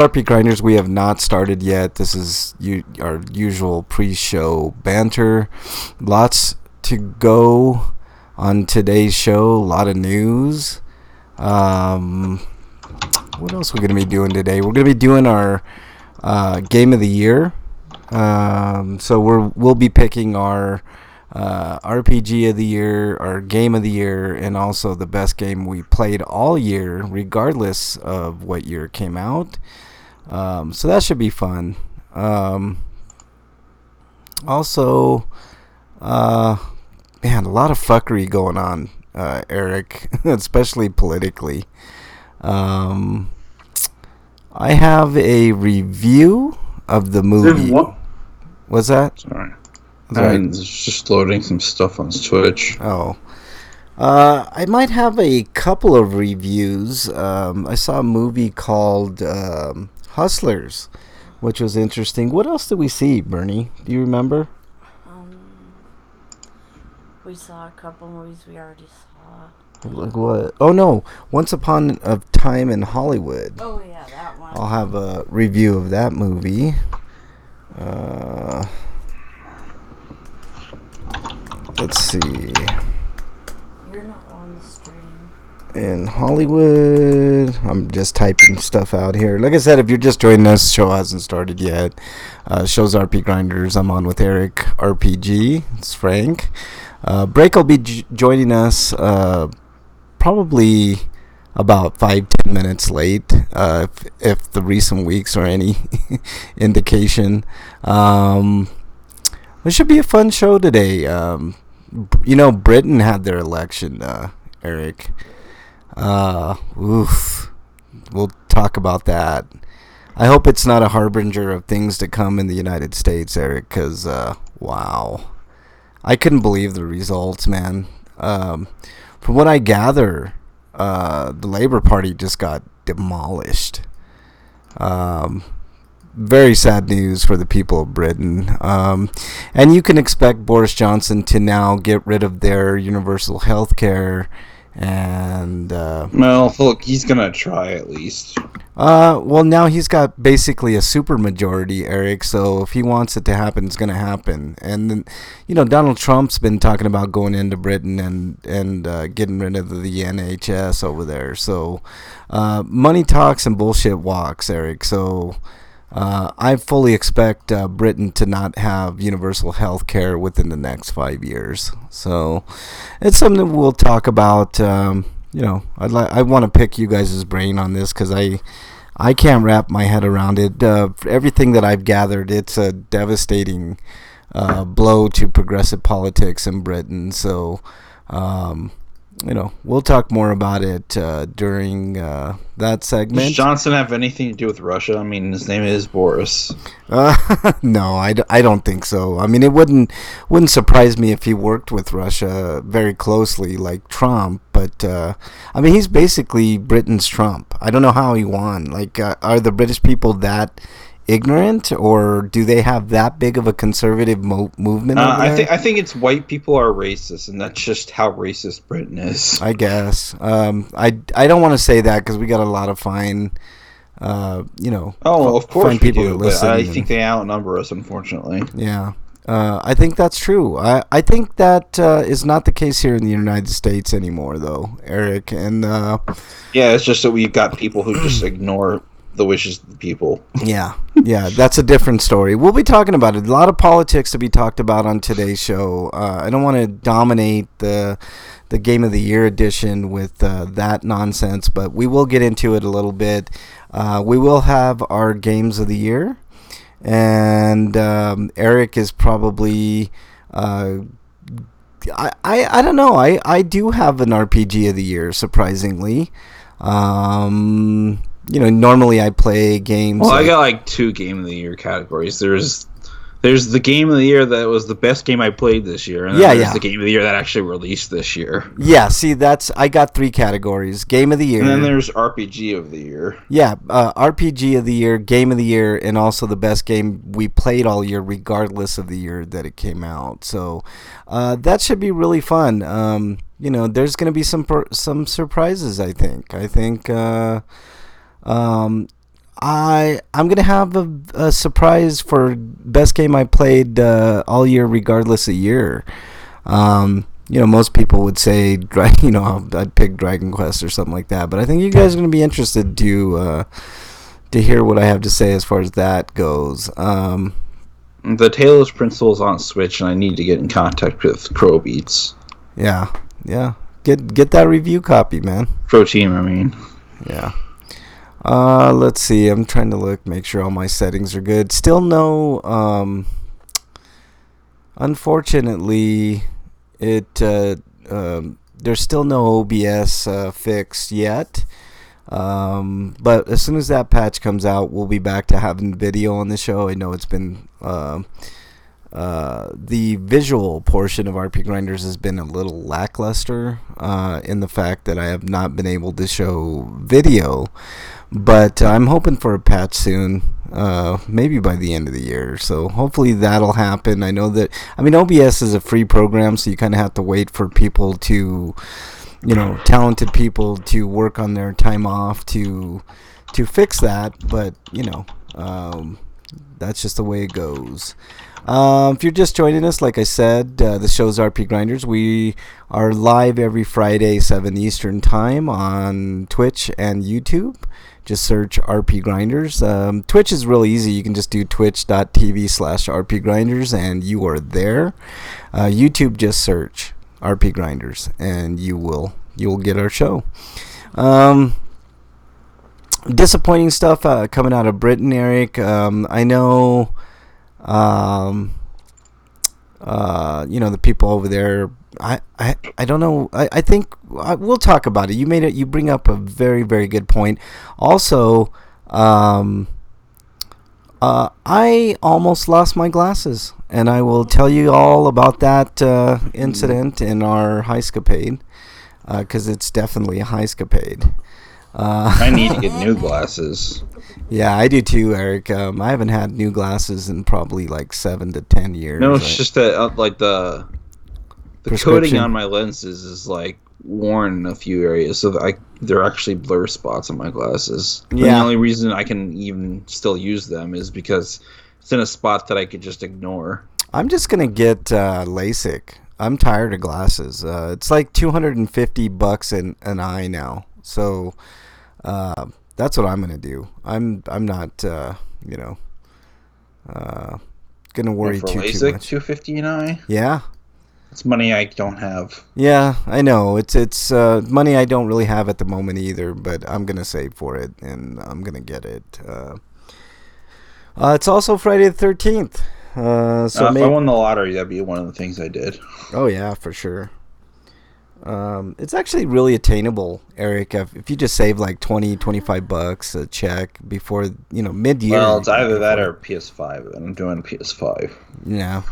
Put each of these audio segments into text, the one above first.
RPGrinders, we have not started yet. This is our usual pre-show banter. Lots to go on today's show. A lot of news. What else are we going to be doing today? We're going to be doing our game of the year. So we'll be picking our RPG of the year, our game of the year, and also the best game we played all year, regardless of what year it came out. So that should be fun. Also, man, a lot of fuckery going on, Eric, especially politically. I have a review of the movie. What? What's that? Sorry. I'm just loading some stuff on Twitch. Oh. I might have a couple of reviews. I saw a movie called Hustlers, which was interesting. What else did we see, Bernie? Do you remember? We saw a couple movies we already saw. Like what? Oh, no. Once Upon a Time in Hollywood. Oh, yeah, that one. I'll have a review of that movie. Let's see. You're not on the stream. In Hollywood, I'm just typing stuff out here. Like I said, if you're just joining us, the show hasn't started yet. Show's RPGrinders. I'm on with Eric RPG. It's Frank. Break will be joining us probably about 5-10 minutes late, if the recent weeks are any indication. It should be a fun show today. Britain had their election, Eric. Oof. We'll talk about that. I hope it's not a harbinger of things to come in the United States, Eric, because, wow. I couldn't believe the results, man. From what I gather, the Labour Party just got demolished. Very sad news for the people of Britain. And you can expect Boris Johnson to now get rid of their universal health care. And well, look, he's gonna try at least. Well, now he's got basically a super majority, Eric. So if he wants it to happen, it's gonna happen. And then, Donald Trump's been talking about going into Britain and getting rid of the NHS over there. So money talks and bullshit walks, Eric. So I fully expect Britain to not have universal health care within the next 5 years. So it's something we'll talk about. I want to pick you guys' brain on this because I can't wrap my head around it. Everything that I've gathered, it's a devastating blow to progressive politics in Britain. So we'll talk more about it during that segment. Does Johnson have anything to do with Russia? I mean, his name is Boris. No, I don't think so. I mean, it wouldn't surprise me if he worked with Russia very closely like Trump. But, I mean, he's basically Britain's Trump. I don't know how he won. Like, are the British people that ignorant, or do they have that big of a conservative movement over there? I think it's white people are racist, and that's just how racist Britain is. I guess. I don't want to say that because we got a lot of fine, Oh, of course fine people we do, listen. but I think they outnumber us, unfortunately. Yeah. I think that's true. I think that is not the case here in the United States anymore, though, Eric. And yeah, it's just that we've got people who just ignore the wishes of the people. Yeah, that's a different story. We'll be talking about it. A lot of politics to be talked about on today's show. I don't want to dominate the Game of the Year edition with that nonsense, but we will get into it a little bit. We will have our Games of the Year, and Eric is probably... I don't know. I do have an RPG of the Year, surprisingly. Normally I play games. Well, I got like 2 Game of the Year categories. There's the Game of the Year that was the best game I played this year, and then there's the Game of the Year that actually released this year. Yeah, see, I got 3 categories: Game of the Year, and then there's RPG of the Year. Yeah, RPG of the Year, Game of the Year, and also the best game we played all year, regardless of the year that it came out. So that should be really fun. There's going to be some surprises. I think. I'm gonna have a surprise for best game I played all year, regardless of year. Most people would say, I'd pick Dragon Quest or something like that. But I think you guys are gonna be interested to hear what I have to say as far as that goes. The Talos Principle is on Switch, and I need to get in contact with Crow Beats. Yeah. Get that review copy, man. Pro Team, I mean. Yeah. Let's see. I'm trying to make sure all my settings are good. Still no. Unfortunately, there's still no OBS fix yet. But as soon as that patch comes out, we'll be back to having video on the show. I know it's been the visual portion of RPGrinders has been a little lackluster in the fact that I have not been able to show video. But I'm hoping for a patch soon, maybe by the end of the year. So hopefully that'll happen. I know that, OBS is a free program, so you kind of have to wait for people to, talented people to work on their time off to fix that. But, that's just the way it goes. If you're just joining us, like I said, the show's RPGrinders. We are live every Friday, 7 Eastern Time on Twitch and YouTube. Just search RPGrinders. Twitch is really easy. You can just do twitch.tv/RPGrinders and you are there. YouTube, just search RPGrinders and you'll get our show. Disappointing stuff coming out of Britain, Eric. I know... the people over there, I don't know. I think we'll talk about it. You bring up a very, very good point. Also, I almost lost my glasses, and I will tell you all about that incident in our highscapade, because it's definitely a highscapade. I need to get new glasses. Yeah, I do too, Eric. I haven't had new glasses in probably 7 to 10 years. No, it's just that the coating on my lenses is worn in a few areas, so they're actually blur spots on my glasses. Yeah. And the only reason I can even still use them is because it's in a spot that I could just ignore. I'm just gonna get LASIK. I'm tired of glasses. It's like $250 an eye now. So that's what I'm gonna do. I'm not gonna worry too much. $250 an eye. Yeah, it's money I don't have. Yeah, I know. It's money I don't really have at the moment either. But I'm gonna save for it, and I'm gonna get it. It's also Friday the 13th. So if I won the lottery, that'd be one of the things I did. Oh yeah, for sure. It's actually really attainable, Eric. If you just save $20-$25 a check before mid-year. Well, it's either that or PS5, and I'm doing PS5. Yeah,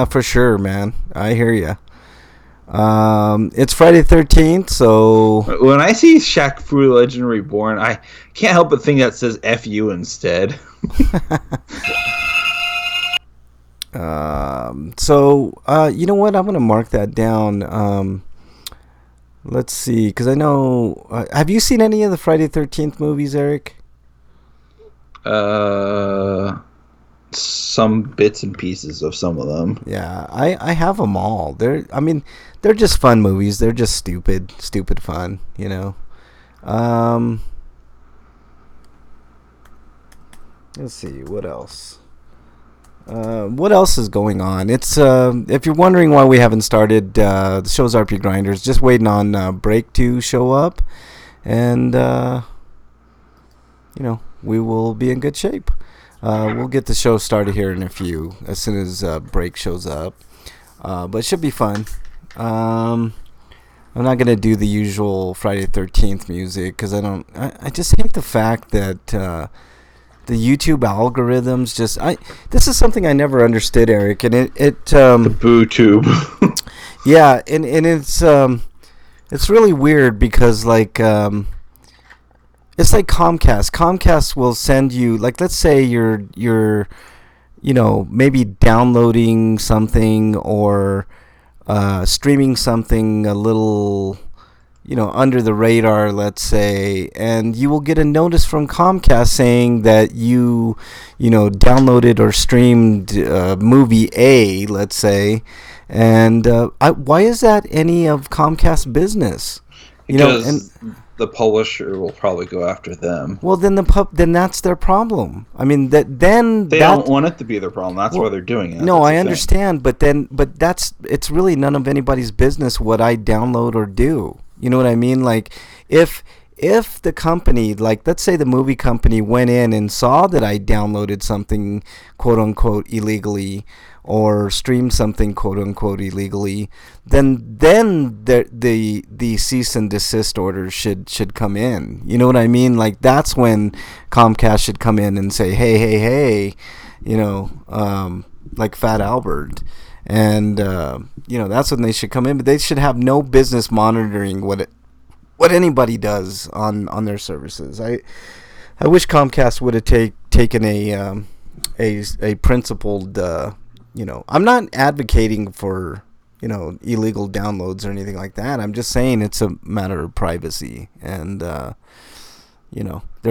for sure, man. I hear you. It's Friday the 13th, so when I see Shaq Fu Legend Reborn, I can't help but think that says "F you" instead. So you know what? I'm gonna mark that down. Let's see, because I know... have you seen any of the Friday the 13th movies, Eric? Some bits and pieces of some of them. Yeah, I have them all. They're just fun movies. They're just stupid fun, Let's see, what else? What else is going on? It's if you're wondering why we haven't started, the show's RPGrinders, just waiting on Break to show up, and we will be in good shape. We'll get the show started here in a few, as soon as Break shows up, but it should be fun. I'm not gonna do the usual Friday the 13th music because I just hate the fact that the YouTube algorithms this is something I never understood, Eric, and it the boo tube. Yeah, and it's really weird because it's like Comcast will send you, let's say you're maybe downloading something or streaming something a little under the radar, let's say, and you will get a notice from Comcast saying that downloaded or streamed movie A, let's say, and why is that any of Comcast's business? Because the publisher will probably go after them. Well, then then that's their problem. I mean, they don't want it to be their problem. That's why they're doing it. No, I understand, but it's really none of anybody's business what I download or do. You know what I mean? Like, if the company, like, let's say the movie company went in and saw that I downloaded something, quote unquote, illegally, or streamed something, quote unquote, illegally, then the cease and desist order should come in. You know what I mean? Like, that's when Comcast should come in and say, hey, like Fat Albert. And that's when they should come in, but they should have no business monitoring what anybody does on their services. I wish Comcast would have taken a principled. I'm not advocating for illegal downloads or anything like that. I'm just saying it's a matter of privacy, and there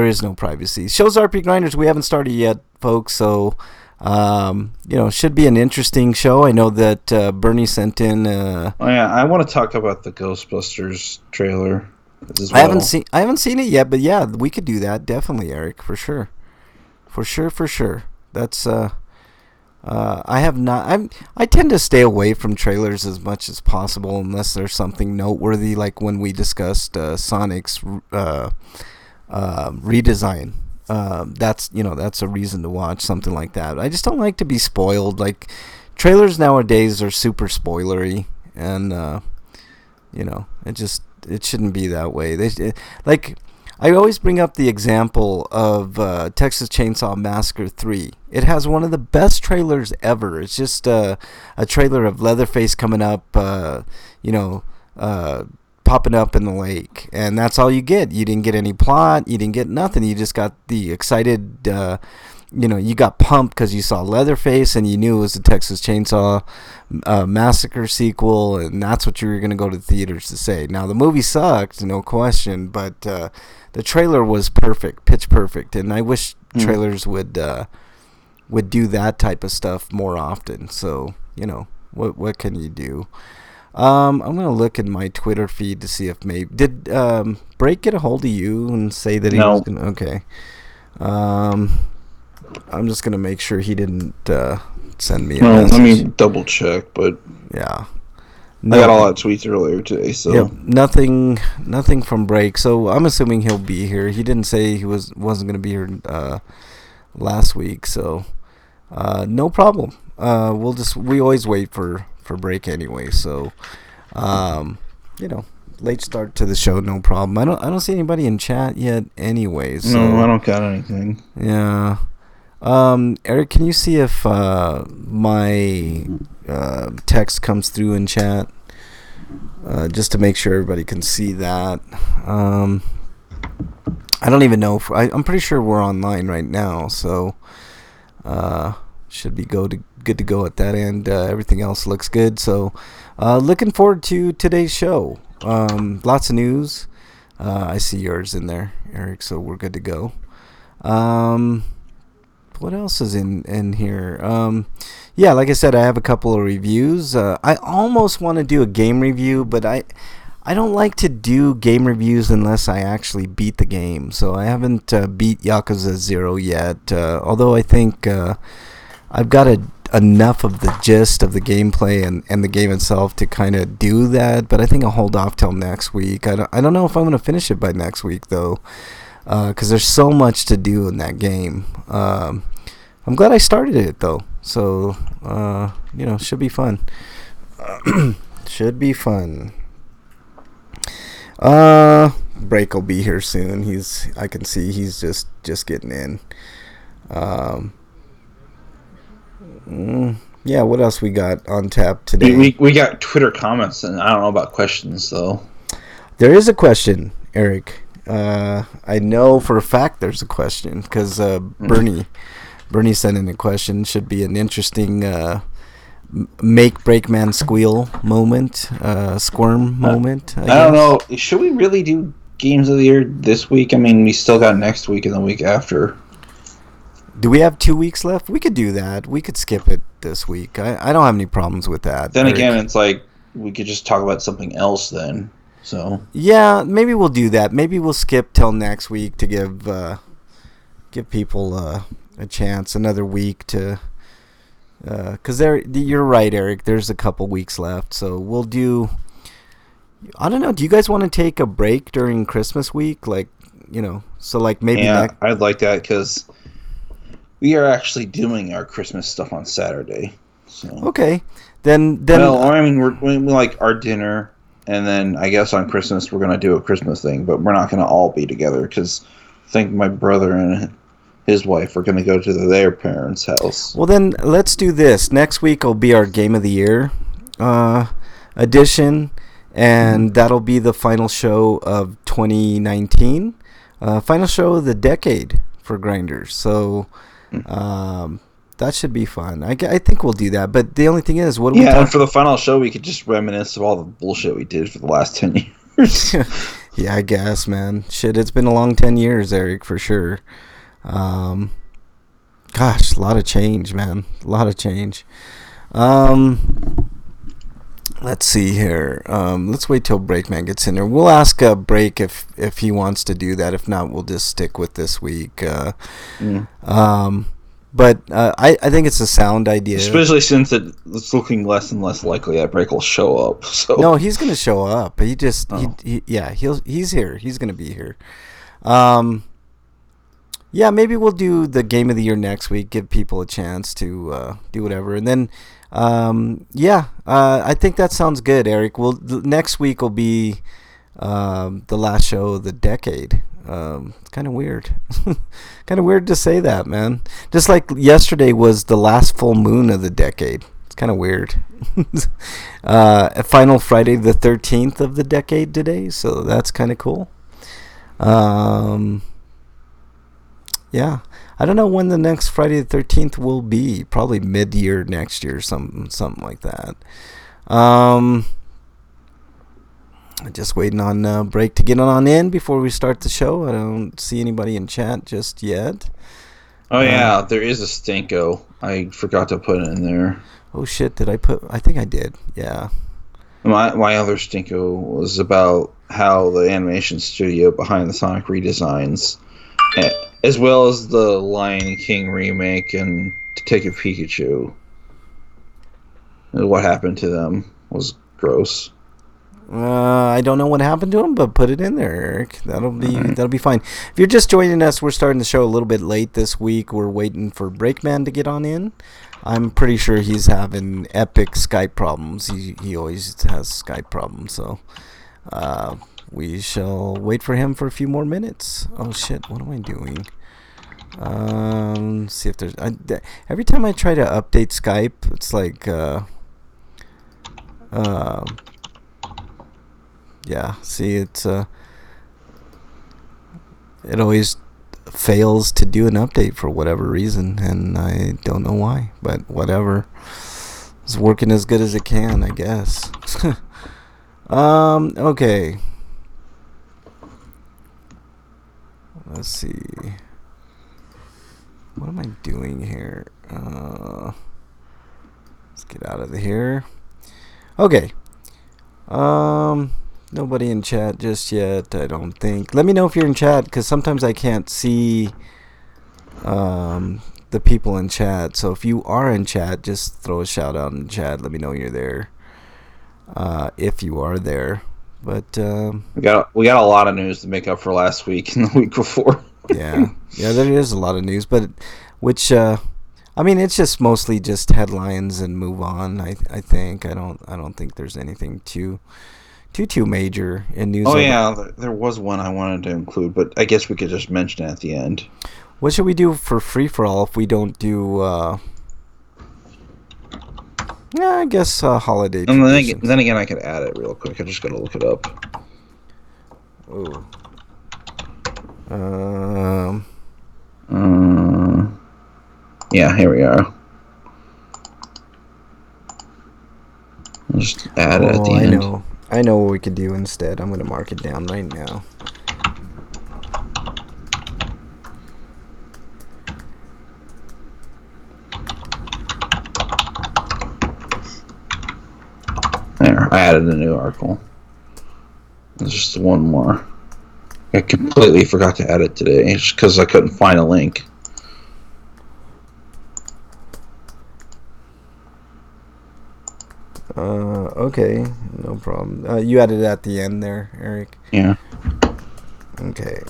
is no privacy. Show's RPGrinders. We haven't started yet, folks, so. Should be an interesting show. I know that Bernie sent in. I want to talk about the Ghostbusters trailer as well. I haven't seen it yet, but yeah, we could do that definitely, Eric, for sure. That's I have not. I tend to stay away from trailers as much as possible unless there's something noteworthy, like when we discussed Sonic's redesign. That's a reason to watch something like that. I just don't like to be spoiled. Like, trailers nowadays are super spoilery, and it shouldn't be that way. I always bring up the example of Texas Chainsaw Massacre 3. It has one of the best trailers ever. It's just a trailer of Leatherface coming up, popping up in the lake, and that's all you get. You didn't get any plot, you didn't get nothing. You just got the excited, you got pumped because you saw Leatherface and you knew it was the Texas Chainsaw Massacre sequel, and that's what you were going to go to the theaters to say. Now, the movie sucked, no question, but the trailer was perfect, pitch perfect, and I wish trailers would do that type of stuff more often. So, what can you do? I'm gonna look in my Twitter feed to see if did Break get a hold of you and say that he was gonna. Okay. I'm just gonna make sure he didn't send me a message. Let me double check, but yeah, I got all that tweets earlier today, so yep, nothing from Break. So I'm assuming he'll be here. He didn't say he wasn't gonna be here last week, so no problem. We always wait for Break anyway, so late start to the show, no problem. I don't see anybody in chat yet anyway, so no, I don't got anything. Yeah. Eric, can you see if my text comes through in chat, just to make sure everybody can see that? I don't even know I'm pretty sure we're online right now, so should be good to go at that end. Everything else looks good, so looking forward to today's show. Lots of news. I see yours in there, Eric, so we're good to go. What else is in here? Yeah, like I said, I have a couple of reviews. I almost want to do a game review, but I don't like to do game reviews unless I actually beat the game. So I haven't beat Yakuza 0 yet, although I think I've got enough of the gist of the gameplay and the game itself to kind of do that, but I think I'll hold off till next week. I don't know if I'm going to finish it by next week, though, because there's so much to do in that game. I'm glad I started it, though, so, should be fun. Should be fun. Break will be here soon. I can see he's just getting in. Yeah, what else we got on tap today? We got Twitter comments, and I don't know about questions, though. There is a question, Eric. I know for a fact there's a question, because Bernie sent in a question. Should be an interesting make Breakman squeal moment, squirm moment. I don't guess. know. Should we really do games of the year this week? I mean, we still got next week and the week after. Do we have 2 weeks left? We could do that. We could skip it this week. I don't have any problems with that. Then Eric. again, it's like we could just talk about something else then. So yeah, maybe we'll do that. Maybe we'll skip till next week to give people a chance, another week to. Because you're right, Eric. There's a couple weeks left, so we'll do. I don't know. Do you guys want to take a break during Christmas week? Like, so like maybe. Yeah, I'd like that because we are actually doing our Christmas stuff on Saturday. So. Okay, then. Well, I mean, we like our dinner, and then I guess on Christmas we're gonna do a Christmas thing, but we're not gonna all be together because I think my brother and his wife are gonna go to their parents' house. Well, then let's do this. Next week will be our Game of the Year edition, and that'll be the final show of 2019, final show of the decade for Grinders. So. That should be fun. I think we'll do that. But the only thing is, what do we talk? And for the final show, we could just reminisce of all the bullshit we did for the last 10 years. Yeah, I guess, man. Shit, it's been a long 10 years, Eric, for sure. Gosh, a lot of change, man. A lot of change. Let's see here. Let's wait till Breakman gets in there. We'll ask Break if he wants to do that. If not, we'll just stick with this week. But I think it's a sound idea. Especially since it's looking less and less likely that Break will show up. So. No, he's going to show up. He just, he's here. He's going to be here. Yeah, maybe we'll do the Game of the Year next week. Give people a chance to do whatever. And then, I think that sounds good, Eric. Next week will be the last show of the decade. It's kind of weird. Kind of weird to say that, man. Just like yesterday was the last full moon of the decade. It's kind of weird. Final Friday the 13th of the decade today, so that's kind of cool. Yeah. I don't know when the next Friday the 13th will be. Probably mid-year next year, something like that. Just waiting on Break to get on in before we start the show. I don't see anybody in chat just yet. Oh, yeah, there is a Stinko. I forgot to put it in there. Oh, shit, did I put... I think I did, yeah. My other Stinko was about how the animation studio behind the Sonic redesigns, as well as the Lion King remake and Detective Pikachu, what happened to them was gross. I don't know what happened to him, but put it in there, Eric. That'll be fine. If you're just joining us, we're starting the show a little bit late this week. We're waiting for Breakman to get on in. I'm pretty sure he's having epic Skype problems. He always has Skype problems, so we shall wait for him for a few more minutes. Oh shit! What am I doing? See if there's. Every time I try to update Skype, it's like yeah, see, it's it always fails to do an update for whatever reason, and I don't know why, but whatever. It's working as good as it can, I guess. Okay. Let's see. What am I doing here? Let's get out of here. Okay. Nobody in chat just yet, I don't think. Let me know if you're in chat, because sometimes I can't see the people in chat. So if you are in chat, just throw a shout out in chat. Let me know you're there, if you are there. But we got a lot of news to make up for last week and the week before. yeah, there is a lot of news, but which I mean, it's just mostly just headlines and move on. I think I don't think there's anything too major in news. Oh yeah, there was one I wanted to include, but I guess we could just mention it at the end. What should we do for free for all if we don't do? Yeah, I guess holiday. And then again, I could add it real quick. I just gotta look it up. Oh. Yeah, here we are. I'll just add it at the end. I know what we could do instead. I'm going to mark it down right now. There, I added a new article. There's just one more. I completely forgot to add it today just because I couldn't find a link. Okay, no problem. You added it at the end there, Eric? Yeah. Okay.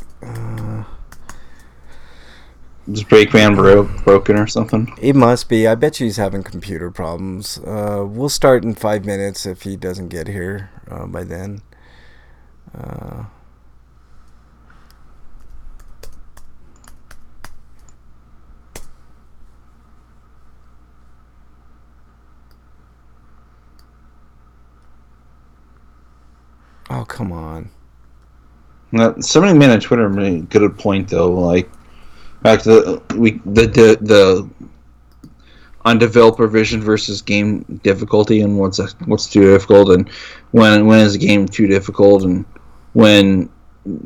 Is Breakman broken or something? It must be. I bet you he's having computer problems. We'll start in 5 minutes if he doesn't get here by then. Oh, come on. Somebody made on Twitter made a good point though. Like back to the on developer vision versus game difficulty, and what's too difficult, and when is a game too difficult, and when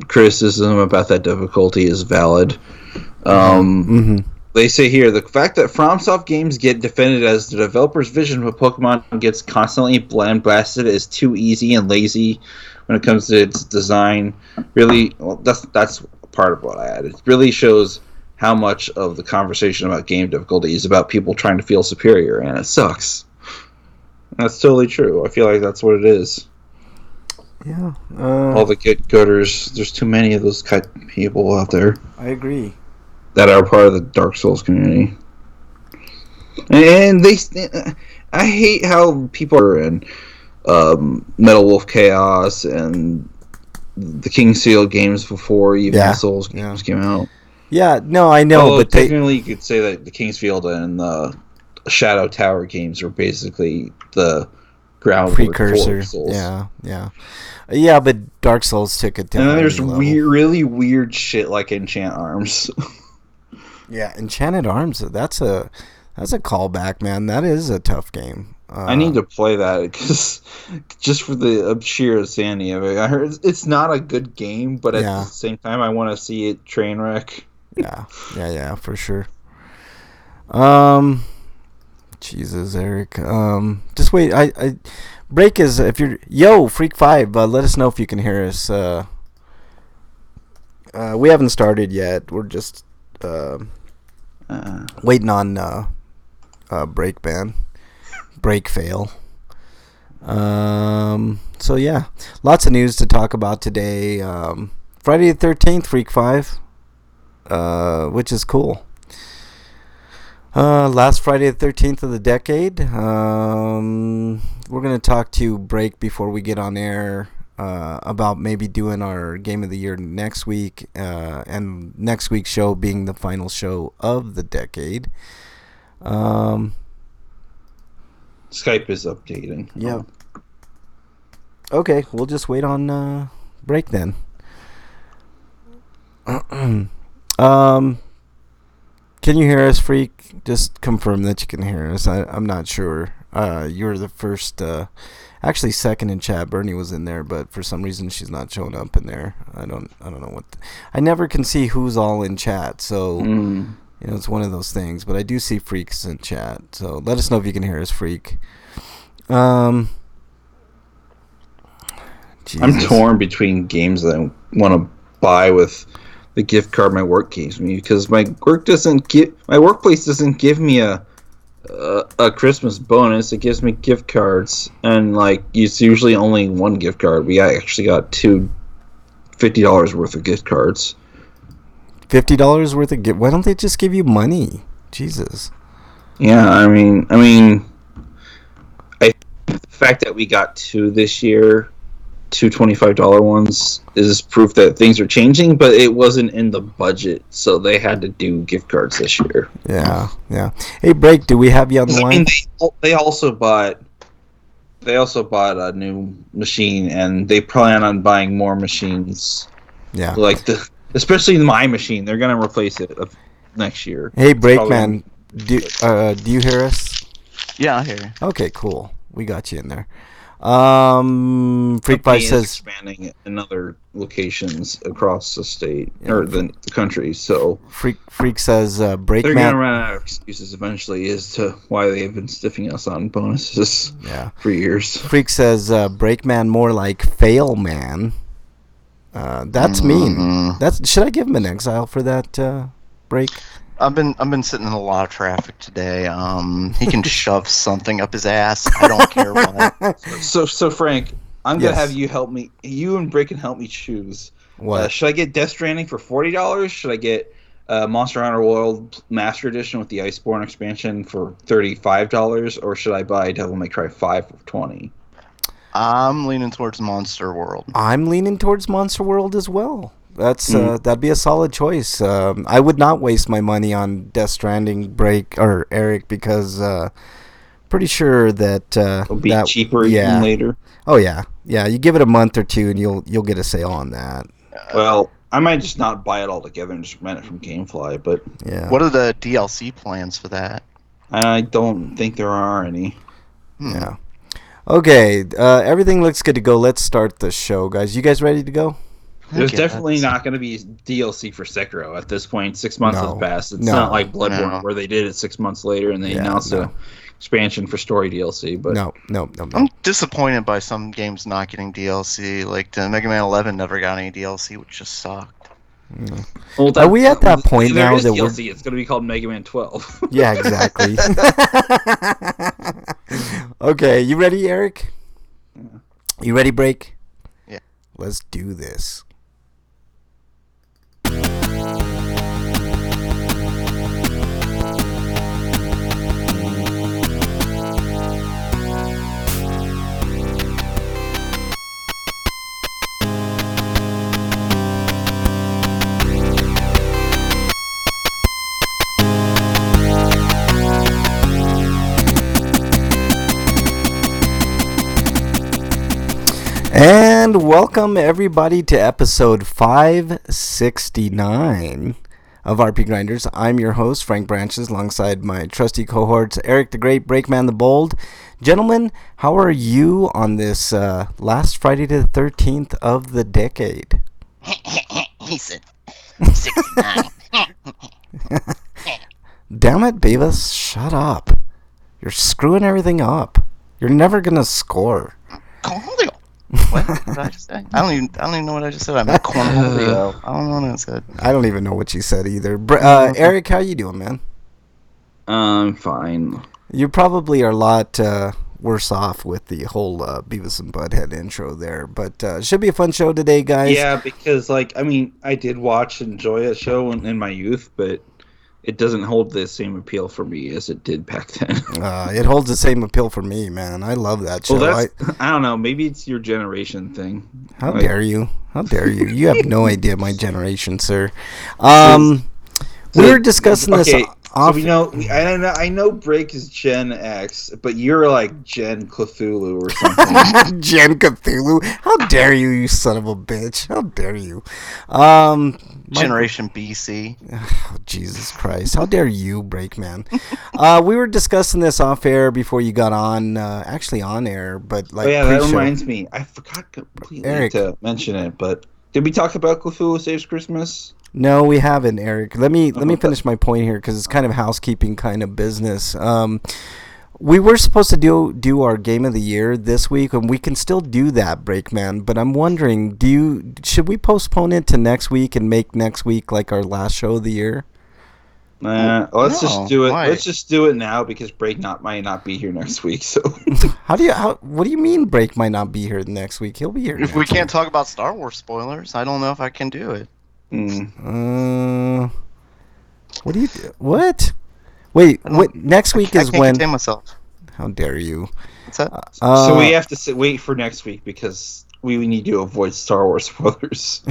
criticism about that difficulty is valid. They say here the fact that FromSoft games get defended as the developer's vision of Pokemon gets constantly blasted as too easy and lazy when it comes to its design. Really, well, that's part of what I added. It really shows how much of the conversation about game difficulty is about people trying to feel superior, and it sucks. That's totally true. I feel like that's what it is. Yeah. All the get-gooders, there's too many of those kind of people out there. I agree. That are part of the Dark Souls community. And I hate how people are in Metal Wolf Chaos and the King Seal games before even the Souls games came out. Yeah, no, I know, although but technically you could say that the Kingsfield and the Shadow Tower games were basically the groundwork precursor. For Souls. Yeah, but Dark Souls took it down. And then there's really weird shit like Enchant Arms. Yeah, Enchanted Arms. That's a callback, man. That is a tough game. I need to play that because just for the sheer insanity of it. I heard it's not a good game, but at the same time, I want to see it train wreck. Yeah, for sure. Jesus, Eric. Just wait. I break is if you're Freak 5. Let us know if you can hear us. We haven't started yet. We're just waiting on break ban. Break fail. So yeah, lots of news to talk about today. Friday the 13th, Freak 5, which is cool. Last Friday the 13th of the decade. We're gonna talk to Break before we get on air about maybe doing our Game of the Year next week, and next week's show being the final show of the decade. Skype is updating. Yeah. Okay, we'll just wait on Break then. Can you hear us, Freak? Just confirm that you can hear us. I'm not sure. You're the first, actually second in chat. Bernie was in there, but for some reason she's not showing up in there. I don't know what. I never can see who's all in chat, so you know, it's one of those things. But I do see Freaks in chat, so let us know if you can hear us, Freak. I'm torn between games that I want to buy with the gift card my work gives me, because my workplace doesn't give me a Christmas bonus. It gives me gift cards, and like it's usually only one gift card. We actually got two $50 worth of gift cards. $50 worth of gift? Why don't they just give you money? Jesus. Yeah, I mean, the fact that we got two this year, two $25 ones, is proof that things are changing, but it wasn't in the budget, so they had to do gift cards this year. Yeah. Hey, Break, do we have you on the line? They also bought a new machine, and they plan on buying more machines. Yeah. Like especially my machine, they're gonna replace it next year. Hey, Breakman, do you hear us? Yeah, I hear you. Okay, cool. We got you in there. Freak Company Fight is says expanding in other locations across the state or the country. So Freak says they're Breakman. gonna run out of excuses eventually as to why they've been stiffing us on bonuses for years. Freak says Breakman more like Fail Man. That's mean. Should I give him an exile for that break? I've been sitting in a lot of traffic today. He can shove something up his ass. I don't care what. So Frank, I'm gonna have you help me. You and Brick can help me choose. What should I get? Death Stranding for $40? Should I get Monster Hunter World Master Edition with the Iceborne expansion for $35, or should I buy Devil May Cry 5 for $20? I'm leaning towards Monster World. I'm leaning towards Monster World as well. That's that'd be a solid choice. I would not waste my money on Death Stranding break or Eric because pretty sure that it'll be cheaper even later. Oh yeah. You give it a month or two and you'll get a sale on that. Well, I might just not buy it all together and just rent it from GameFly. But what are the DLC plans for that? I don't think there are any. Yeah. Okay. Everything looks good to go. Let's start the show, guys. You guys ready to go? There's definitely not going to be DLC for Sekiro at this point. 6 months has passed. It's not like Bloodborne where they did it 6 months later and they announced an expansion for story DLC. But no. I'm disappointed by some games not getting DLC. Like Mega Man 11 never got any DLC, which just sucked. Well, are we at that point now that DLC? It's going to be called Mega Man 12. Yeah, exactly. Okay, you ready, Eric? Yeah. You ready, Break? Yeah. Let's do this. And welcome everybody to episode 569 of RPGrinders. I'm your host, Frank Branches, alongside my trusty cohorts, Eric the Great, Breakman the Bold. Gentlemen, how are you on this last Friday the 13th of the decade? He said 69. Damn it, Beavis, shut up. You're screwing everything up. You're never going to score. What did I just say? I don't even know what I just said. I meant Cornholio. I don't know what I said. I don't even know what you said either. Eric, how you doing, man? I'm fine. You probably are a lot worse off with the whole Beavis and Butthead intro there, but should be a fun show today, guys. Yeah, because I did watch and enjoy a show in my youth, but it doesn't hold the same appeal for me as it did back then. It holds the same appeal for me, man. I love that show. Well, I don't know. Maybe it's your generation thing. How dare you? How dare you? You have no idea my generation, we were discussing this. So we know. I know. Break is Gen X, but you're like Gen Cthulhu or something. Gen Cthulhu? How dare you, you son of a bitch? How dare you? Generation BC. Oh, Jesus Christ! How dare you, Breakman? We were discussing this off air before you got on. Actually, on air, but like. Oh yeah, that reminds me. I forgot completely to mention it, but did we talk about Cthulhu Saves Christmas? No, we haven't, Eric. Let me finish my point here because it's kind of housekeeping kind of business. We were supposed to do our game of the year this week, and we can still do that, Breakman. But I'm wondering, should we postpone it to next week and make next week like our last show of the year? Let's just do it. Why? Let's just do it now because Break might not be here next week. So what do you mean Break might not be here next week? He'll be here. If we can't talk about Star Wars spoilers, I don't know if I can do it. What do you do? What? Wait, next week is I can't when? contain myself. How dare you? What's that? So we have to wait for next week because we need to avoid Star Wars spoilers.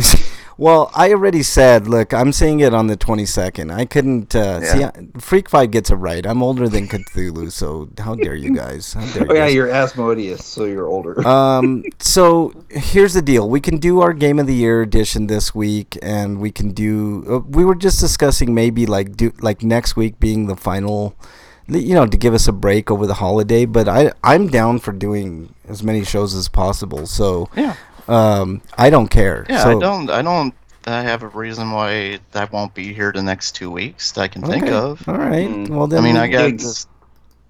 Well, I already said, look, I'm saying it on the 22nd. I couldn't see. Freak Fight gets it right. I'm older than Cthulhu, so how dare you guys? How dare you guys? You're Asmodeus, so you're older. So here's the deal. We can do our Game of the Year edition this week, and we can do. We were just discussing maybe like next week being the final to give us a break over the holiday. But I'm down for doing as many shows as possible. So Yeah. I don't care. Yeah, So, I don't have a reason why I won't be here the next 2 weeks that I can think okay. of. All right. Well, then I mean, I got Gigs. this.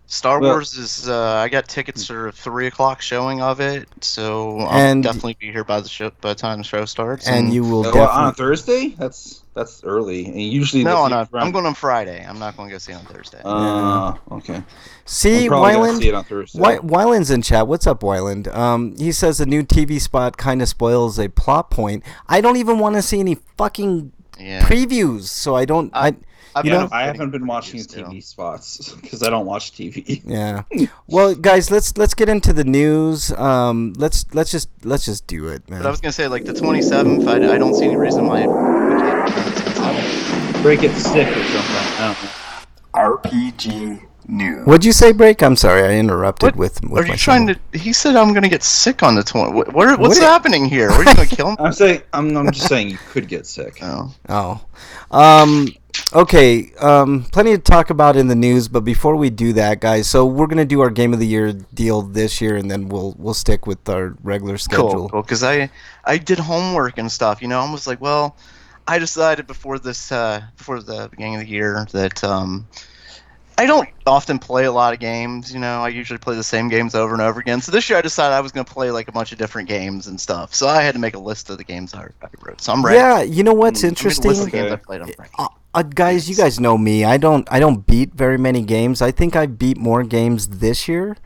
Star Well- Wars is. I got tickets for a 3:00 showing of it, so I'll And- definitely be here by the time the show starts. and you will on a definitely. Thursday? That's early. And usually No, the I'm going on Friday. I'm not going to go see it on Thursday. Okay. See, I'm probably gonna see Wyland. it on Thursday. Wyland's in chat. What's up, Wyland? He says the new TV spot kind of spoils a plot point. I don't even want to see any fucking Yeah. previews, so I don't. I've You been know, I haven't been watching confused, TV too. spots because I don't watch TV. Yeah. Well, guys, let's get into the news. Let's just do it, man. But I was gonna say, like, the 27th. I don't see any reason why. Break it sick or something. I don't know. RPG News. What'd you say, Break? I'm sorry, I interrupted with Are my you trying son. to? He said I'm gonna get sick on the 20. What's What? happening here? Are you gonna kill him? I'm just saying you could get sick. Oh. Oh. Okay. Plenty to talk about in the news, but before we do that, guys, so we're gonna do our Game of the Year deal this year, and then we'll stick with our regular schedule. Cool. Because I did homework and stuff. I was like, well, I decided before the beginning of the year that I don't often play a lot of games. I usually play the same games over and over again. So this year I decided I was going to play like a bunch of different games and stuff. So I had to make a list of the games I wrote. So I'm ready. Yeah. You know what's I made a list interesting? of the games I played. I'm ready. Guys, you guys know me. I don't beat very many games. I think I beat more games this year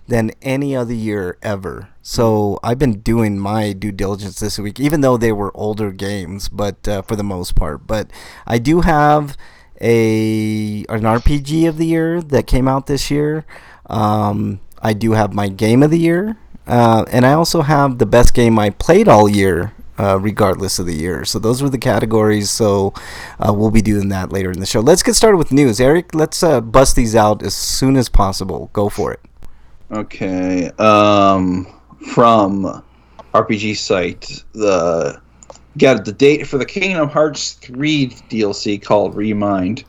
than any other year ever. So I've been doing my due diligence this week, even though they were older games, but for the most part. But I do have an RPG of the year that came out this year. I do have my game of the year, and I also have the best game I played all year. Regardless of the year. So those were the categories. So we'll be doing that later in the show. Let's get started with news. Eric, let's bust these out as soon as possible. Go for it. Okay. From RPG site, got the date for the Kingdom Hearts 3 DLC called Remind.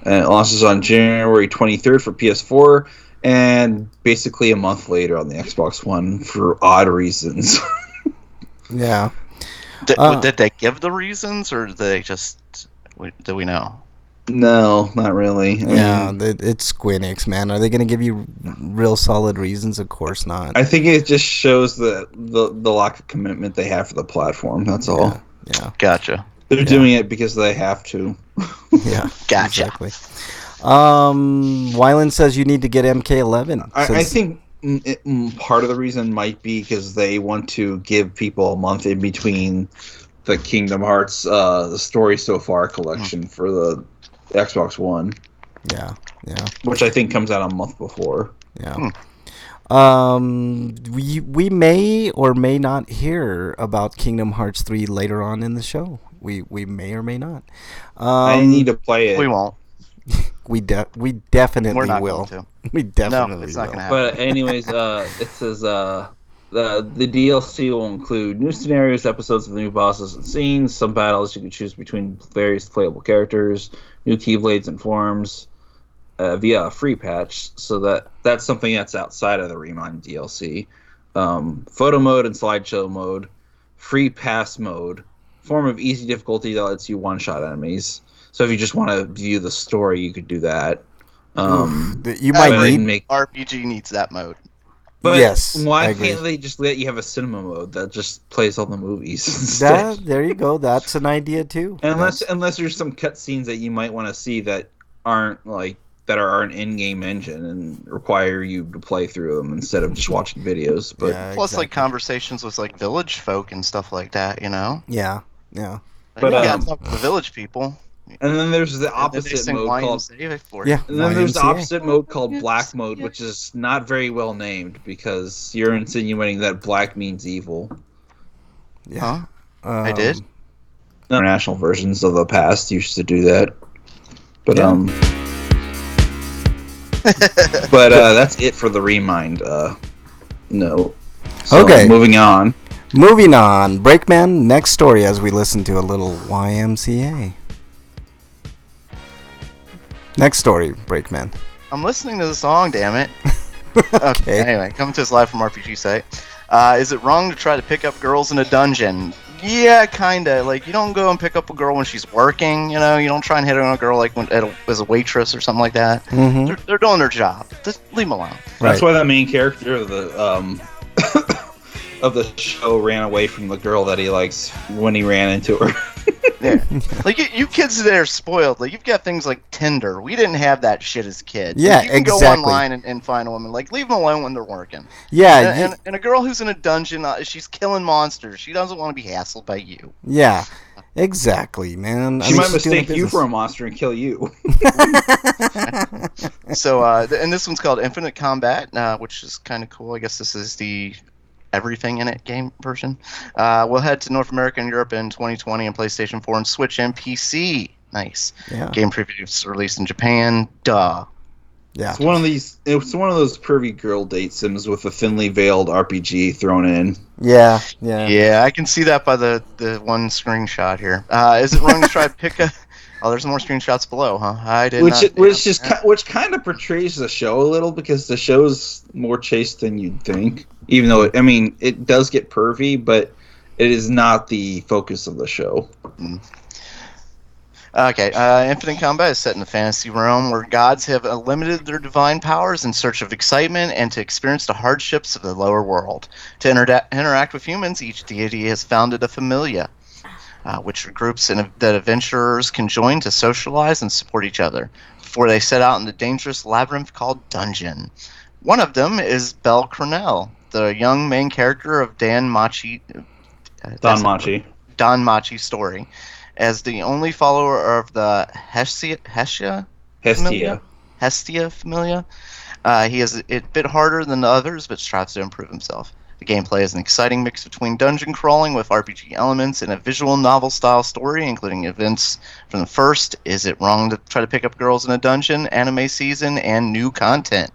It launches on January 23rd for PS4 and basically a month later on the Xbox One for odd reasons. Yeah. Did they give the reasons, or did they just? Do we know? No, not really. Yeah, it's Squeenix, man. Are they going to give you real solid reasons? Of course not. I think it just shows the lack of commitment they have for the platform. That's all. Yeah. Gotcha. They're doing it because they have to. Yeah. Gotcha. Exactly. Wyland says you need to get MK11. I think part of the reason might be because they want to give people a month in between the Kingdom Hearts the Story So Far collection for the Xbox One. Yeah. Which I think comes out a month before. Yeah. We may or may not hear about Kingdom Hearts 3 later on in the show. We may or may not. I need to play it. We won't. We definitely We're not will. going to. We definitely No, it's not will. going to happen. But anyways, it says the DLC will include new scenarios, episodes of new bosses and scenes, some battles you can choose between various playable characters, new keyblades and forms via a free patch. So that's something that's outside of the Remind DLC. Photo mode and slideshow mode, free pass mode, form of easy difficulty that lets you one-shot enemies. So if you just want to view the story, you could do that. You might need. RPG needs that mode. But Yes, I why agree. can't they just let you have a cinema mode that just plays all the movies instead? There you go. That's an idea too. Unless there's some cutscenes that you might want to see that aren't an in-game engine and require you to play through them instead of just watching videos. But Yeah, Plus, like, exactly. conversations with, like, village folk and stuff like that, Yeah. Like, But, you gotta talk to the village people. and then there's the They opposite sing mode called YMCA for you. Yeah. and then there's the YMCA. opposite mode called Black Mode, which is not very well named because you're insinuating that black means evil. Yeah. I did. International versions of the past used to do that, but Yeah. but that's it for the Remind. No. So, Okay. Moving on. Moving on. Breakman, next story as we listen to a little YMCA. Next story, Breakman. I'm listening to the song, damn it. Okay. Anyway, coming to us live from RPG site. Is it wrong to try to pick up girls in a dungeon? Yeah, kinda. Like, you don't go and pick up a girl when she's working, you know? You don't try and hit on a girl like as a waitress or something like that. Mm-hmm. They're doing their job. Just leave them alone. That's why that main character of the of the show ran away from the girl that he likes when he ran into her. Yeah. Like, you kids today are spoiled. Like, you've got things like Tinder. We didn't have that shit as kids. Yeah, like, you can exactly. go online and find a woman. Like, leave them alone when they're working. Yeah. And a girl who's in a dungeon, she's killing monsters. She doesn't want to be hassled by you. Yeah. Exactly, man. She might mistake you for a monster and kill you. So, and this one's called Infinite Combat, which is kind of cool. I guess this is the everything in it game version. We'll head to North America and Europe in 2020 on PlayStation 4 and Switch and PC. Nice. Yeah. Game previews released in Japan. Duh. Yeah. It's one of those pervy girl date sims with a thinly veiled RPG thrown in. Yeah. Yeah. Yeah, I can see that by the one screenshot here. Is it wrong to try to pick a... Oh, there's more screenshots below, huh? I did Which kind of portrays the show a little, because the show's more chaste than you'd think. Even though, it does get pervy, but it is not the focus of the show. Okay, Infinite Combat is set in a fantasy realm where gods have limited their divine powers in search of excitement and to experience the hardships of the lower world. To interact with humans, each deity has founded a familia, which are groups that adventurers can join to socialize and support each other before they set out in the dangerous labyrinth called Dungeon. One of them is Belle Cornell, the young main character of Don Machi's story. As the only follower of the Hestia familia, he is a bit harder than the others, but strives to improve himself. The gameplay is an exciting mix between dungeon crawling with RPG elements and a visual novel-style story, including events from the first Is It Wrong to Try to Pick Up Girls in a Dungeon anime season, and new content.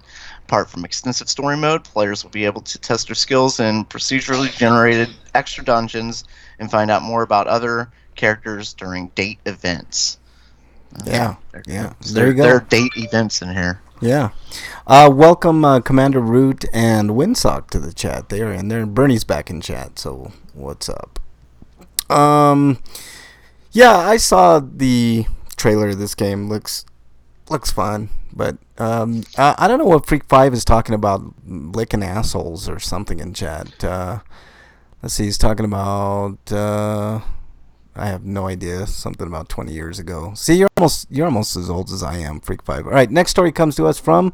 Apart from extensive story mode, players will be able to test their skills in procedurally generated extra dungeons and find out more about other characters during date events. Yeah. So There you go. there are date events in here. Yeah. Welcome Commander Root and Windsock to the chat. They are in there. Bernie's back in chat, so what's up? Yeah, I saw the trailer of this game. Looks fun, but I don't know what Freak 5 is talking about, licking assholes or something in chat. Let's see, he's talking about I have no idea. Something about 20 years ago. See, you're almost as old as I am, Freak 5. All right, next story comes to us from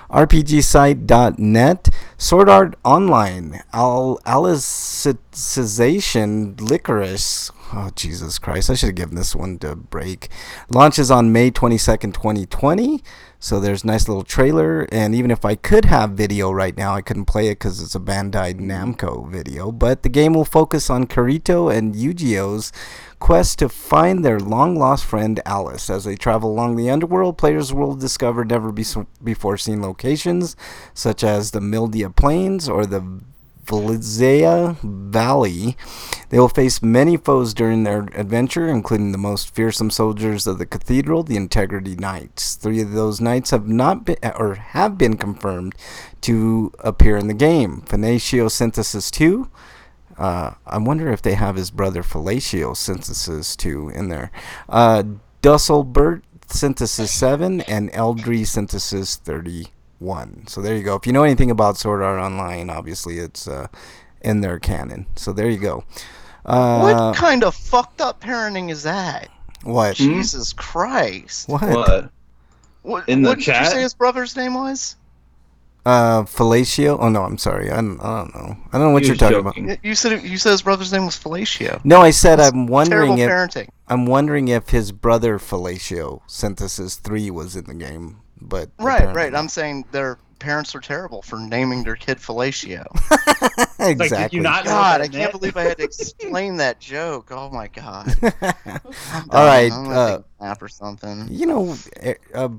RPGsite.net. Sword Art Online. Alicization Licorice. Oh, Jesus Christ. I should have given this one a break. Launches on May 22nd, 2020. So there's a nice little trailer. And even if I could have video right now, I couldn't play it because it's a Bandai Namco video. But the game will focus on Kirito and Yu-Gi-Oh's quest to find their long-lost friend Alice. As they travel along the underworld, players will discover never-before-seen locations, such as the Mildia Plains or the Valizea Valley. They will face many foes during their adventure, including the most fearsome soldiers of the Cathedral, the Integrity Knights. 3 of those knights have been confirmed to appear in the game. Phoenatio Synthesis 2. I wonder if they have his brother Fellatio Synthesis 2 in there. Dusselbert Synthesis 7 and Eldri Synthesis 31. So there you go. If you know anything about Sword Art Online, obviously it's in their canon. So there you go. What kind of fucked up parenting is that? What? Jesus Christ. What? What In the did chat? you say his brother's name was? Fellatio? Oh no, I'm sorry. I don't know. I don't know what He you're was talking joking. about. You said his brother's name was Fellatio. No, I said That's I'm wondering terrible if parenting. I'm wondering if his brother Fellatio Synthesis 3 was in the game, but Right. apparently not. I'm saying their parents are terrible for naming their kid Fellatio. Exactly. Like, did you not know God, what I that can't meant? believe I had to explain that joke. Oh my God. All right, I'm gonna take a nap or something. You know,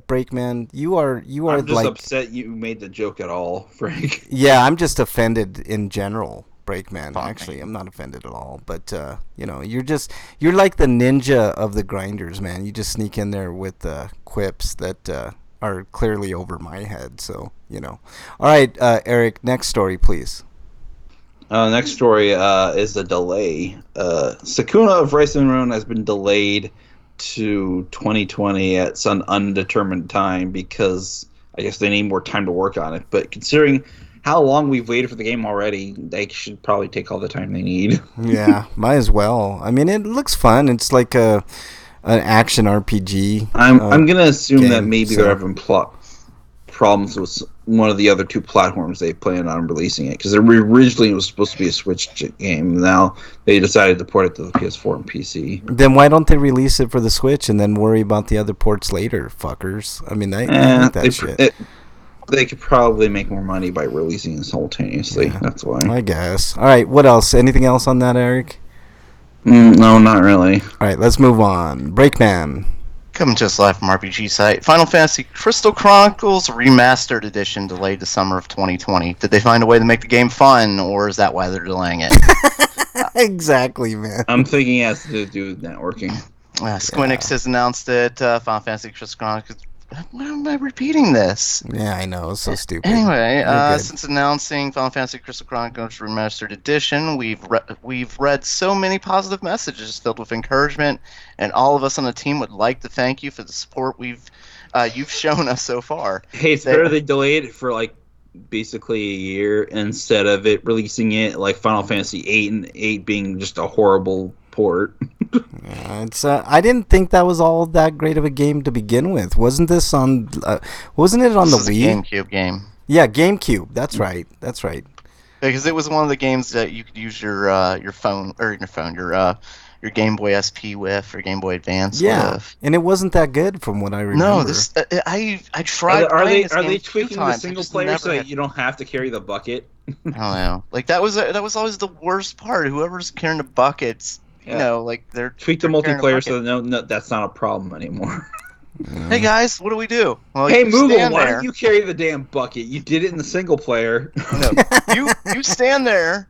Breakman, you are I'm just like upset you made the joke at all, Frank. yeah. I'm just offended in general, Breakman. Fine. Actually, I'm not offended at all. But you know, you're like the ninja of the grinders, man. You just sneak in there with quips that are clearly over my head. So All right, Eric. Next story, please. Next story is a delay. Sakuna of Rise and Ruin has been delayed to 2020 at some undetermined time because I guess they need more time to work on it. But considering how long we've waited for the game already, they should probably take all the time they need. Yeah, might as well. I mean, it looks fun. It's like an action RPG. I'm gonna assume game, that maybe they're having problems with one of the other two platforms they planned on releasing it, because originally it was supposed to be a Switch game. Now they decided to port it to the PS4 and PC. Then why don't they release it for the Switch and then worry about the other ports later, fuckers? I mean, I hate that shit. They could probably make more money by releasing it simultaneously. Yeah, that's why. I guess. All right, what else? Anything else on that, Eric? No, not really. All right, let's move on. Breakman. Coming to us live from RPG site. Final Fantasy Crystal Chronicles Remastered Edition delayed to summer of 2020. Did they find a way to make the game fun, or is that why they're delaying it? Exactly, man. I'm thinking it has to do with networking. Squinix has announced it. Final Fantasy Crystal Chronicles. Why am I repeating this? Yeah, I know. It's so stupid. Anyway, since announcing Final Fantasy Crystal Chronicles Remastered Edition, we've read so many positive messages filled with encouragement, and all of us on the team would like to thank you for the support you've shown us so far. Hey, it's better they delayed it for like basically a year instead of it releasing it like Final Fantasy 8 and 8 being just a horrible port. Yeah, it's. I didn't think that was all that great of a game to begin with. Wasn't this on? Wasn't it on the Wii? GameCube game. Yeah, GameCube. That's right. That's right. Because it was one of the games that you could use your phone or your Game Boy SP with or Game Boy Advance with. And it wasn't that good from what I remember. No, this I tried. Are they tweaking the single player so that you don't have to carry the bucket? I don't know. Like that was always the worst part. Whoever's carrying the buckets. Like they're tweak the multiplayer so no, that's not a problem anymore. Hey guys, what do we do? Well, hey Moogle, why don't you carry the damn bucket? You did it in the single player. No, you stand there,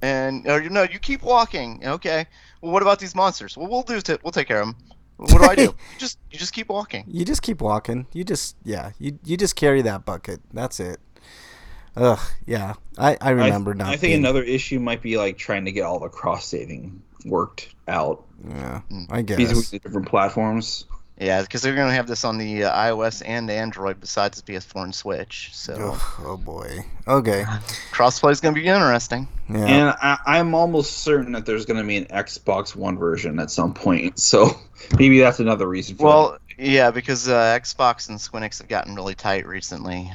and you keep walking. Okay. Well, what about these monsters? Well, we'll take care of them. What do I do? You just keep walking. You just keep walking. You just carry that bucket. That's it. Ugh, yeah. I remember now. I think another issue might be like trying to get all the cross saving worked out. Yeah, I guess. Between the different platforms. Yeah, because they're going to have this on the iOS and the Android besides the PS4 and Switch. So. Oh boy. Okay. Crossplay is going to be interesting. Yeah. And I'm almost certain that there's going to be an Xbox One version at some point. So maybe that's another reason for that. Yeah, because Xbox and Squinix have gotten really tight recently.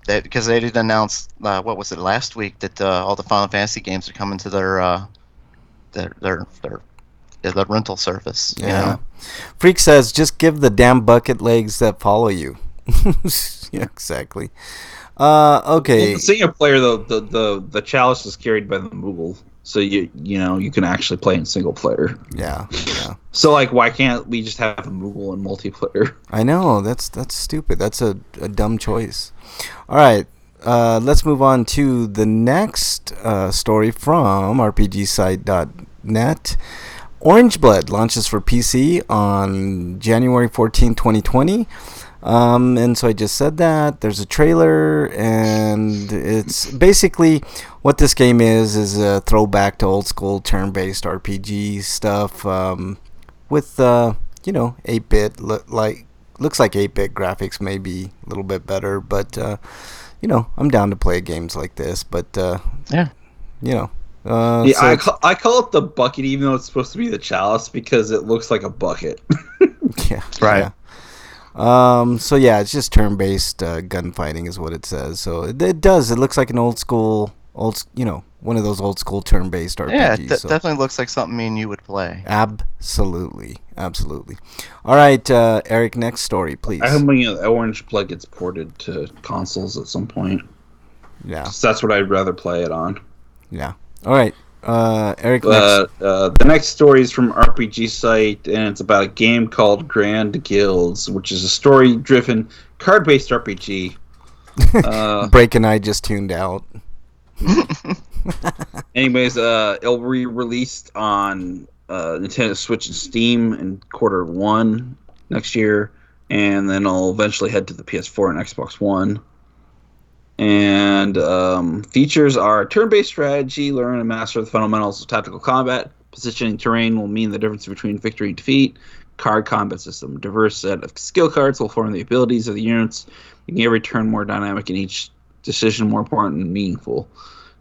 Because they did announce, what was it, last week, that all the Final Fantasy games are coming to their rental service. Yeah. You know? Freak says, just give the damn bucket legs that follow you. Yeah, exactly. Okay. In the single player, though, the chalice is carried by the Moogle, so you can actually play in single player. Yeah. So like, why can't we just have a Moogle in multiplayer? I know that's stupid. That's a dumb choice. All right. Let's move on to the next story from RPGsite.net. Orange Blood launches for PC on January 14, 2020. And so I just said that. There's a trailer, and it's basically what this game is a throwback to old school turn-based RPG stuff with 8-bit looks like 8-bit graphics, maybe a little bit better, but I'm down to play games like this. But I call it the bucket, even though it's supposed to be the chalice, because it looks like a bucket. Yeah, right. Yeah. It's just turn-based gunfighting is what it says. So it does. It looks like an old school, one of those old school turn-based RPGs. Yeah, it definitely looks like something me and you would play. Absolutely. All right, Eric, next story, please. I hope Orange Blood gets ported to consoles at some point. Yeah. That's what I'd rather play it on. Yeah. All right, Eric. The next story is from RPG Site, and it's about a game called Grand Guilds, which is a story-driven, card-based RPG. Break and I just tuned out. Anyways, it'll be released on Nintendo Switch and Steam in Q1 next year. and then I'll eventually head to the PS4 and Xbox One. And features are turn-based strategy, learn and master the fundamentals of tactical combat. Positioning terrain will mean the difference between victory and defeat. Card combat system. Diverse set of skill cards will form the abilities of the units, making every turn more dynamic and each decision more important and meaningful.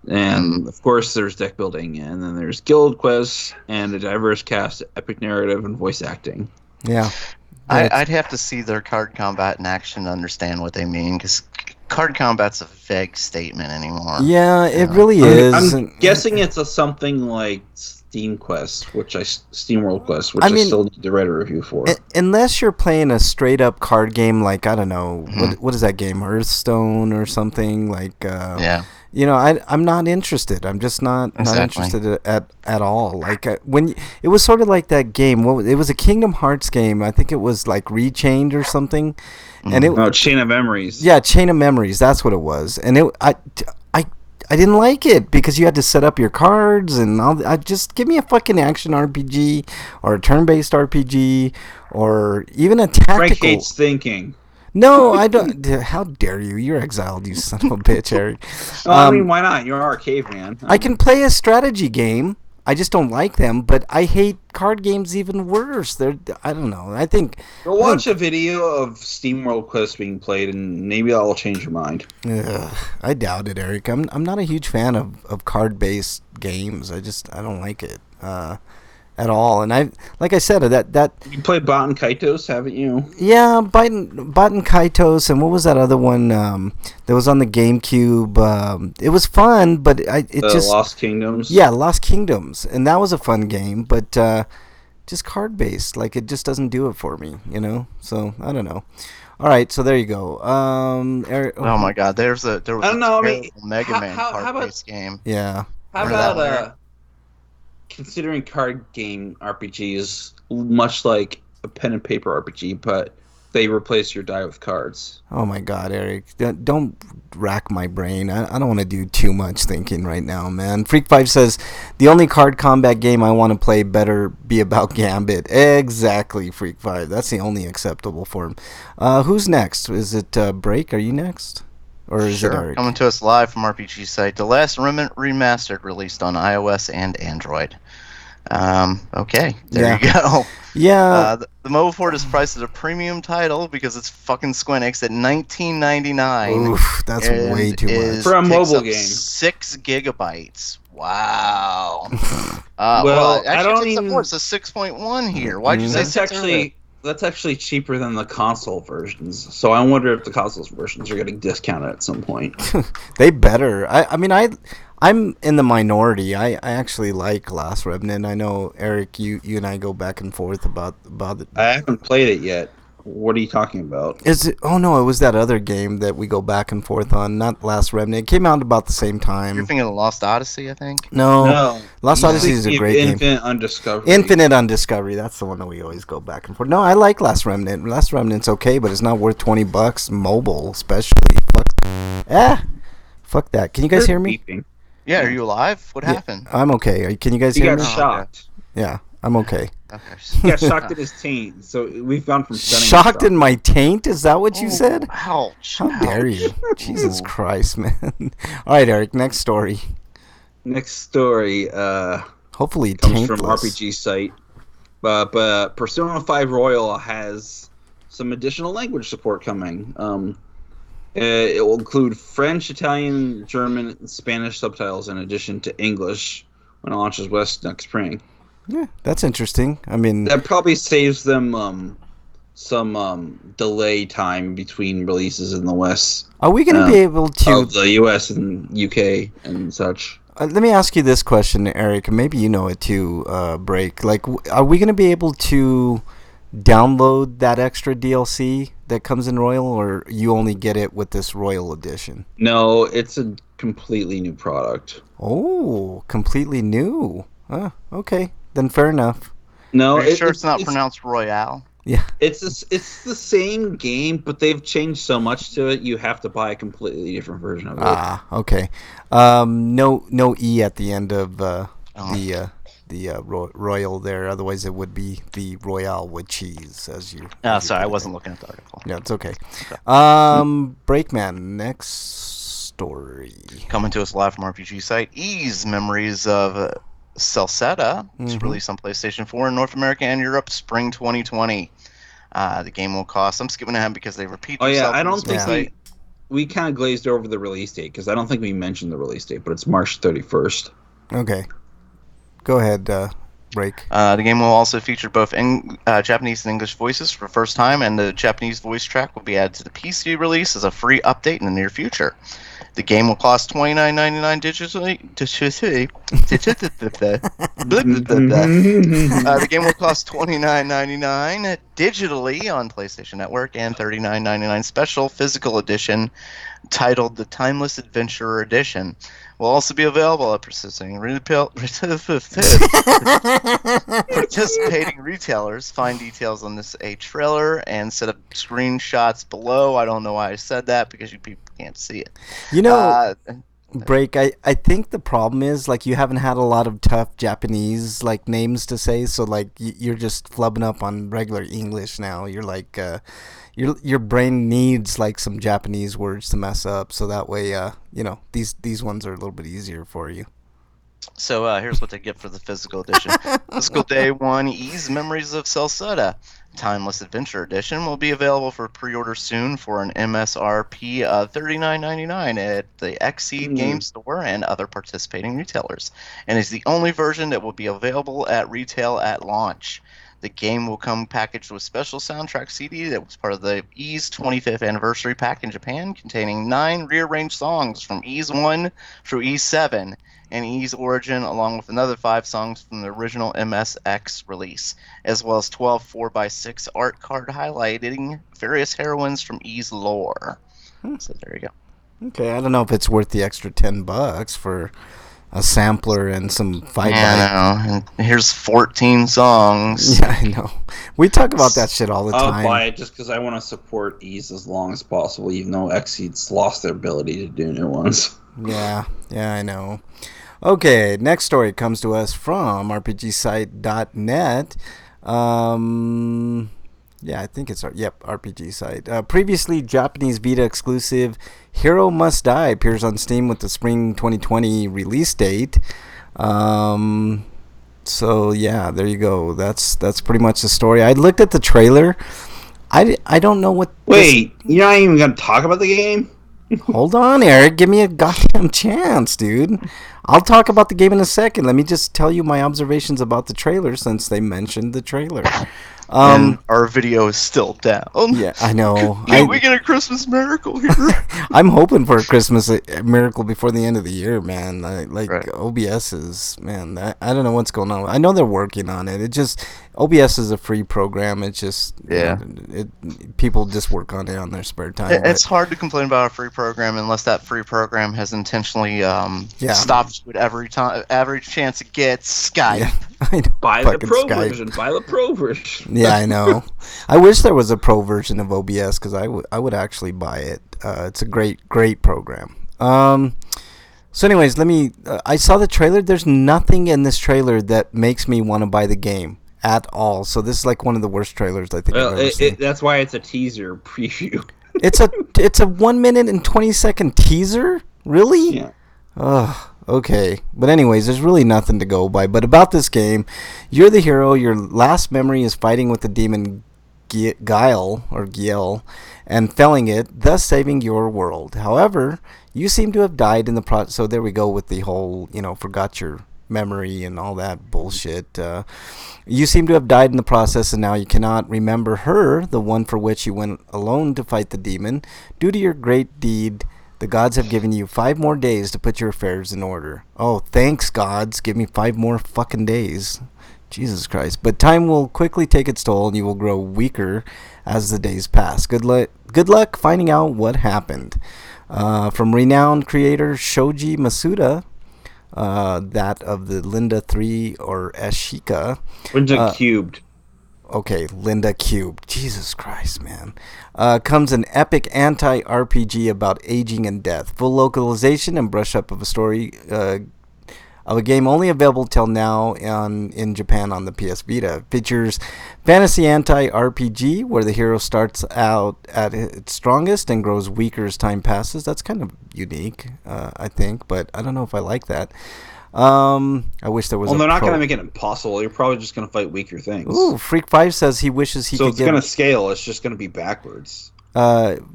And, of course, there's deck building. And then there's guild quests and a diverse cast of epic narrative and voice acting. Yeah. I'd have to see their card combat in action to understand what they mean, because card combat's a vague statement anymore. Yeah, it really is. I'm guessing it's something like Steam Quest, Steam World Quest, which I still need to write a review for. Unless you're playing a straight up card game, like, I don't know, what is that game, Hearthstone or something, like, yeah. You know, I'm not interested. I'm just not interested at all. Like when it was sort of like that game. It was a Kingdom Hearts game. I think it was like Rechained or something. And Chain of Memories. Yeah, Chain of Memories. That's what it was. And I didn't like it because you had to set up your cards and all. Just give me a fucking action RPG or a turn-based RPG or even a tactical. Frank hates thinking. No, I don't. How dare you? You're exiled, you son of a bitch, Eric. I mean, why not? You're our caveman. I can play a strategy game. I just don't like them, but I hate card games even worse. I don't know. I think... Go watch a video of Steam World Quest being played, and maybe that will change your mind. I doubt it, Eric. I'm not a huge fan of card-based games. I don't like it. At all, and like I said, that you played Baten Kaitos, haven't you? Yeah, Baten Kaitos, and what was that other one that was on the GameCube? It was fun, but Lost Kingdoms. Yeah, Lost Kingdoms, and that was a fun game, but just card based, like it just doesn't do it for me, you know. So I don't know. All right, so there you go. Oh my God, there was a Mega Man card-based game. Yeah. How about considering card game RPGs much like a pen and paper RPG, but they replace your die with cards? Oh my God, Eric! Don't rack my brain. I don't want to do too much thinking right now, man. Freak5 says the only card combat game I want to play better be about Gambit. Exactly, Freak5. That's the only acceptable form. Who's next? Is it Break? Are you next? Or is it Eric? Coming to us live from RPG Site. The Last Remnant Remastered released on iOS and Android. Okay, there you go. Yeah. The mobile port is priced at a premium title because it's fucking Squeenix at $19.99. Oof, that's way too much for a mobile game. 6 gigabytes. Wow. Well, actually, I don't even. It's a 6.1 here. Why'd you say that's actually cheaper than the console versions. So I wonder if the console versions are getting discounted at some point. They better. I'm in the minority. I actually like Last Remnant. I know, Eric, you and I go back and forth about it. I haven't played it yet. What are you talking about? Is it? Oh no, it was that other game that we go back and forth on. Not Last Remnant. It came out about the same time. You're thinking of Lost Odyssey, I think. No. Lost Odyssey is a great game. Infinite Undiscovery. Infinite Undiscovery. That's the one that we always go back and forth. No, I like Last Remnant. Last Remnant's okay, but it's not worth $20 mobile, especially. Fuck that. Can you guys hear me? Beeping. Yeah, are you alive? What happened? I'm okay. Can you guys He hear got me? shocked. Yeah, I'm okay. He got shocked in his taint. So we've gone from shocked in my taint? Is that what you said? Ouch. How dare you? Jesus Christ, man. All right, Eric, next story. Next story hopefully comes taintless. from RPG Site. But Persona 5 Royal has some additional language support coming. It will include French, Italian, German, and Spanish subtitles in addition to English when it launches West next spring. Yeah, that's interesting. I mean, that probably saves them some delay time between releases in the West. Are we going to be able to... the US and UK and such. Let me ask you this question, Eric. Maybe you know it too, Break. Like, are we going to be able to download that extra DLC that comes in Royal, or you only get it with this Royal Edition? No, it's a completely new product. Oh, completely new. Okay, then fair enough. No, Are you sure it's not pronounced Royale? Yeah, it's the same game, but they've changed so much to it. You have to buy a completely different version of it. Okay. No E at the end of the the royal there. Otherwise, it would be the royale with cheese, as you. Sorry, I wasn't looking at the article. Yeah, it's okay. Breakman, next story. Coming to us live from RPG site, Ease Memories of Celceta. It's released on PlayStation 4 in North America and Europe, spring 2020. The game will cost. I'm skipping ahead because they repeat. Oh yeah, I don't think we kind of glazed over the release date because I don't think we mentioned the release date, but it's March 31st. Okay, go ahead, Break. The game will also feature both Japanese and English voices for the first time, and the Japanese voice track will be added to the PC release as a free update in the near future. The game will cost $29.99 digitally. The game will cost $29.99 digitally on PlayStation Network and $39.99 special physical edition titled the Timeless Adventurer Edition. Will also be available at participating retailers. Find details on this trailer and set up screenshots below. I don't know why I said that because you people can't see it. You know, Break, I think the problem is, like, you haven't had a lot of tough Japanese, like, names to say, so, like, you're just flubbing up on regular English now. You're like, your brain needs, like, some Japanese words to mess up, so that way, you know, these ones are a little bit easier for you. So here's what they get for the physical edition. Physical Day 1, Ease Memories of Celceta. Timeless Adventure Edition will be available for pre-order soon for an MSRP of $39.99 at the Xseed Game Store and other participating retailers, and is the only version that will be available at retail at launch. The game will come packaged with special soundtrack CD that was part of the Ease 25th anniversary pack in Japan, containing 9 rearranged songs from Ease 1 through Ease 7 and Ease Origin, along with another 5 songs from the original MSX release, as well as 12 4x6 art card highlighting various heroines from Ease lore. So there you go. Okay, I don't know if it's worth the extra $10 for a sampler and some fight. Yeah, I know. And here's 14 songs. Yeah, I know. We talk about that shit all the time. I'll buy it just because I want to support Ease as long as possible, even though Xseed's lost their ability to do new ones. Yeah, I know. Okay, next story comes to us from RPGsite.net. Yeah, I think it's RPG site. Previously Japanese Vita exclusive Hero Must Die appears on Steam with the spring 2020 release date. So yeah, there you go. That's pretty much the story. I looked at the trailer. I don't know what. Wait, you're not even gonna talk about the game? Hold on, Eric. Give me a goddamn chance, dude. I'll talk about the game in a second. Let me just tell you my observations about the trailer since they mentioned the trailer. And our video is still down. Yeah, I know. Can we get a Christmas miracle here? I'm hoping for a Christmas miracle before the end of the year, man. Right. OBS is, man, I don't know what's going on. I know they're working on it. It just, OBS is a free program. It's just, people just work on it on their spare time. It's hard to complain about a free program unless that free program has intentionally stopped you at every chance it gets. Skype. Yeah, I know. Buy the pro version. Buy the pro version. Yeah, I know. I wish there was a pro version of OBS because I would actually buy it. It's a great program. So anyways, I saw the trailer. There's nothing in this trailer that makes me want to buy the game at all. So this is like one of the worst trailers I think I've ever seen. That's why it's a teaser preview. It's a 1 minute and 20-second teaser? Really? Yeah. Ugh. Okay, but anyways, there's really nothing to go by. But about this game, you're the hero. Your last memory is fighting with the demon Giel, and felling it, thus saving your world. However, you seem to have died in the process. So there we go with the whole, forgot your memory and all that bullshit. You seem to have died in the process, and now you cannot remember her, the one for which you went alone to fight the demon. Due to your great deed, the gods have given you 5 more days to put your affairs in order. Oh, thanks, gods. Give me 5 more fucking days. Jesus Christ. But time will quickly take its toll, and you will grow weaker as the days pass. Good luck finding out what happened. From renowned creator Shoji Masuda, that of the Linda 3 or Ashika. Linda Cubed. Okay, Linda Cubed. Jesus Christ, man. Comes an epic anti-RPG about aging and death. Full localization and brush up of a story of a game only available till now in Japan on the PS Vita. It features fantasy anti-RPG where the hero starts out at its strongest and grows weaker as time passes. That's kind of unique, I think, but I don't know if I like that. I wish there was. Well, they're not going to make it impossible. You're probably just going to fight weaker things. Ooh, Freak 5 says he wishes he could. So it's going to scale. It's just going to be backwards.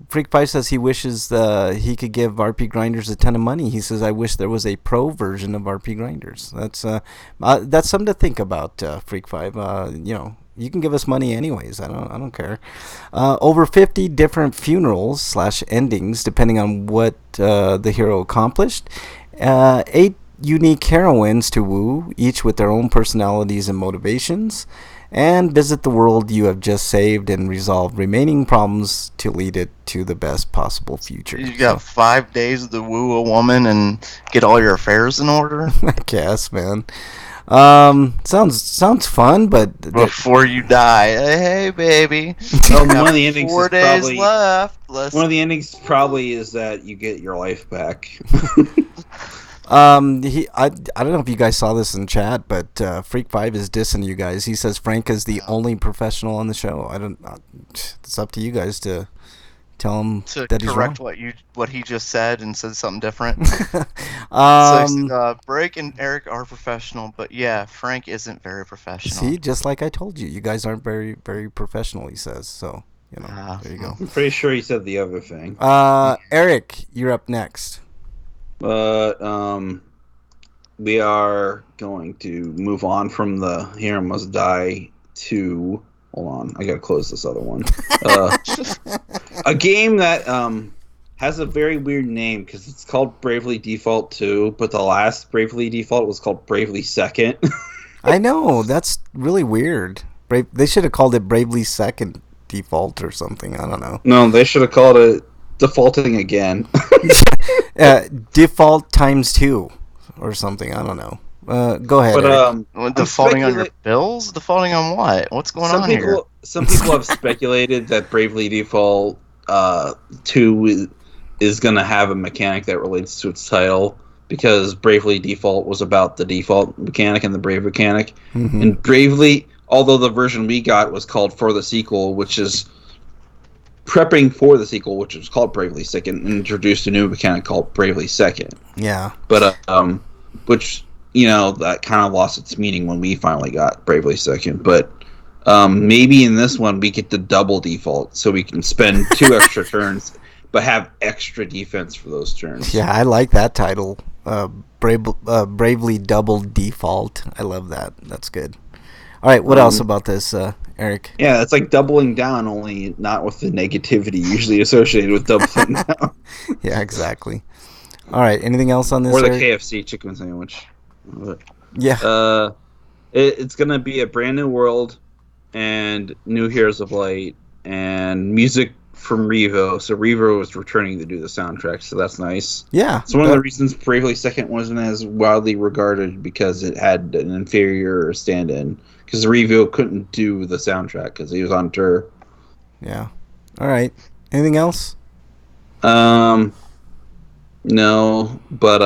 Freak 5 says he wishes he could give RPGrinders a ton of money. He says, I wish there was a pro version of RPGrinders. That's something to think about, Freak 5. You can give us money anyways. I don't care. Over 50 different funerals / endings, depending on what the hero accomplished. 8 unique heroines to woo, each with their own personalities and motivations. And visit the world you have just saved and resolve remaining problems to lead it to the best possible future. You got 5 days to woo a woman and get all your affairs in order? I guess, man. Sounds fun, but before you die, hey baby. One of the endings 4 days left. One of the endings probably is that you get your life back. I don't know if you guys saw this in chat, but Freak 5 is dissing you guys. He says Frank is the only professional on the show. It's up to you guys to tell him that he's wrong. To correct what he just said and said something different. So Break and Eric are professional, but yeah, Frank isn't very professional. See, just like I told you, you guys aren't very, very professional, he says. So, there you go. I'm pretty sure he said the other thing. Eric, you're up next. But we are going to move on from the Hero Must Die to... Hold on, I gotta close this other one. A game that has a very weird name because it's called Bravely Default 2, but the last Bravely Default was called Bravely Second. I know, that's really weird. They should have called it Bravely Second Default or something, I don't know. No, they should have called it Defaulting Again. Default times 2 or something. I don't know. Go ahead. But defaulting on your bills? Defaulting on what? What's going on here? Some people have speculated that Bravely Default 2 is going to have a mechanic that relates to its title because Bravely Default was about the default mechanic and the Brave mechanic. Mm-hmm. And Bravely, although the version we got was called For the Sequel, which is prepping for the sequel, which was called Bravely Second, and introduced a new mechanic called Bravely Second. Yeah. But which that kind of lost its meaning when we finally got Bravely Second. But maybe in this one we get the double default, so we can spend 2 extra turns, but have extra defense for those turns. Yeah, I like that title. Bravely Double Default. I love that. That's good. All right, what else about this, Eric? Yeah, it's like doubling down, only not with the negativity usually associated with doubling down. Yeah, exactly. All right, anything else on this? Or the Eric? KFC chicken sandwich. Yeah. It's going to be a brand new world and new Heroes of Light and music from Revo. So Revo is returning to do the soundtrack, so that's nice. Yeah. So one of the reasons Bravely Second wasn't as widely regarded because it had an inferior stand-in. Because Revo couldn't do the soundtrack because he was on tour. Yeah. All right. Anything else? No, but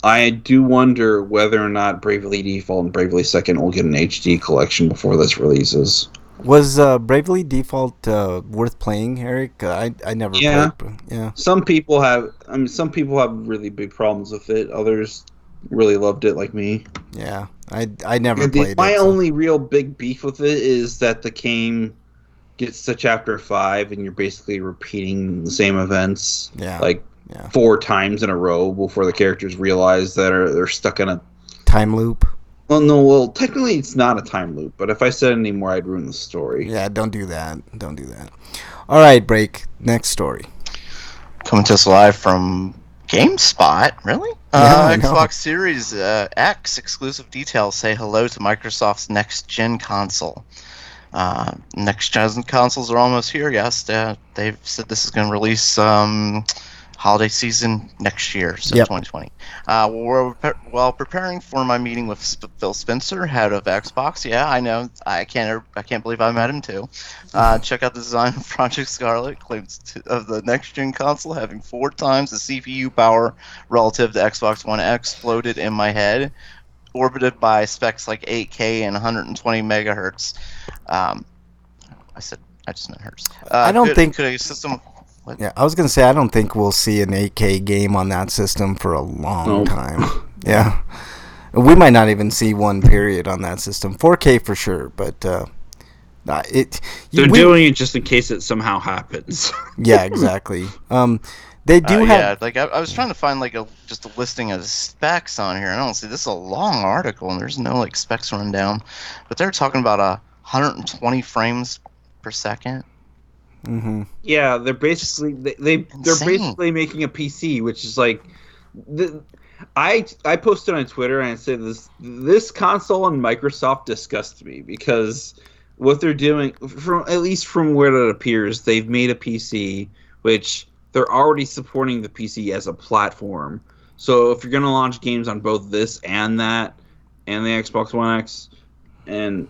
I do wonder whether or not Bravely Default and Bravely Second will get an HD collection before this releases. Was Bravely Default worth playing, Eric? I never played. Yeah. Some people have really big problems with it. Others really loved it, like me. Yeah, I never played it. My only real big beef with it is that the game gets to chapter 5 and you're basically repeating the same events 4 times in a row before the characters realize that they're stuck in a time loop. Well, technically it's not a time loop, but if I said any more, I'd ruin the story. Yeah, don't do that. All right, break. Next story. Coming to us live from GameSpot, really? Yeah, Xbox Series X exclusive details say hello to Microsoft's next-gen console. Next-gen consoles are almost here, yes. They've said this is going to release high holiday season next year, so Yep. 2020. While preparing for my meeting with Phil Spencer, head of Xbox, yeah, I know, I can't believe I met him too. Check out the design of Project Scarlet, claims of the next-gen console having 4 times the CPU power relative to Xbox One X floated in my head, orbited by specs like 8K and 120 megahertz. I just meant hertz. I don't think could a system. What? Yeah, I was gonna say I don't think we'll see an 8K game on that system for a long time. Yeah, we might not even see one period on that system. 4K for sure, but They're doing it just in case it somehow happens. Yeah, exactly. They do have. Yeah, like I was trying to find like just a listing of the specs on here. I don't see this is a long article and there's no like specs rundown, but they're talking about 120 frames per second. Mm-hmm. Yeah, they're basically they're basically making a PC, which is like, I posted on Twitter and I said this console and Microsoft disgusts me because what they're doing, at least from where it appears, they've made a PC which they're already supporting the PC as a platform. So if you're gonna launch games on both this and that, and the Xbox One X, and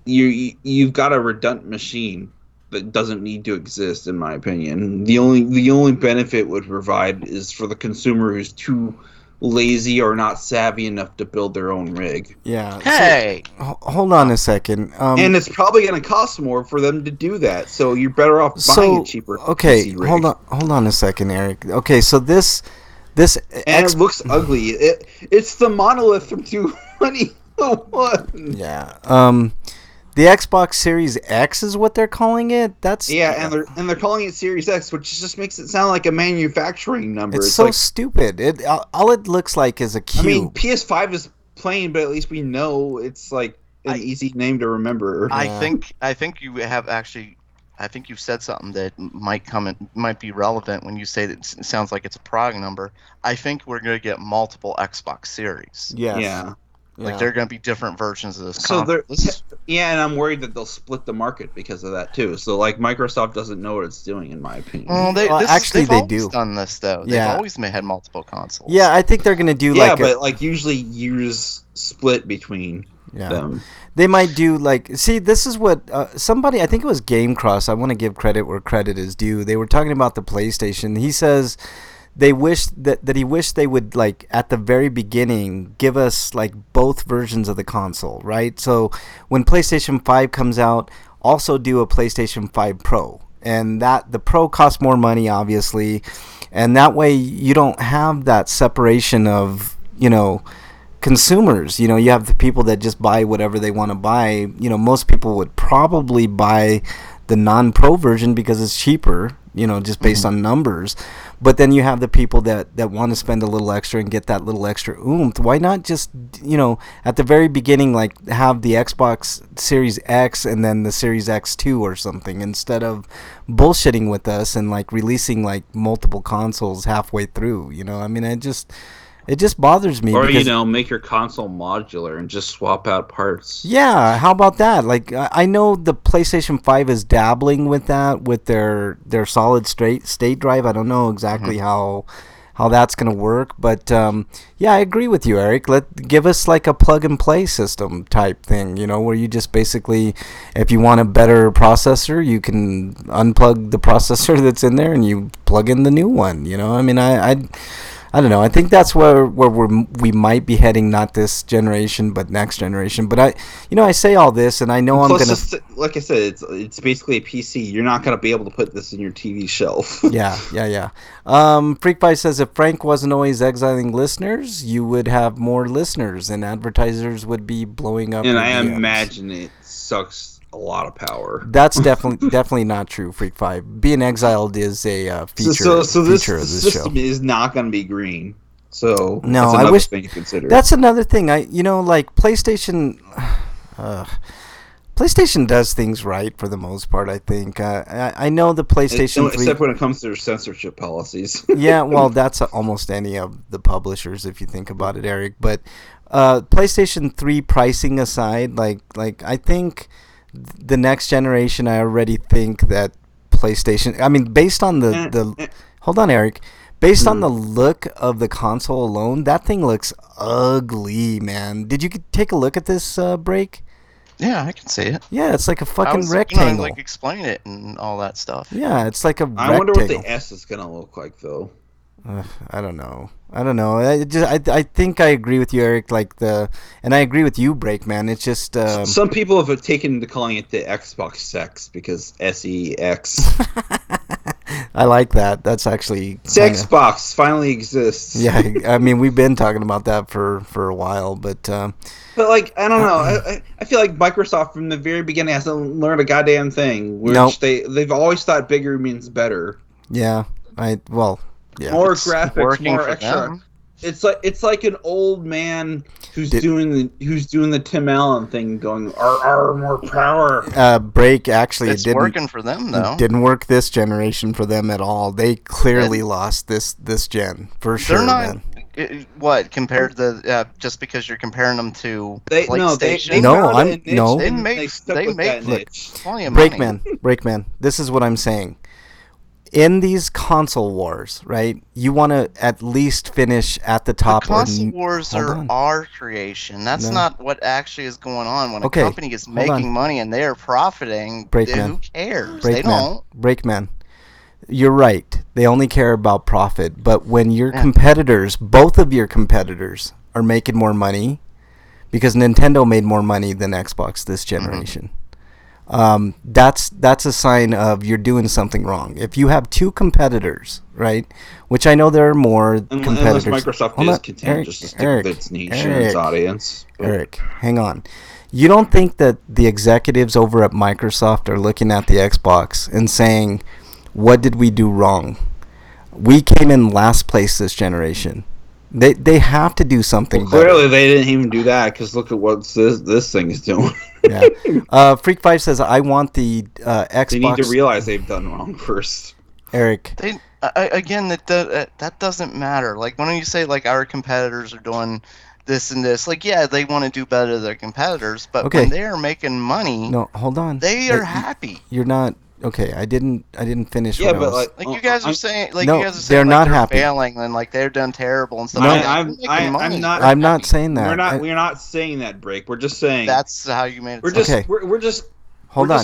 you've got a redundant machine that doesn't need to exist, in my opinion. The only benefit it would provide is for the consumer who's too lazy or not savvy enough to build their own rig. Yeah. Hey, So, hold on a second. And it's probably going to cost more for them to do that. So you're better off buying a cheaper okay, PC rig. hold on a second, Eric. Okay, so this And it looks ugly. It's the monolith from 2021. Yeah. The Xbox Series X is what they're calling it. That's and they're calling it Series X, which just makes it sound like a manufacturing number. It's so like, stupid. All it looks like is a cube. I mean, PS5 is plain, but at least we know it's like an easy name to remember. I think you have actually. I think you said something that might be relevant when you say that it sounds like it's a prog number. I think we're going to get multiple Xbox Series. Yes. Yeah. Like there are going to be different versions of this. So and I'm worried that they'll split the market because of that too. So like Microsoft doesn't know what it's doing, in my opinion. Well, they've do. Done this though. They've always had multiple consoles. Yeah, I think they're going to do but usually years split between them. They might do see, this is what somebody, I think it was Game Cross. I want to give credit where credit is due. They were talking about the PlayStation. He says they wish that he wished they would at the very beginning give us both versions of the console, right? So when PlayStation 5 comes out, also do a PlayStation 5 Pro, and that the Pro costs more money, obviously, and that way you don't have that separation of consumers. You have the people that just buy whatever they want to buy. Most people would probably buy the non-Pro version because it's cheaper, just based on numbers. But then you have the people that want to spend a little extra and get that little extra oomph. Why not just, at the very beginning, have the Xbox Series X and then the Series X2 or something, instead of bullshitting with us and releasing multiple consoles halfway through. I mean, it just bothers me. Or, make your console modular and just swap out parts. Yeah, how about that? I know the PlayStation 5 is dabbling with that with their solid state drive. I don't know exactly how that's going to work, but yeah, I agree with you, Eric. Give us a plug and play system type thing, where you just basically, if you want a better processor, you can unplug the processor that's in there and you plug in the new one. I mean, I don't know. I think that's where we might be heading, not this generation, but next generation. But I say all this, and I know I'm gonna. Like I said, it's basically a PC. You're not gonna be able to put this in your TV shelf. Yeah. Freakpie says if Frank wasn't always exiling listeners, you would have more listeners, and advertisers would be blowing up. And I imagine it sucks a lot of power. That's definitely not true, Freak5. Being exiled is a feature of this system is not going to be green. So no, that's another thing to consider. That's another thing. PlayStation. PlayStation does things right for the most part, I think. I know the PlayStation 3... Except when it comes to their censorship policies. Yeah, well, that's almost any of the publishers, if you think about it, Eric. But PlayStation 3 pricing aside, I think the next generation, I already think that PlayStation... I mean, based on the Hold on, Eric. Based on the look of the console alone, that thing looks ugly, man. Did you take a look at this break? Yeah, I can see it. Yeah, it's like a fucking rectangle. I was like explain it and all that stuff. Yeah, it's like a rectangle. I wonder what the S is gonna look like, though. I don't know. I think I agree with you, Eric. And I agree with you, Breakman. It's just some people have taken to calling it the Xbox Sex because SEX. I like that. That's actually Xbox finally exists. Yeah, I mean we've been talking about that for a while, but like I don't know. I feel like Microsoft from the very beginning hasn't learned a goddamn thing. Which they've always thought bigger means better. Yeah, yeah. More graphics, more extra. Them. It's like an old man who's doing the Tim Allen thing, going more power. Break actually it's didn't working for them though. Didn't work this generation for them at all. They clearly lost this gen for sure. They're not. Man. What compared to just because you're comparing them to PlayStation? They made plenty of money. Breakman. This is what I'm saying. In these console wars, right? You want to at least finish at the top. The console wars are our creation. That's not what actually is going on. When a company is making money and they are profiting, who cares? They don't. Breakman. You're right. They only care about profit. But when your competitors, both of your competitors, are making more money, because Nintendo made more money than Xbox this generation. That's a sign of you're doing something wrong. If you have two competitors, right, which I know there are more competitors. Unless Microsoft is content just to stick with its niche and its audience. Eric, hang on. You don't think that the executives over at Microsoft are looking at the Xbox and saying, what did we do wrong? We came in last place this generation. They have to do something better. Clearly, they didn't even do that because look at what this thing is doing. Yeah. Freak 5 says, I want the Xbox. They need to realize they've done wrong first. Eric. That doesn't matter. Like, when you say, like, our competitors are doing this and this, like, yeah, they want to do better than their competitors, but when they are making money, no, hold on. They are happy. You're not. Okay, I didn't finish. Yeah, what but I was, like you guys are saying, like no, you guys are saying, they're not they're happy. Failing, and like they're done terrible and stuff. No, I'm not. I'm not saying that. We're not saying that, Break. We're just saying that's how you made it. We're just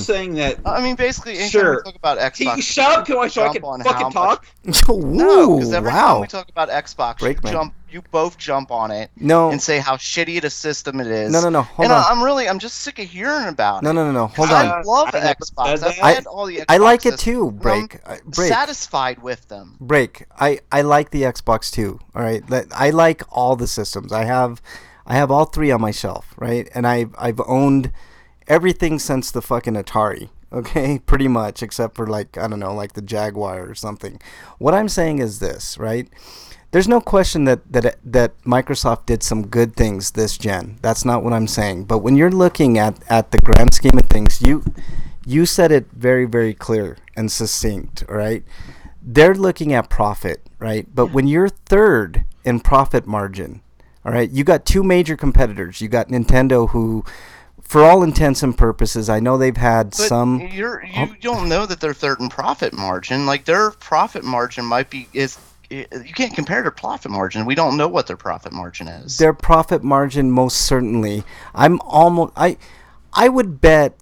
saying that. I mean, basically, sure. We talk about Xbox. Shut up, so I can fucking talk. No, because every time we talk about Xbox, you both jump on it. And say how shitty a system it is. No. Hold on. I'm just sick of hearing about it. No. Hold on. I love Xbox. I've had all the Xbox. I like it too. Break. Satisfied with them. Break. I like the Xbox too. All right. I like all the systems. I have all three on my shelf. Right. And I've owned everything since the fucking Atari, okay? Pretty much, except for like, I don't know, like the Jaguar or something. What I'm saying is this, right? There's no question that Microsoft did some good things this gen. That's not what I'm saying. But when you're looking at the grand scheme of things, you said it very, very clear and succinct, all right? They're looking at profit, right? But when you're third in profit margin, all right, you got two major competitors. You got Nintendo, who, for all intents and purposes, I know they've had some. You don't know that they're third in profit margin. Like their profit margin you can't compare their profit margin. We don't know what their profit margin is. Their profit margin, most certainly. I would bet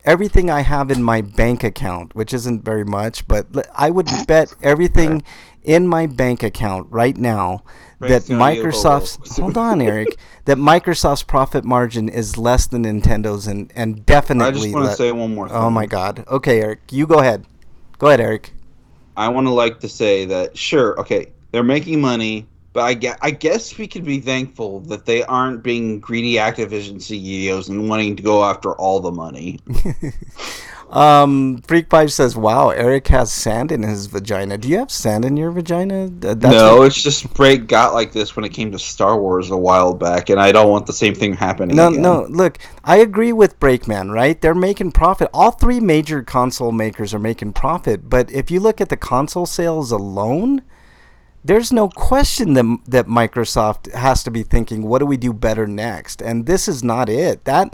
everything I have in my bank account, which isn't very much, but I would bet everything in my bank account right now that Microsoft's hold on, Eric, that Microsoft's profit margin is less than Nintendo's and definitely. I just want to say one more thing. Oh my God. Okay, Eric, you go ahead. Go ahead, Eric. I want to say that sure, okay, they're making money, but I guess we could be thankful that they aren't being greedy Activision CEOs and wanting to go after all the money. Freak Pipe says, "Wow, Eric has sand in his vagina. Do you have sand in your vagina?" No, it's just Break got like this when it came to Star Wars a while back, and I don't want the same thing happening. No. Look, I agree with Breakman. Right? They're making profit. All three major console makers are making profit. But if you look at the console sales alone, there's no question that Microsoft has to be thinking, what do we do better next? And this is not it. That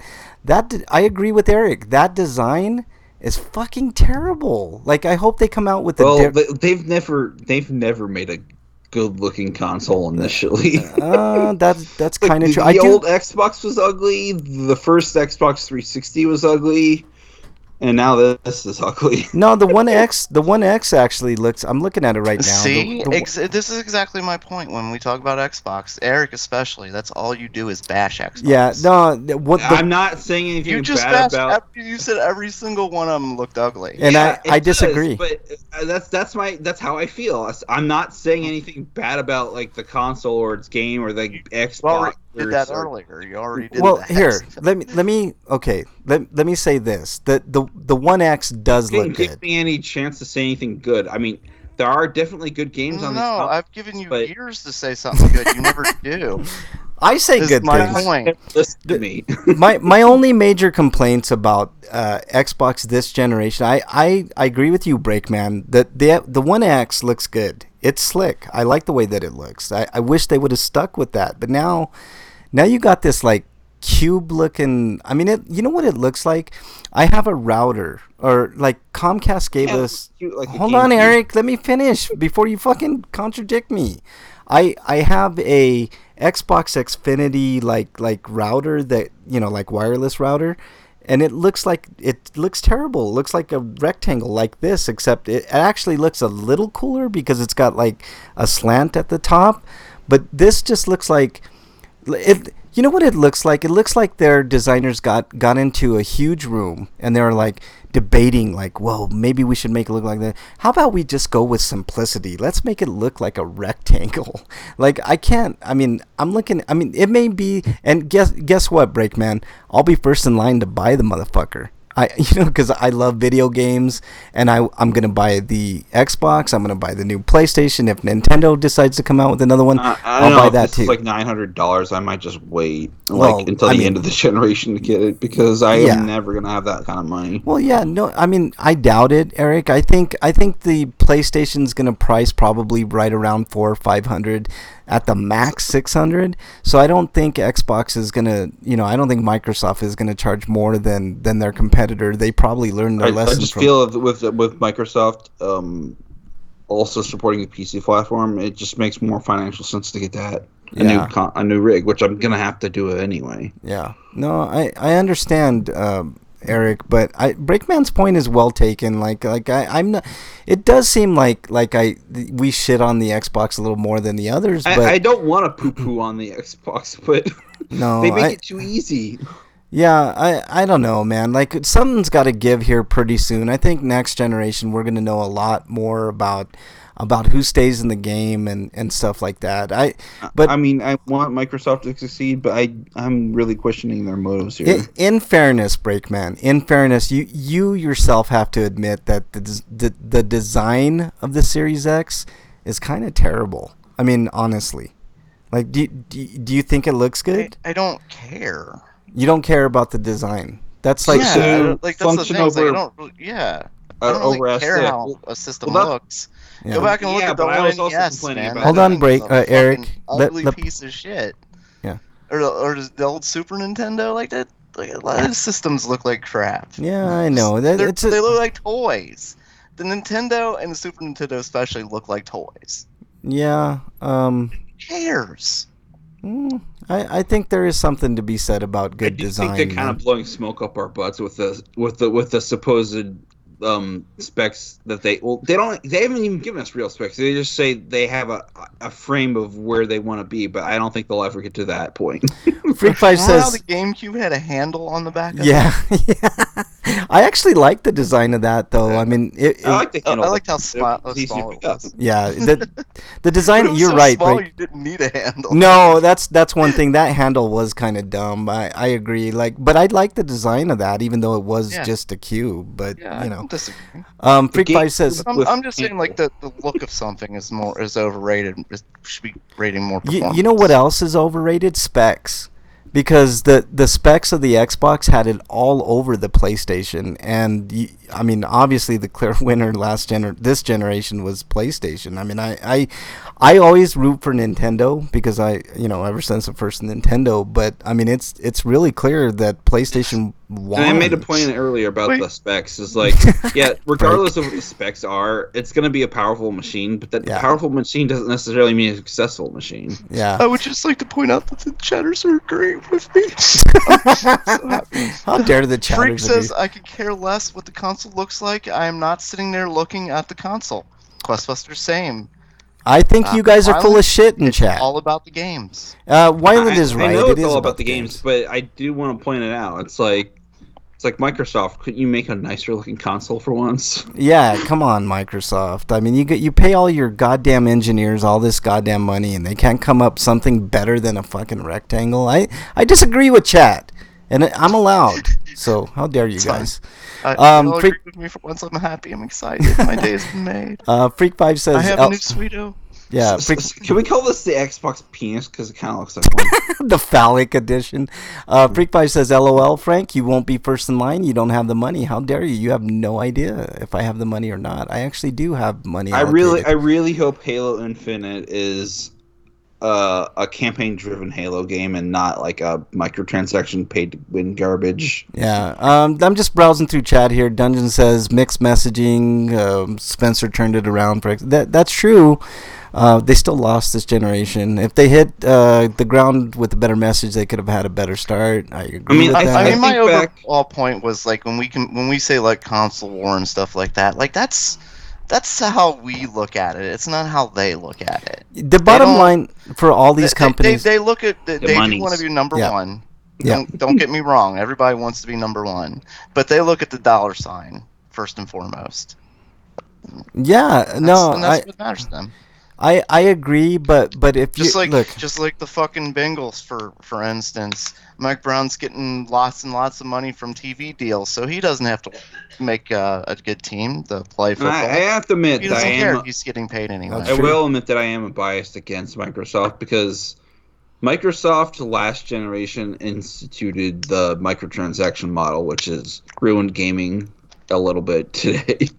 I agree with Eric. That design is fucking terrible. Like, I hope they come out with they've never made a good looking console initially. That's kind of true. The old Xbox was ugly. The first Xbox 360 was ugly. And now this is ugly. No, the One X actually looks. I'm looking at it right now. See, this is exactly my point when we talk about Xbox. Eric, especially, that's all you do is bash Xbox. Yeah, no. I'm not saying anything you just bad about. You said every single one of them looked ugly. And yeah, I disagree. But that's how I feel. I'm not saying anything bad about like the console or its game or the Xbox. Well, you did that earlier. You already did. Well, that. Here, let me say this. The One X does look good. Give me any chance to say anything good. I mean, there are definitely good games on this. No, I've given you years to say something good. You never do. I say good things. Point. Listen to me. my only major complaints about Xbox this generation, I agree with you, Breakman. That the One X looks good. It's slick. I like the way that it looks. I wish they would have stuck with that. But now you got this like cube looking. I mean, you know what it looks like? I have a router, or like Comcast gave us. Hold on, Eric. Let me finish before you fucking contradict me. I have a Xbox Xfinity like router that, you know, like wireless router, and it looks terrible. It looks like a rectangle like this, except it actually looks a little cooler because it's got like a slant at the top. But this just looks like it. You know what it looks like? It looks like their designers got into a huge room and they were like debating, like, well, maybe we should make it look like that. How about we just go with simplicity? Let's make it look like a rectangle. Like, it may be, and guess what, Breakman? I'll be first in line to buy the motherfucker. Because I love video games, and I'm gonna buy the Xbox. I'm gonna buy the new PlayStation. If Nintendo decides to come out with another one, I'll buy that too. It's like $900. I might just wait until the end of the generation to get it, because I am never gonna have that kind of money. Well, yeah, no, I mean, I doubt it, Eric. I think the PlayStation's gonna price probably right around $400 or $500. At the max 600. So I don't think Xbox is gonna, I don't think Microsoft is gonna charge more than their competitor. They probably learned their lesson. I just feel with Microsoft also supporting the PC platform, it just makes more financial sense to get that a new rig, which I'm gonna have to do it anyway. Yeah, no, I understand. Eric, but Breakman's point is well taken. I'm not. It does seem like we shit on the Xbox a little more than the others. But I don't want to poo-poo on the Xbox, but no, they make it too easy. Yeah, I don't know, man. Like, something's got to give here pretty soon. I think next generation we're gonna know a lot more about who stays in the game and stuff like that. I want Microsoft to succeed, but I'm really questioning their motives here. In fairness, Breakman, you yourself have to admit that the design of the Series X is kind of terrible. I mean, honestly, like, do you think it looks good? I don't care. You don't care about the design. That's like that's function over. I don't really care how a system looks. Yeah. Go back and look at the one NES, man. Hold on, Eric. Ugly piece of shit. Yeah. Or the old Super Nintendo, like that. Like, a lot of systems look like crap. Yeah, I know. They look like toys. The Nintendo and the Super Nintendo especially look like toys. Yeah. Who cares? I think there is something to be said about good design. I think they're kind of blowing smoke up our butts with the supposed specs that they haven't even given us real specs. They just say they have a frame of where they want to be, but I don't think they'll ever get to that point. Freak5 says how the GameCube had a handle on the back of it? Yeah. I actually like the design of that, though. I mean, I like the handle. I liked how small it was. Yeah, the design. It was you're so right. Small, you didn't need a handle. No, that's one thing. That handle was kind of dumb. I agree. But I like the design of that, even though it was just a cube. But I don't disagree. Freak5 says I'm just saying, like, the look of something is overrated. It should be rating more performance. You know what else is overrated? Specs. Because the specs of the Xbox had it all over the PlayStation, and I mean, obviously the clear winner this generation was PlayStation. I mean, I always root for Nintendo because ever since the first Nintendo, but I mean, it's really clear that PlayStation And I made a point earlier about the specs. Is like, yeah, regardless of what the specs are, it's going to be a powerful machine. But that powerful machine doesn't necessarily mean a successful machine. Yeah. I would just like to point out that the chatters are agreeing with me. I'm so happy. How dare the chatters Freak says I could care less what the console looks like. I am not sitting there looking at the console. Questbuster, same. I think you guys are full of shit in chat. It's all about the games. Wyland is right. I know it it's is all about the games, but I do want to point it out. It's like Microsoft. Couldn't you make a nicer looking console for once? Yeah, come on, Microsoft. I mean, you pay all your goddamn engineers all this goddamn money, and they can't come up something better than a fucking rectangle. I disagree with chat, and I'm allowed. So how dare you guys? You all agree with me for once. I'm happy. I'm excited. My day has been made. Freak5 says I have a new Sweeto. Yeah. Can we call this the Xbox penis? Because it kind of looks like one. The phallic edition. Freak5 says, LOL, Frank, you won't be first in line. You don't have the money. How dare you? You have no idea if I have the money or not. I actually do have money. I really hope Halo Infinite is a campaign-driven Halo game and not like a microtransaction paid-to-win garbage. Yeah. I'm just browsing through chat here. Dungeon says mixed messaging. Spencer turned it around. That's true. They still lost this generation. If they hit the ground with a better message, they could have had a better start. I agree with that. I mean, my overall point was like when we say like console war and stuff like that, like that's how we look at it. It's not how they look at it. The bottom line for all these companies, they look at they do want to be number one. Don't get me wrong. Everybody wants to be number one, but they look at the dollar sign first and foremost. Yeah, that's what matters to them. I agree, but if just you like the fucking Bengals for instance, Mike Brown's getting lots and lots of money from TV deals, so he doesn't have to make a good team to play football. I have to admit he doesn't care. He's getting paid anyway. I will admit that I am biased against Microsoft because Microsoft last generation instituted the microtransaction model, which has ruined gaming a little bit today.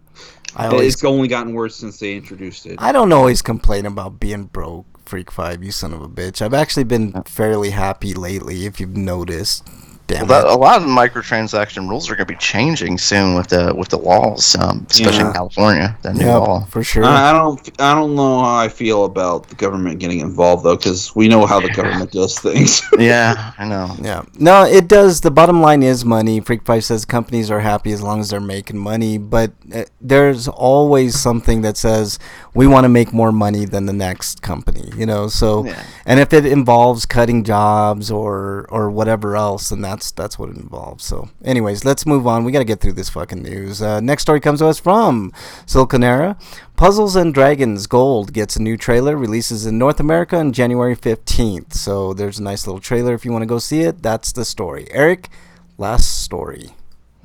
It's only gotten worse since they introduced it. I don't always complain about being broke, Freak5, you son of a bitch. I've actually been fairly happy lately, if you've noticed. Damn it. A lot of the microtransaction rules are going to be changing soon with the laws, especially in California. That new law, for sure. I don't know how I feel about the government getting involved though, because we know how the government does things. Yeah, I know. Yeah, no, it does. The bottom line is money. Freak5 says companies are happy as long as they're making money, but there's always something that says we want to make more money than the next company. So and if it involves cutting jobs or whatever else, then that's what it involves. So anyways, let's move on. We got to get through this fucking news. Next story comes to us from Siliconera. Puzzles and Dragons Gold gets a new trailer, releases in North America on January 15th. So there's a nice little trailer if you want to go see it. That's the story. Eric, last story.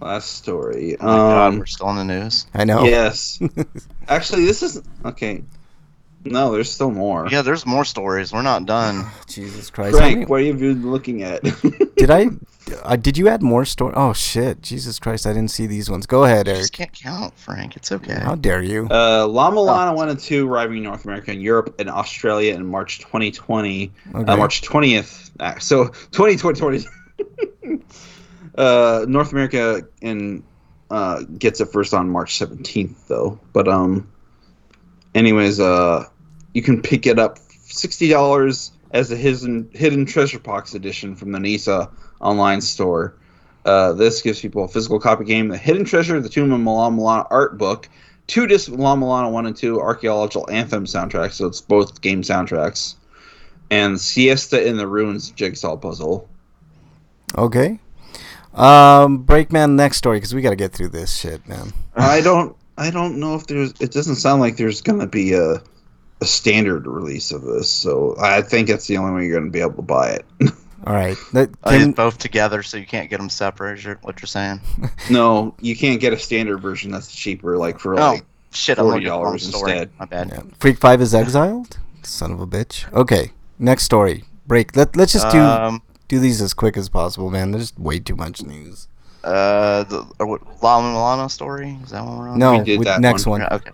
Oh my God, we're still in the news. I know. Yes. Actually, this is okay. No, there's still more. Yeah, there's more stories. We're not done. Jesus Christ. Frank, what have you been looking at? Did you add more story? Oh, shit. Jesus Christ, I didn't see these ones. Go ahead, Eric. You just can't count, Frank. It's okay. How dare you? La Milana 1 and 2 arriving in North America and Europe and Australia in March 2020. Okay. March 20th. So, 2020. North America gets it first on March 17th, though. But, anyways, you can pick it up $60 as a hidden treasure box edition from the NISA online store. This gives people a physical copy game, the Hidden Treasure, the Tomb of La Milana art book, 2 discs of La Milana 1 and 2 archaeological anthem soundtracks, so it's both game soundtracks, and Siesta in the Ruins jigsaw puzzle. Okay. Breakman, next story, because we got to get through this shit, man. I don't know if it doesn't sound like there's going to be a standard release of this, so I think that's the only way you're going to be able to buy it. All right. Both together, so you can't get them separate. What you're saying? No, you can't get a standard version that's cheaper, for $40 instead. My bad. Yeah. Freak5 is exiled. Son of a bitch. Okay. Next story. Break. Let's just do these as quick as possible, man. There's way too much news. The La Milana story? Is that one we're on? No, we did that next one. Okay.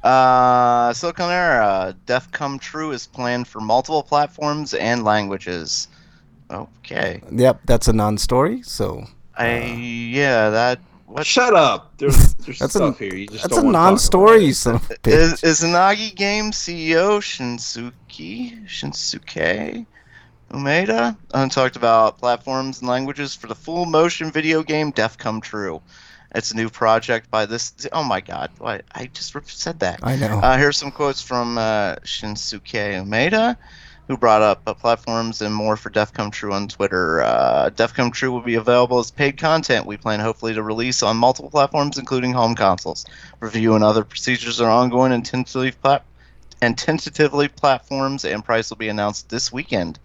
Siliconera, Death Come True is planned for multiple platforms and languages. Okay. Yep, that's a non-story, so... What Shut up. There's That's stuff here. You just That's don't a want to talk non-story, about it. son of a bitch. is Nagi Game CEO Shinsuke Umeda talked about platforms and languages for the full motion video game Death Come True. It's a new project by this. Oh my God! What I just said that. I know. Here's some quotes from Shinsuke Umeda, who brought up platforms and more for Death Come True on Twitter. Death Come True will be available as paid content. We plan hopefully to release on multiple platforms, including home consoles. Review and other procedures are ongoing and tentatively platforms and price will be announced this weekend.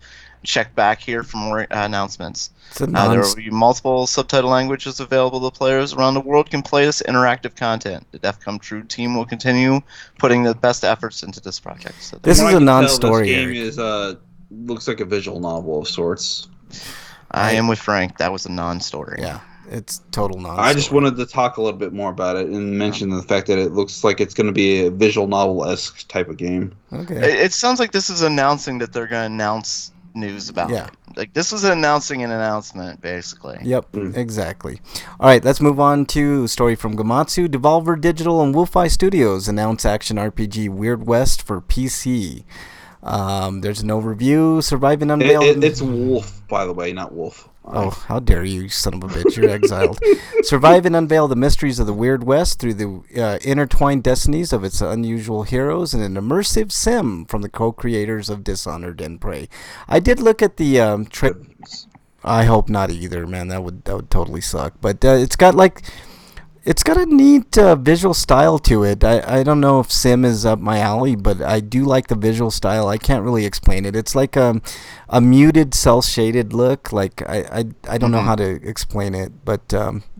Check back here for more announcements. There will be multiple subtitle languages available to players around the world can play this interactive content. The Death Come True team will continue putting the best efforts into this project. So this is a non-story. This game is looks like a visual novel of sorts. I am with Frank. That was a non-story. Yeah, it's total non-story. I just wanted to talk a little bit more about it and mention the fact that it looks like it's going to be a visual novel-esque type of game. Okay. It sounds like this is announcing that they're going to announce news about it. Like this was announcing an announcement, basically. Yep, exactly. All right, let's move on to a story from Gamatsu. Devolver Digital and Wolfeye Studios announce action RPG Weird West for PC. There's an overview. Survive and unveil. It's Wolf, by the way, not Wolf. Oh, how dare you, son of a bitch. You're exiled. Survive and unveil the mysteries of the Weird West through the intertwined destinies of its unusual heroes in an immersive sim from the co-creators of Dishonored and Prey. I did look at the I hope not either, man. That would totally suck. But it's got a neat visual style to it. I don't know if sim is up my alley, but I do like the visual style. I can't really explain it. It's like a muted, cel-shaded look. Like I don't know how to explain it, but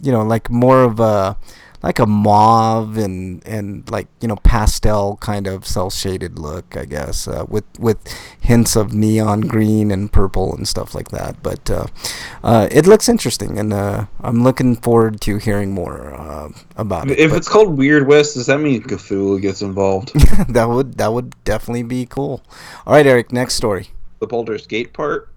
like more of a mauve and like pastel kind of cel-shaded look, I guess, with hints of neon green and purple and stuff like that. But it looks interesting, and I'm looking forward to hearing more about it. If it's called Weird West, does that mean Cthulhu gets involved? that would definitely be cool. All right, Eric, next story. The Baldur's Gate part?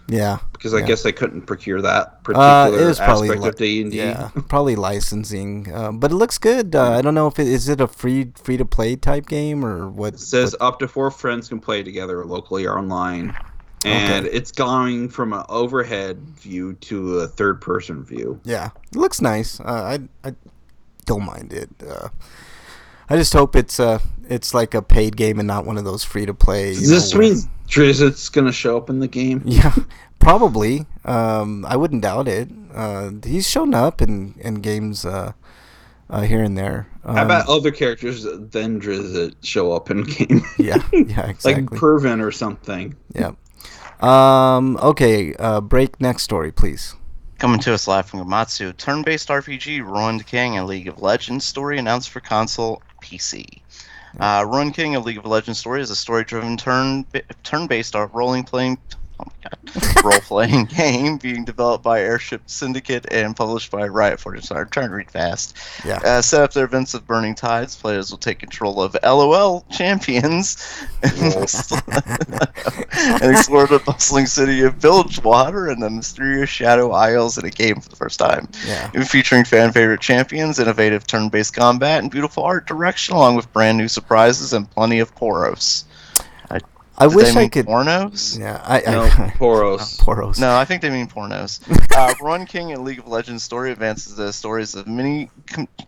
Yeah. Because I guess I couldn't procure that particular aspect of D&D. Yeah, probably licensing. But it looks good. I don't know if is it a free to play type game or what? It says up to 4 friends can play together locally or online. And it's going from an overhead view to a third person view. Yeah. It looks nice. I don't mind it. I just hope it's like a paid game and not one of those free to play. Does this mean Drizzt gonna show up in the game? Yeah, probably. I wouldn't doubt it. He's shown up in games here and there. How about other characters than Drizzt show up in game? Yeah, exactly. Like Pervin or something. Yeah. Okay. Break. Next story, please. Coming to us live from Gamatsu, turn-based RPG Ruined King, a League of Legends story announced for console PC. Ruined King, a League of Legends story, is a story-driven turn-based role-playing game being developed by Airship Syndicate and published by Riot Forge. Sorry, I'm trying to read fast. Yeah. Set up their events of Burning Tides, players will take control of LOL champions and explore the bustling city of Bilgewater and the mysterious Shadow Isles in a game for the first time. Yeah. Featuring fan-favorite champions, innovative turn-based combat, and beautiful art direction, along with brand new surprises and plenty of Poros. I wish I could. Pornos? Yeah, No, Poros. Poros. No, I think they mean pornos. Run King and League of Legends story advances the stories of many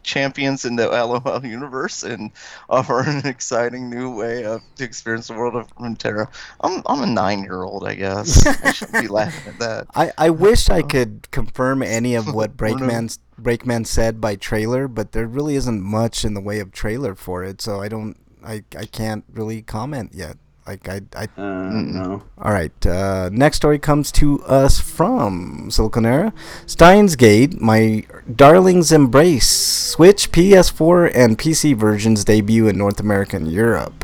champions in the LOL universe and offer an exciting new way to experience the world of Runeterra. I'm a 9-year-old, I guess. I shouldn't be laughing at that. I wish I could confirm any of what Breakman said by trailer, but there really isn't much in the way of trailer for it, so I can't really comment yet. No. All right. Next story comes to us from Siliconera. Steins Gate, My Darling's Embrace. Switch, PS4, and PC versions debut in North America and Europe.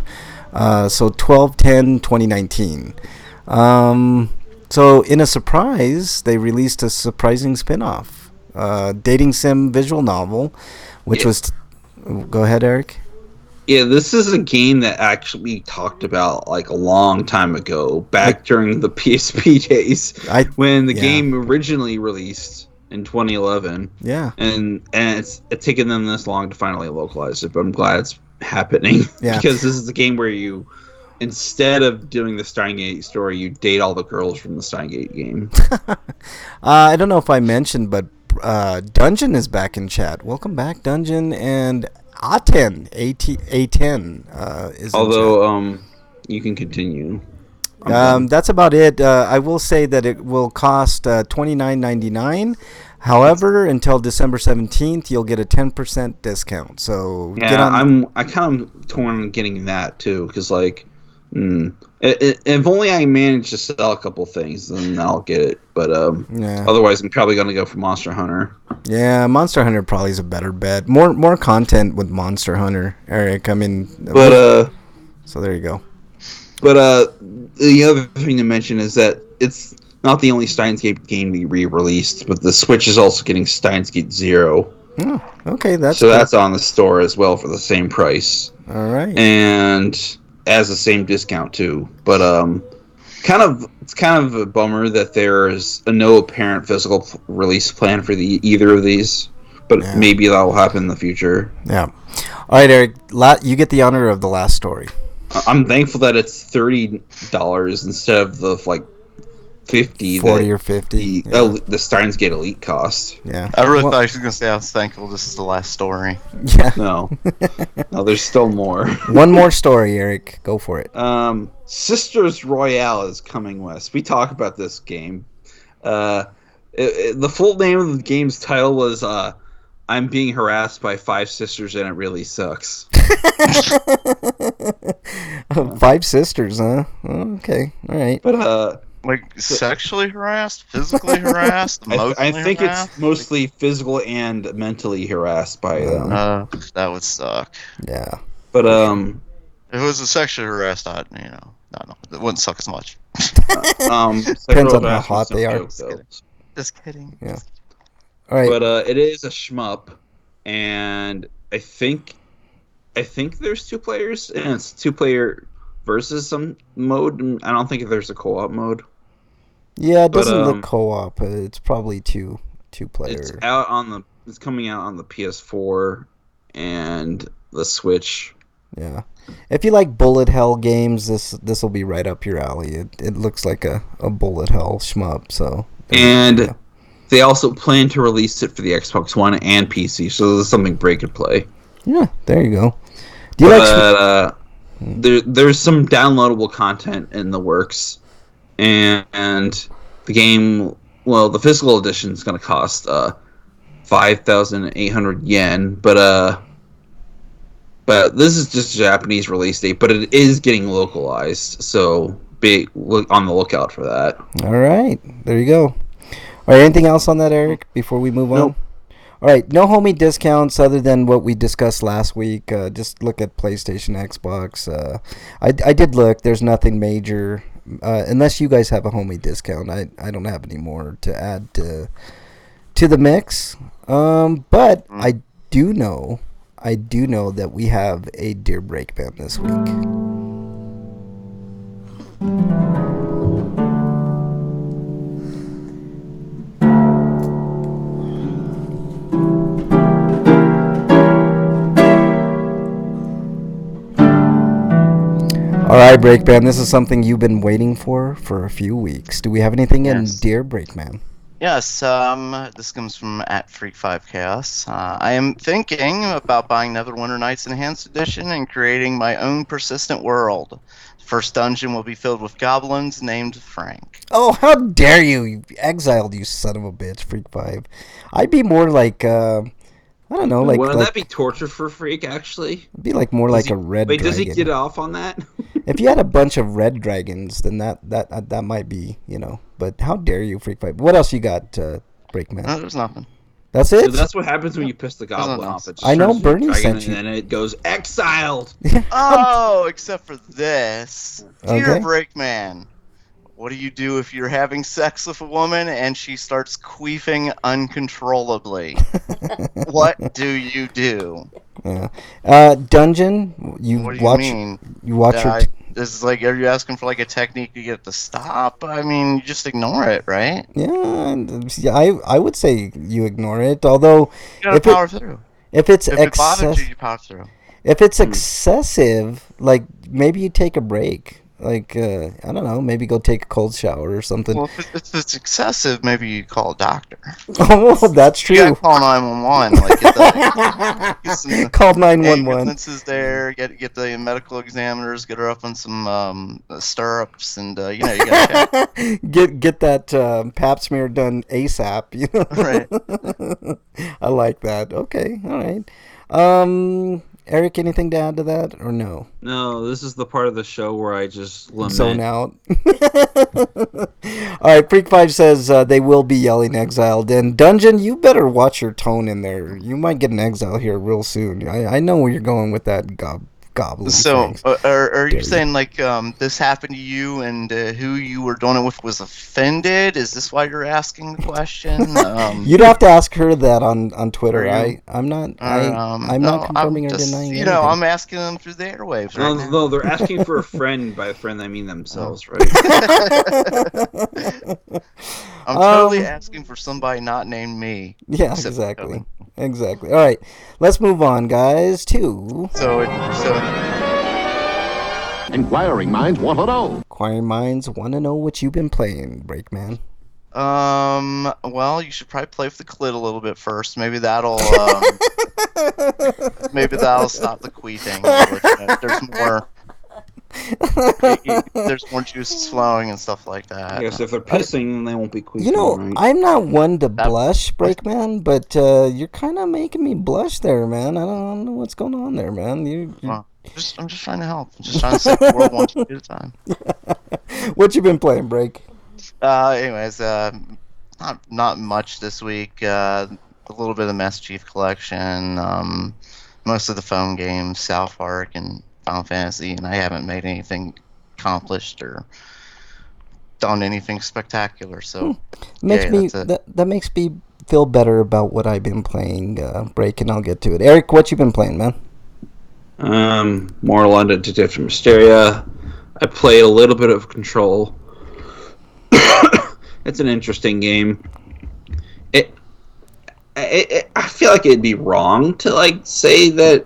So 12/10/2019. So in a surprise, they released a surprising spin-off. Dating sim visual novel, which was... Go ahead, Eric. Yeah, this is a game that actually talked about like a long time ago, back during the PSP days, when the game originally released. in 2011. Yeah. And it's taken them this long to finally localize it, but I'm glad it's happening. Yeah. Because this is the game where you, instead of doing the Steingate story, you date all the girls from the Steingate game. I don't know if I mentioned, but Dungeon is back in chat. Welcome back, Dungeon, and A10 is. Although you can continue. That's about it. I will say that it will cost $29.99. However, until December 17th, you'll get a 10% discount. So yeah, I kind of torn on getting that too, because like, if only I manage to sell a couple things, then I'll get it. But otherwise, I'm probably gonna go for Monster Hunter. Yeah, Monster Hunter probably is a better bet. More content with Monster Hunter, Eric. I mean, so there you go. But the other thing to mention is that it's not the only Steins Gate game to be re-released, but the Switch is also getting Steins Gate 0. Oh, okay, that's on the store as well for the same price. All right. And as the same discount too. But it's kind of a bummer that there's no apparent physical release plan for either of these. But maybe that will happen in the future. Yeah. All right, Eric, you get the honor of the last story. I'm thankful that it's $30 instead of the like 50, 40 or 50. The Steins Gate Elite cost. Yeah. I really thought I was going to say I was thankful this is the last story. Yeah. No, there's still more. One more story, Eric. Go for it. Sisters Royale is coming west. We talk about this game. The full name of the game's title was I'm being harassed by 5 sisters and it really sucks. 5 sisters, huh? Okay, all right. But like sexually harassed, physically harassed, emotionally I think harassed? it's mostly physical and mentally harassed by them. That would suck. Yeah. But if it was a sexually harassed, no, it wouldn't suck as much. Depends on how hot they are. Just kidding. Yeah. All right. But it is a shmup, and I think there's 2 players, and it's 2-player versus some mode. I don't think there's a co-op mode. Yeah, it doesn't look co-op. It's probably two player. It's coming out on the PS4 and the Switch. Yeah. If you like bullet hell games, this will be right up your alley. It looks like a bullet hell shmup. So. And they also plan to release it for the Xbox One and PC, so this is something Bray could play. Yeah, there you go. There's some downloadable content in the works, and the game, the physical edition is going to cost 5,800 yen, but this is just a Japanese release date, but it is getting localized, so be on the lookout for that. All right, there you go. All right, anything else on that, Eric, before we move on? All right, no homie discounts other than what we discussed last week. Just look at PlayStation, Xbox. I did look. There's nothing major. Unless you guys have a homie discount. I don't have any more to add to the mix. But I do know that we have a Dear Break Band this week. All right, Breakman, this is something you've been waiting for a few weeks. Do we have anything in Dear Breakman? Yes, this comes from @Freak5Chaos. I am thinking about buying Neverwinter Nights Enhanced Edition and creating my own persistent world. The first dungeon will be filled with goblins named Frank. Oh, how dare you! You exiled, you son of a bitch, Freak5. I'd be more like, I don't know, wouldn't that be torture for Freak, actually? It'd be like more like a red dragon. Does he get off on that? If you had a bunch of red dragons, then that might be, But how dare you, Freak5? What else you got, Breakman? No, there's nothing. That's it? So that's what happens when you piss the goblin off. I know, Bernie sent you. And then it goes, exiled! Oh, except for this. Dear Okay. Breakman, what do you do if you're having sex with a woman and she starts queefing uncontrollably? What do you do? Dungeon, What do you mean? You watch her. Is like, are you asking for like a technique to get it to stop? I mean, you just ignore it, right? Yeah, I would say you ignore it. Although, You gotta power through. if it's If it bothers you, you power through. if it's excessive, like maybe you take a break. Like I don't know, maybe go take a cold shower or something. Well, if it's excessive, maybe you call a doctor. Oh, that's true. You gotta call 911. Like get some Call 911. ambulances there. Get the medical examiners. Get her up on some stirrups, and you gotta check. get that pap smear done ASAP. You know, Right. I like that. Okay, all right. Eric, anything to add to that or no? No, this is the part of the show where I just lament. Zone out. All right, Freak 5 says they will be yelling exiled. And Dungeon, you better watch your tone in there. You might get an exile here real soon. I know where you're going with that goblin. So, are you saying like this happened to you, and who you were doing it with was offended? Is this why you're asking the question? You'd have to ask her that on Twitter. I'm not no, confirming I'm or just, denying you anything. know, I'm asking them through the airwaves. Right now. No, they're asking for a friend. By a friend, I mean themselves, right? I'm totally asking for somebody not named me. Yeah, exactly. All right, let's move on, guys. Inquiring minds want to know. Inquiring minds want to know what you've been playing, Breakman. Well, you should probably play with the clit a little bit first. Maybe that'll stop the queefing. There's more juices flowing and stuff like that. Yes, if they're pissing, then they won't be queefing. You know, right? I'm not one to blush, Breakman, but you're kind of making me blush there, man. I don't know what's going on there, man. I'm just trying to help. I'm just trying to save the world one at a time. What you been playing, Break? Anyways, not much this week. A little bit of Master Chief Collection. Most of the phone games, South Park and Final Fantasy, and I haven't made anything accomplished or done anything spectacular. So that makes me feel better about what I've been playing. Break, and I'll get to it. Eric, what you been playing, man? More London Detective Mysteria. I played a little bit of Control. It's an interesting game. I feel like it'd be wrong to like say that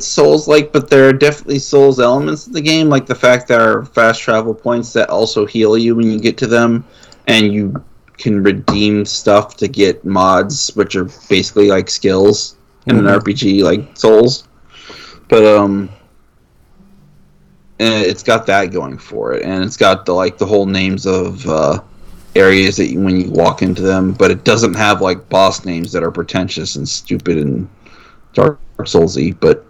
Souls-like, but there are definitely Souls elements of the game, like the fact there are fast travel points that also heal you when you get to them, and you can redeem stuff to get mods, which are basically like skills in an RPG like Souls. But it's got that going for it, and it's got the whole names of areas that when you walk into them, but it doesn't have like boss names that are pretentious and stupid and Dark Soulsy. But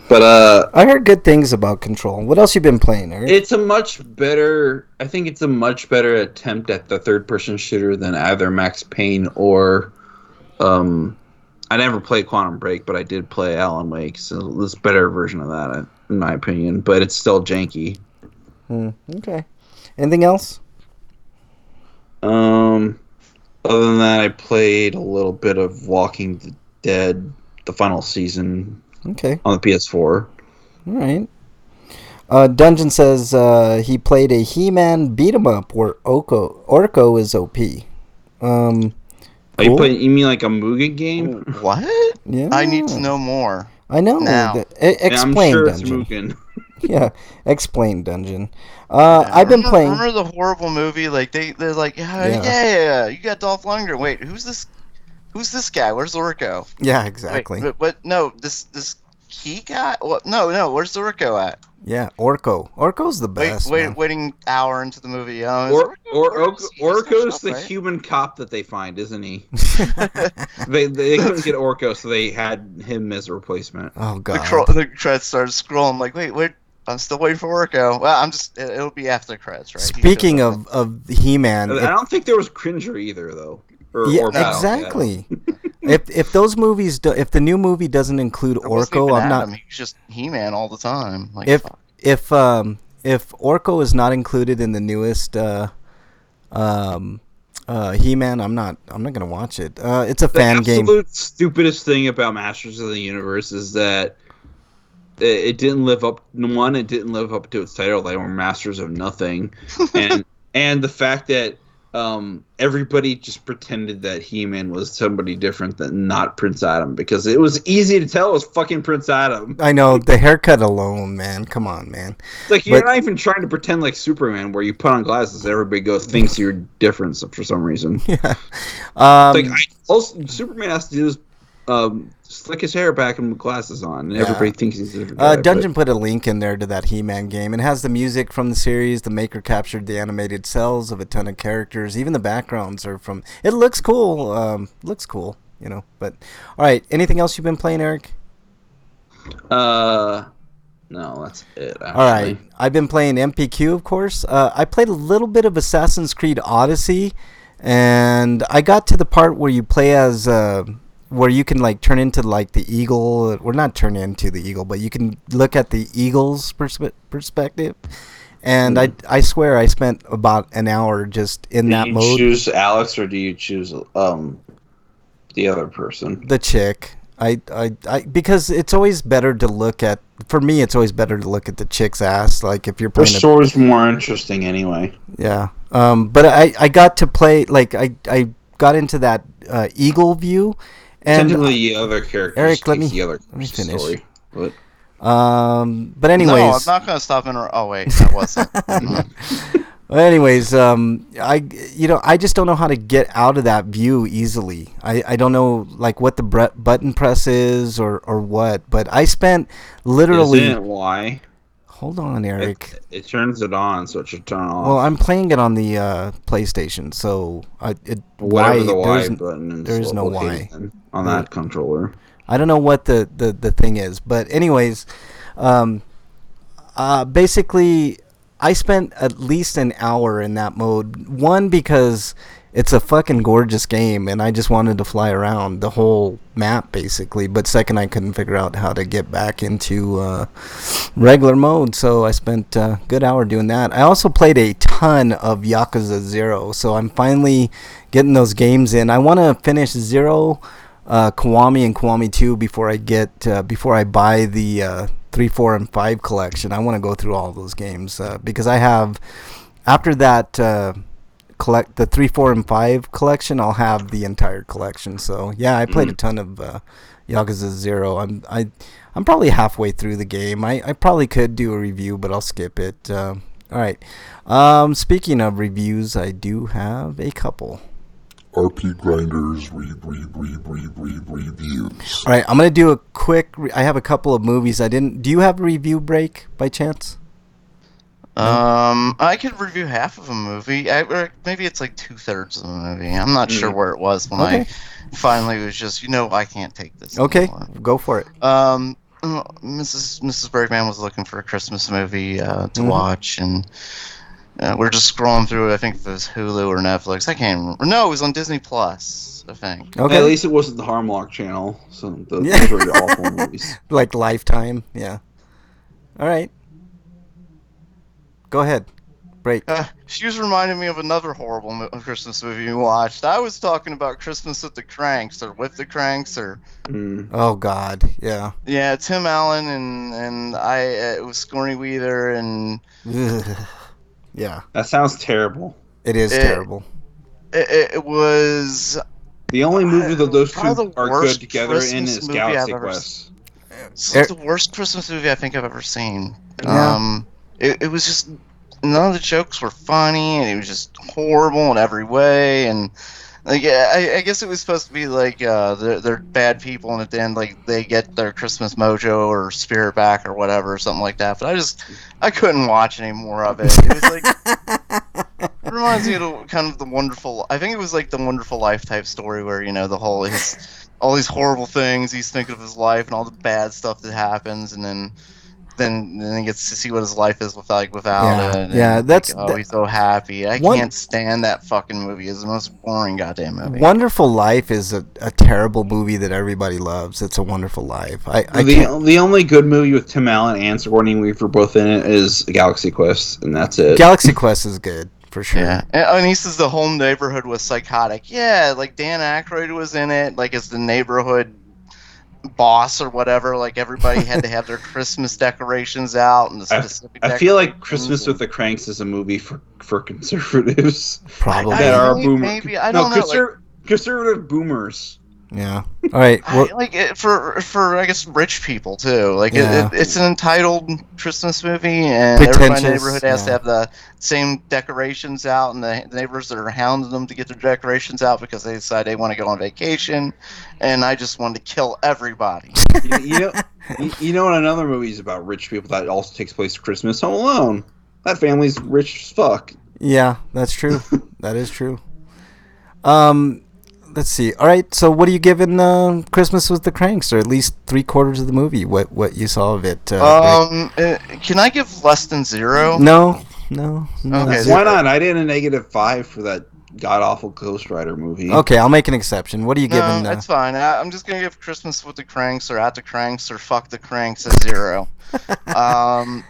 I heard good things about Control. What else you been playing, Eric? It's a much better attempt at the third-person shooter than either Max Payne or I never played Quantum Break, but I did play Alan Wake, so this better version of that, in my opinion. But it's still janky. Okay. Anything else? Other than that, I played a little bit of Walking Dead, the final season. Okay. On the PS4. All right. Dungeon says he played a He-Man beat 'em up where Orko is OP. Are you playing? You mean like a Mugen game? What? Yeah. I need to know more. I know. Now. Explain, I'm sure Dungeon. it's Mugen. Yeah, explain, Dungeon. I've been playing. Remember the horrible movie? Like they're like, yeah, you got Dolph Lundgren. Wait, who's this? Who's this guy? Where's Orko? Yeah, exactly. Wait, but no, this key guy. What? No. Where's Orko at? Yeah, Orko's the best. Waiting hour into the movie. Orko's the human cop that they find, isn't he? they couldn't get Orko, so they had him as a replacement. Oh god. The credits started scrolling. I'm like, wait. I'm still waiting for Orko. Well, it'll be after the credits, right? Speaking of He-Man, I don't think there was Cringer either, though. Exactly. If those movies, if the new movie doesn't include Orko, I'm not. He's just He-Man all the time. Like, if Orko is not included in the newest He-Man, I'm not gonna watch it. It's a fan game. The absolute stupidest thing about Masters of the Universe is that it didn't live up. One, it didn't live up to its title. They were masters of nothing, and the fact that everybody just pretended that He-Man was somebody different than not Prince Adam, because it was easy to tell it was fucking Prince Adam. I know, the haircut alone, man. Come on, man. It's like you're not even trying to pretend like Superman, where you put on glasses, everybody thinks you're different for some reason. Yeah. Superman has to do is slick his hair back and with glasses on, and everybody thinks he's a different guy. Dungeon put a link in there to that He-Man game. It has the music from the series. The maker captured the animated cells of a ton of characters. Even the backgrounds are from... It looks cool. Looks cool, you know. But all right, anything else you've been playing, Eric? No, that's it. Actually. All right, I've been playing MPQ, of course. I played a little bit of Assassin's Creed Odyssey, and I got to the part where you play as... where you can like turn into like the eagle, or not turn into the eagle, but you can look at the eagle's perspective. And I swear I spent about an hour just in that mode. Do you choose Alex, or do you choose the other person? The chick. I because it's always better to look at. For me, it's always better to look at the chick's ass. Like if you're playing. The story's more interesting anyway. Yeah. But I got to play like I got into that eagle view. And technically, the other character. Eric, let me finish. Story, but anyways, no, I'm not gonna stop in. Oh wait, that wasn't. Well, anyways, I just don't know how to get out of that view easily. I don't know like what the button press is or what. But I spent literally. Isn't it why? Hold on, Eric. It turns it on, so it should turn off. Well, I'm playing it on the PlayStation, so whatever the Y button is. There's no Y on that controller. I don't know what the thing is, but anyways, basically, I spent at least an hour in that mode. One, because it's a fucking gorgeous game, and I just wanted to fly around the whole map, basically. But second, I couldn't figure out how to get back into regular mode, so I spent a good hour doing that. I also played a ton of Yakuza 0, so I'm finally getting those games in. I want to finish 0, Kiwami, and Kiwami 2 before I buy the 3, 4, and 5 collection. I want to go through all of those games because I have, after that... collect the 3, 4, and 5 collection, I'll have the entire collection. So yeah, I played a ton of Yakuza 0. I'm probably halfway through the game. I probably could do a review, but I'll skip it. All right. Speaking of reviews, I do have a couple. RPGrinders reviews. All right, I'm gonna do a quick. I have a couple of movies. Do you have a review break by chance? I could review half of a movie. Or maybe it's like 2/3 of the movie. I'm not sure where it was when I finally was just, I can't take this anymore. Go for it. Mrs. Bergman was looking for a Christmas movie to watch, and we're just scrolling through it. I think it was Hulu or Netflix. I can't remember. No, it was on Disney Plus, I think. Okay. At least it wasn't the Harmlock channel. So those were the awful movies. Like Lifetime, yeah. All right. Go ahead. Break. She was reminding me of another horrible Christmas movie we watched. I was talking about Christmas with the Cranks, or with the Cranks, or... Oh, God. Yeah. Yeah, Tim Allen and it was Sigourney Weaver and... Yeah. That sounds terrible. It is terrible. It was... The only movie that those two are good together in is Galaxy Quest. It's the worst Christmas movie I think I've ever seen. Yeah. It was just, none of the jokes were funny, and it was just horrible in every way, and like I guess it was supposed to be like they're bad people, and at the end like they get their Christmas mojo or spirit back or whatever or something like that. But I couldn't watch any more of it. It was like it reminds me of kind of the Wonderful. I think it was like the Wonderful Life type story where the whole all these horrible things he's thinking of his life and all the bad stuff that happens, and then he gets to see what his life is without it. Yeah, that's... he's so happy. I can't stand that fucking movie. It's the most boring goddamn movie. Wonderful Life is a terrible movie that everybody loves. It's a Wonderful Life. The only good movie with Tim Allen and Sigourney Weaver both in it is Galaxy Quest, and that's it. Galaxy Quest is good, for sure. Yeah, and he says the whole neighborhood was psychotic. Yeah, like Dan Aykroyd was in it, like it's the neighborhood boss or whatever. Like everybody had to have their Christmas decorations out and the specific. I feel like Christmas with the Cranks is a movie for conservatives. Probably. That are boomers. Maybe I don't know. Conservative boomers. Yeah. All right. Well, for I guess rich people too. Like Yeah. it's an entitled Christmas movie, and everybody in the neighborhood has to have the same decorations out, and the neighbors that are hounding them to get their decorations out because they decide they want to go on vacation. And I just wanted to kill everybody. You know what another movie is about rich people that also takes place at Christmas? Home Alone. That family's rich as fuck. Yeah, that's true. That is true. Let's see. All right, so what are you giving Christmas with the Cranks, or at least 3/4 of the movie? What you saw of it? Can I give less than 0? No. Okay, why not? I did a -5 for that god awful Ghost Rider movie. Okay, I'll make an exception. What are you No, giving? that's fine. I'm just gonna give Christmas with the Cranks or At the Cranks or Fuck the Cranks a 0.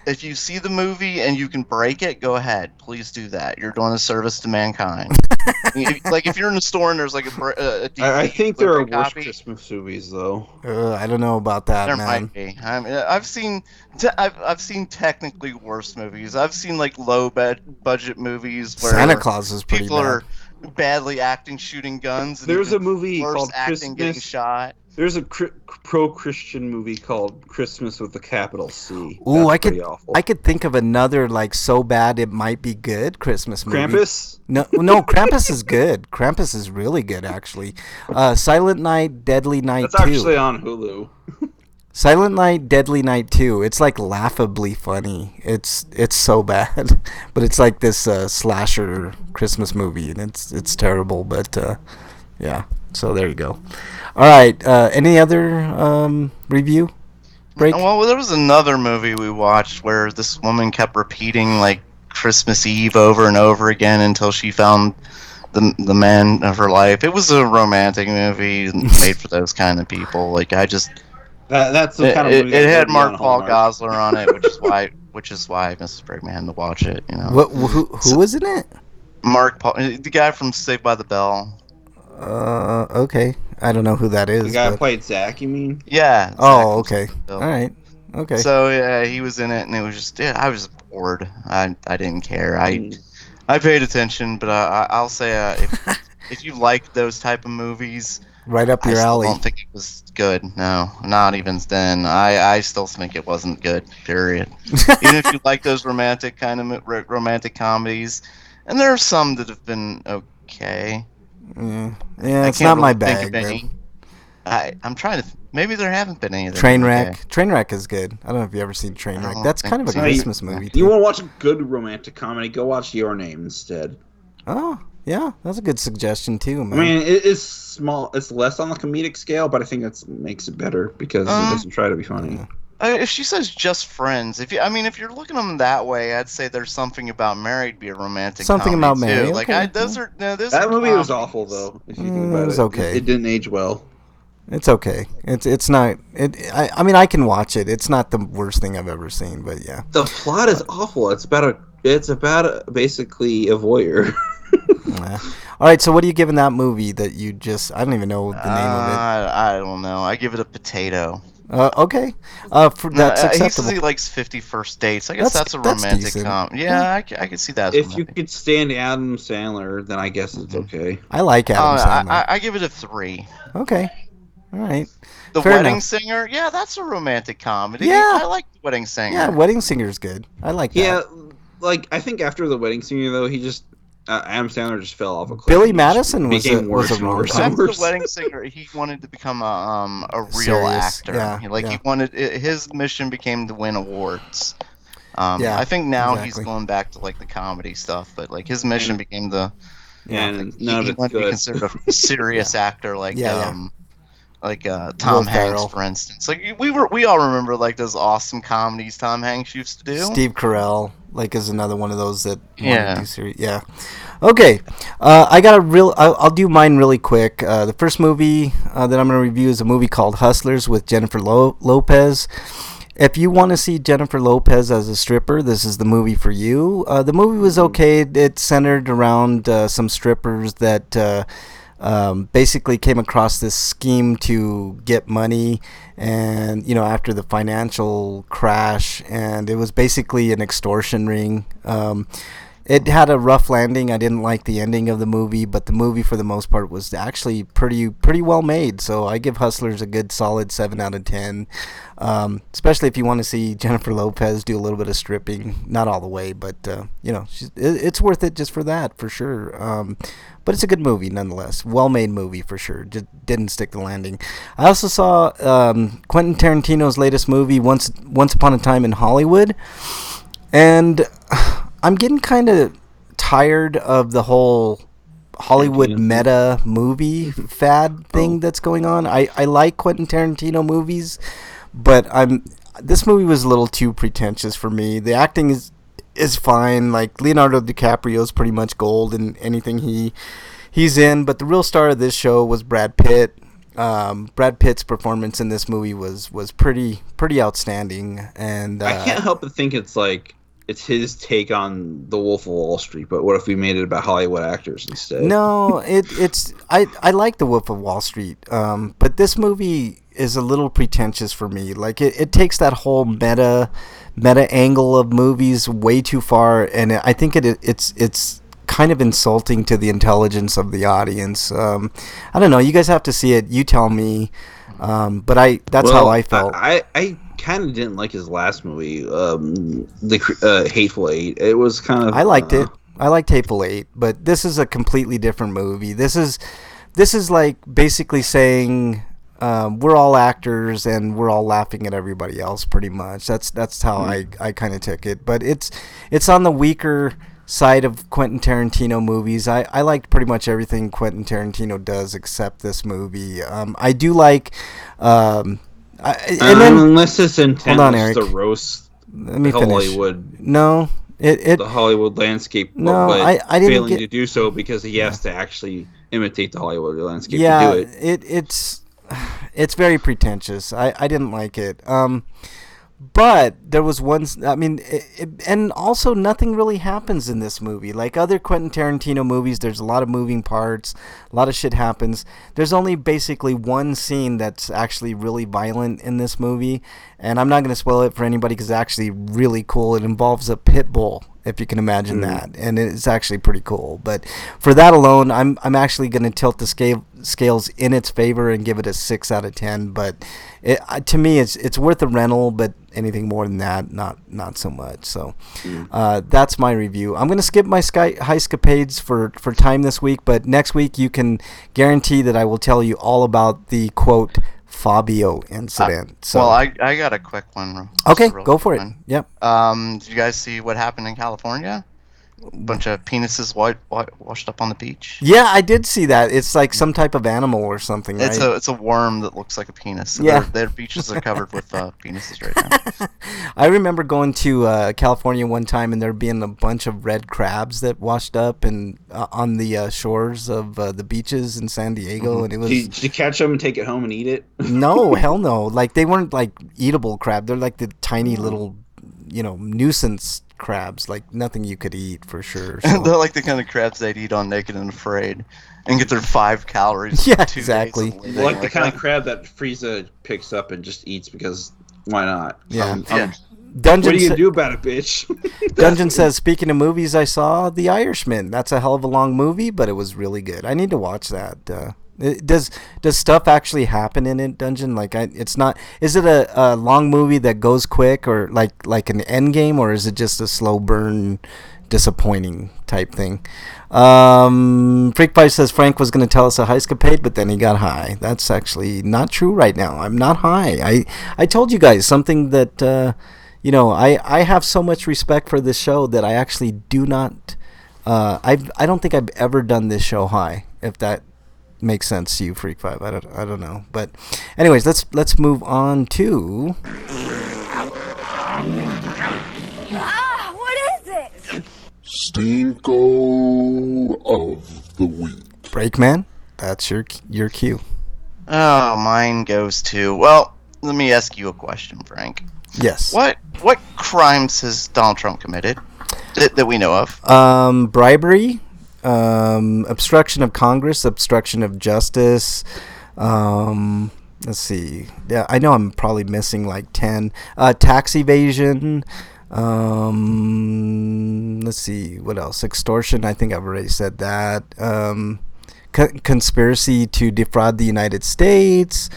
If you see the movie and you can break it, go ahead. Please do that. You're doing a service to mankind. If you're in a store and there's like a DVD, I think there are worse copy, Christmas movies though. I don't know about that, there man. might be. I've seen technically worse movies. I've seen like low budget movies where Santa Claus is pretty people bad. are badly acting shooting guns. And There's even a movie worse called acting getting Christmas. shot. There's a pro-Christian movie called Christmas with a capital C. Ooh, That's pretty awful. I could think of another like so bad it might be good Christmas movie. Krampus? No, Krampus is good. Krampus is really good actually. Silent Night, Deadly Night That's 2. actually on Hulu. Silent Night, Deadly Night 2. It's like laughably funny. It's so bad, but it's like this slasher Christmas movie, and it's terrible. But yeah, so there you go. All right. Any other review? Break. Well, there was another movie we watched where this woman kept repeating like Christmas Eve over and over again until she found the man of her life. It was a romantic movie made for those kind of people. Like That's the kind of movie it that had would be Mark on Paul Hallmark. Gosselaar on it, which is why Mrs. Bergman had to watch it. You know, Who was in it? Mark Paul, the guy from Saved by the Bell. Okay. I don't know who that is. The guy but... who played Zach, you mean? Yeah. Oh, Zach okay. All right. Okay. So yeah, he was in it, and it was just I was bored. I didn't care. I paid attention, but I'll say if you like those type of movies, right up your I alley. don't think it was good. No, not even then. I still think it wasn't good. Period. Even if you like those romantic kind of romantic comedies, and there are some that have been okay. Yeah, I it's can't not my really think of bag. any. I'm trying to. Maybe there haven't been any of them. Trainwreck. Okay. Trainwreck is good. I don't know if you've ever seen Trainwreck. don't That's think kind of a so. Christmas movie You too. want to watch a good romantic comedy? Go watch Your Name instead. Oh, yeah, that's a good suggestion too, man. I mean, it is small. It's less on the comedic scale, but I think that makes it better because it doesn't try to be funny. If she says just friends, if you're looking at them that way, I'd say There's Something About Mary be a romantic Something comedy About too. Mary, Like okay, those are those That are movie was comedies. awful, though. If you think about it was it, okay. It didn't age well. It's okay. It's not. I mean, I can watch it. It's not the worst thing I've ever seen, but yeah. The plot is awful. It's about basically a voyeur. Yeah. All right. So, what are you giving that movie that you just? I don't even know the name of I don't know. I give it a potato. it. Okay. That's He says acceptable. he likes 50 First Dates. I guess that's a that's romantic decent. Yeah, I can see that. As If you romantic. could stand Adam Sandler, then I guess it's okay. I like Adam Sandler. I give it a 3. Okay. All right. The Fair Wedding enough. Singer, yeah, that's a romantic comedy. Yeah. I like The Wedding Singer. Yeah, Wedding Singer's good. I like that. Yeah, like I think after The Wedding Singer, though, he just Adam Sandler just fell off a cliff. Billy He just Madison was became a worse and worse and After worse. The Wedding Singer, he wanted to become a real Serious, actor. yeah, He yeah. wanted his mission became to win awards. Yeah, I think now he's exactly. going back to like the comedy stuff, but like his mission became the And he none of it's wanted to be good. considered a serious actor like Yeah. Tom Ferrell. Hanks, for instance. Like we all remember like those awesome comedies Tom Hanks used to do. Steve Carell, like, is another one of those that Yeah. do series. Yeah. Okay. I'll do mine really quick. The first movie that I'm going to review is a movie called Hustlers with Jennifer Lopez. If you want to see Jennifer Lopez as a stripper, this is the movie for you. The movie was okay. It centered around some strippers that basically came across this scheme to get money, and after the financial crash, and it was basically an extortion ring. It had a rough landing. I didn't like the ending of the movie, but the movie for the most part was actually pretty well made. So I give Hustlers a good solid 7 out of 10. Especially if you want to see Jennifer Lopez do a little bit of stripping, not all the way, but it's worth it just for that, for sure. But it's a good movie nonetheless. Well-made movie for sure. Just didn't stick the landing. I also saw Quentin Tarantino's latest movie, Once Upon a Time in Hollywood, and I'm getting kind of tired of the whole Hollywood meta movie fad thing that's going on. I like Quentin Tarantino movies, but this movie was a little too pretentious for me. The acting is fine. Like, Leonardo DiCaprio's pretty much gold in anything he's in, but the real star of this show was Brad Pitt. Brad Pitt's performance in this movie was pretty outstanding, and I can't help but think it's his take on The Wolf of Wall Street, but what if we made it about Hollywood actors instead? No, I like The Wolf of Wall Street, but this movie is a little pretentious for me. Like, it takes that whole meta angle of movies way too far, and I think it's kind of insulting to the intelligence of the audience. I don't know. You guys have to see it. You tell me. But that's how I felt. I kind of didn't like his last movie, the Hateful Eight. It was kind of. I liked it. I liked Hateful Eight, but this is a completely different movie. This is like basically saying we're all actors and we're all laughing at everybody else. Pretty much. That's how I kind of took it. But it's on the weaker side of Quentin Tarantino movies. I liked pretty much everything Quentin Tarantino does except this movie. I do like unless it's intent was to roast Hollywood. No, the Hollywood landscape. No, but I didn't failing to do so because he has to actually imitate the Hollywood landscape to do it. It's very pretentious. I didn't like it. But there was one, and also nothing really happens in this movie. Like other Quentin Tarantino movies, there's a lot of moving parts, a lot of shit happens. There's only basically one scene that's actually really violent in this movie, and I'm not going to spoil it for anybody because it's actually really cool. It involves a pit bull, if you can imagine that, and it's actually pretty cool. But for that alone, I'm actually going to tilt the scales in its favor and give it a 6 out of 10. But to me, it's worth a rental, but anything more than that, not so much. So that's my review. I'm going to skip my Heiscapades for time this week, but next week you can guarantee that I will tell you all about the quote Fabio incident. Well, I got a quick one. Okay, go for it. Yep. Did you guys see what happened in California? A bunch of penises washed up on the beach. Yeah, I did see that. It's like some type of animal or something, right? It's a worm that looks like a penis. So yeah. Their beaches are covered with penises right now. I remember going to California one time and there being a bunch of red crabs that washed up and on the shores of the beaches in San Diego, and it was. Did you catch them and take it home and eat it? No, hell no. Like they weren't like eatable crab. They're like the tiny little, nuisance crabs, like nothing you could eat for sure. So. They're like the kind of crabs they'd eat on Naked and Afraid and get their 5 calories. Yeah, exactly. Like the kind of crab that Frieza picks up and just eats because why not? Yeah. Dungeon, what are you gonna do about it, bitch? Dungeon says, speaking of movies, I saw The Irishman. That's a hell of a long movie, but it was really good. I need to watch that. Does stuff actually happen in it, Dungeon? Like, it's not. Is it a long movie that goes quick, or like an end game, or is it just a slow burn, disappointing type thing? Freak Fight says Frank was going to tell us a Heiscapade, but then he got high. That's actually not true right now. I'm not high. I told you guys something that I have so much respect for this show that I actually do not. I don't think I've ever done this show high. If that makes sense to you, Freak 5. I don't know, but anyways, let's move on to what is it? Stinko of the week. Breakman. That's your cue. Oh, mine goes to, well, let me ask you a question, Frank. Yes. What crimes has Donald Trump committed that we know of? Bribery, obstruction of Congress, obstruction of justice. Let's see. Yeah, I know I'm probably missing like 10. Tax evasion. Let's see. What else? Extortion. I think I've already said that. Conspiracy to defraud the United States.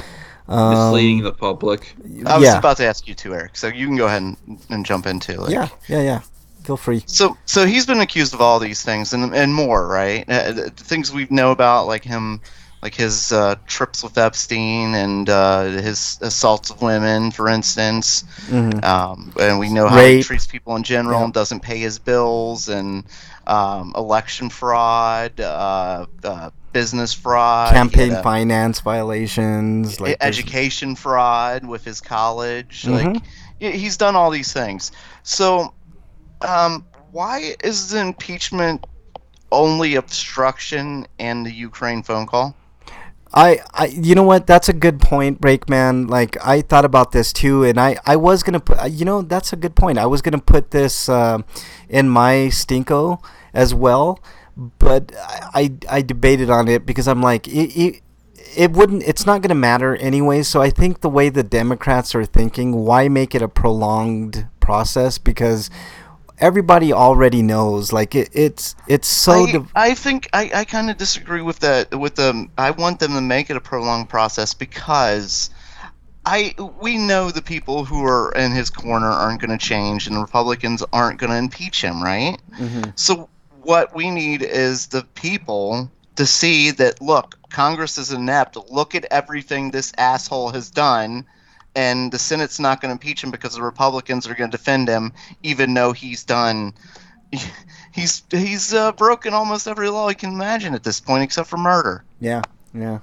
Misleading the public. I was about to ask you too, Eric. So you can go ahead and jump into it. Yeah. Feel free. So he's been accused of all these things and more, right? Things we know about, like him, like his trips with Epstein and his assaults of women, for instance. Mm-hmm. And we know how he treats people in general and doesn't pay his bills, and election fraud, business fraud, campaign finance violations, like education fraud with his college. Mm-hmm. Like he's done all these things. So why is the impeachment only obstruction and the Ukraine phone call? I you know what, that's a good point, Breakman. Like, I thought about this too, and I was gonna put, that's a good point. I was gonna put this in my stinko as well, but I debated on it because I'm like, it's not gonna matter anyway. So I think the way the Democrats are thinking, why make it a prolonged process? Because everybody already knows, like, it's so. I think I kind of disagree with that. I want them to make it a prolonged process because we know the people who are in his corner aren't going to change, and the Republicans aren't going to impeach him, right? Mm-hmm. So what we need is the people to see that, look, Congress is inept. Look at everything this asshole has done. And the Senate's not going to impeach him because the Republicans are going to defend him, even though he's broken almost every law he can imagine at this point, except for murder. Yeah. I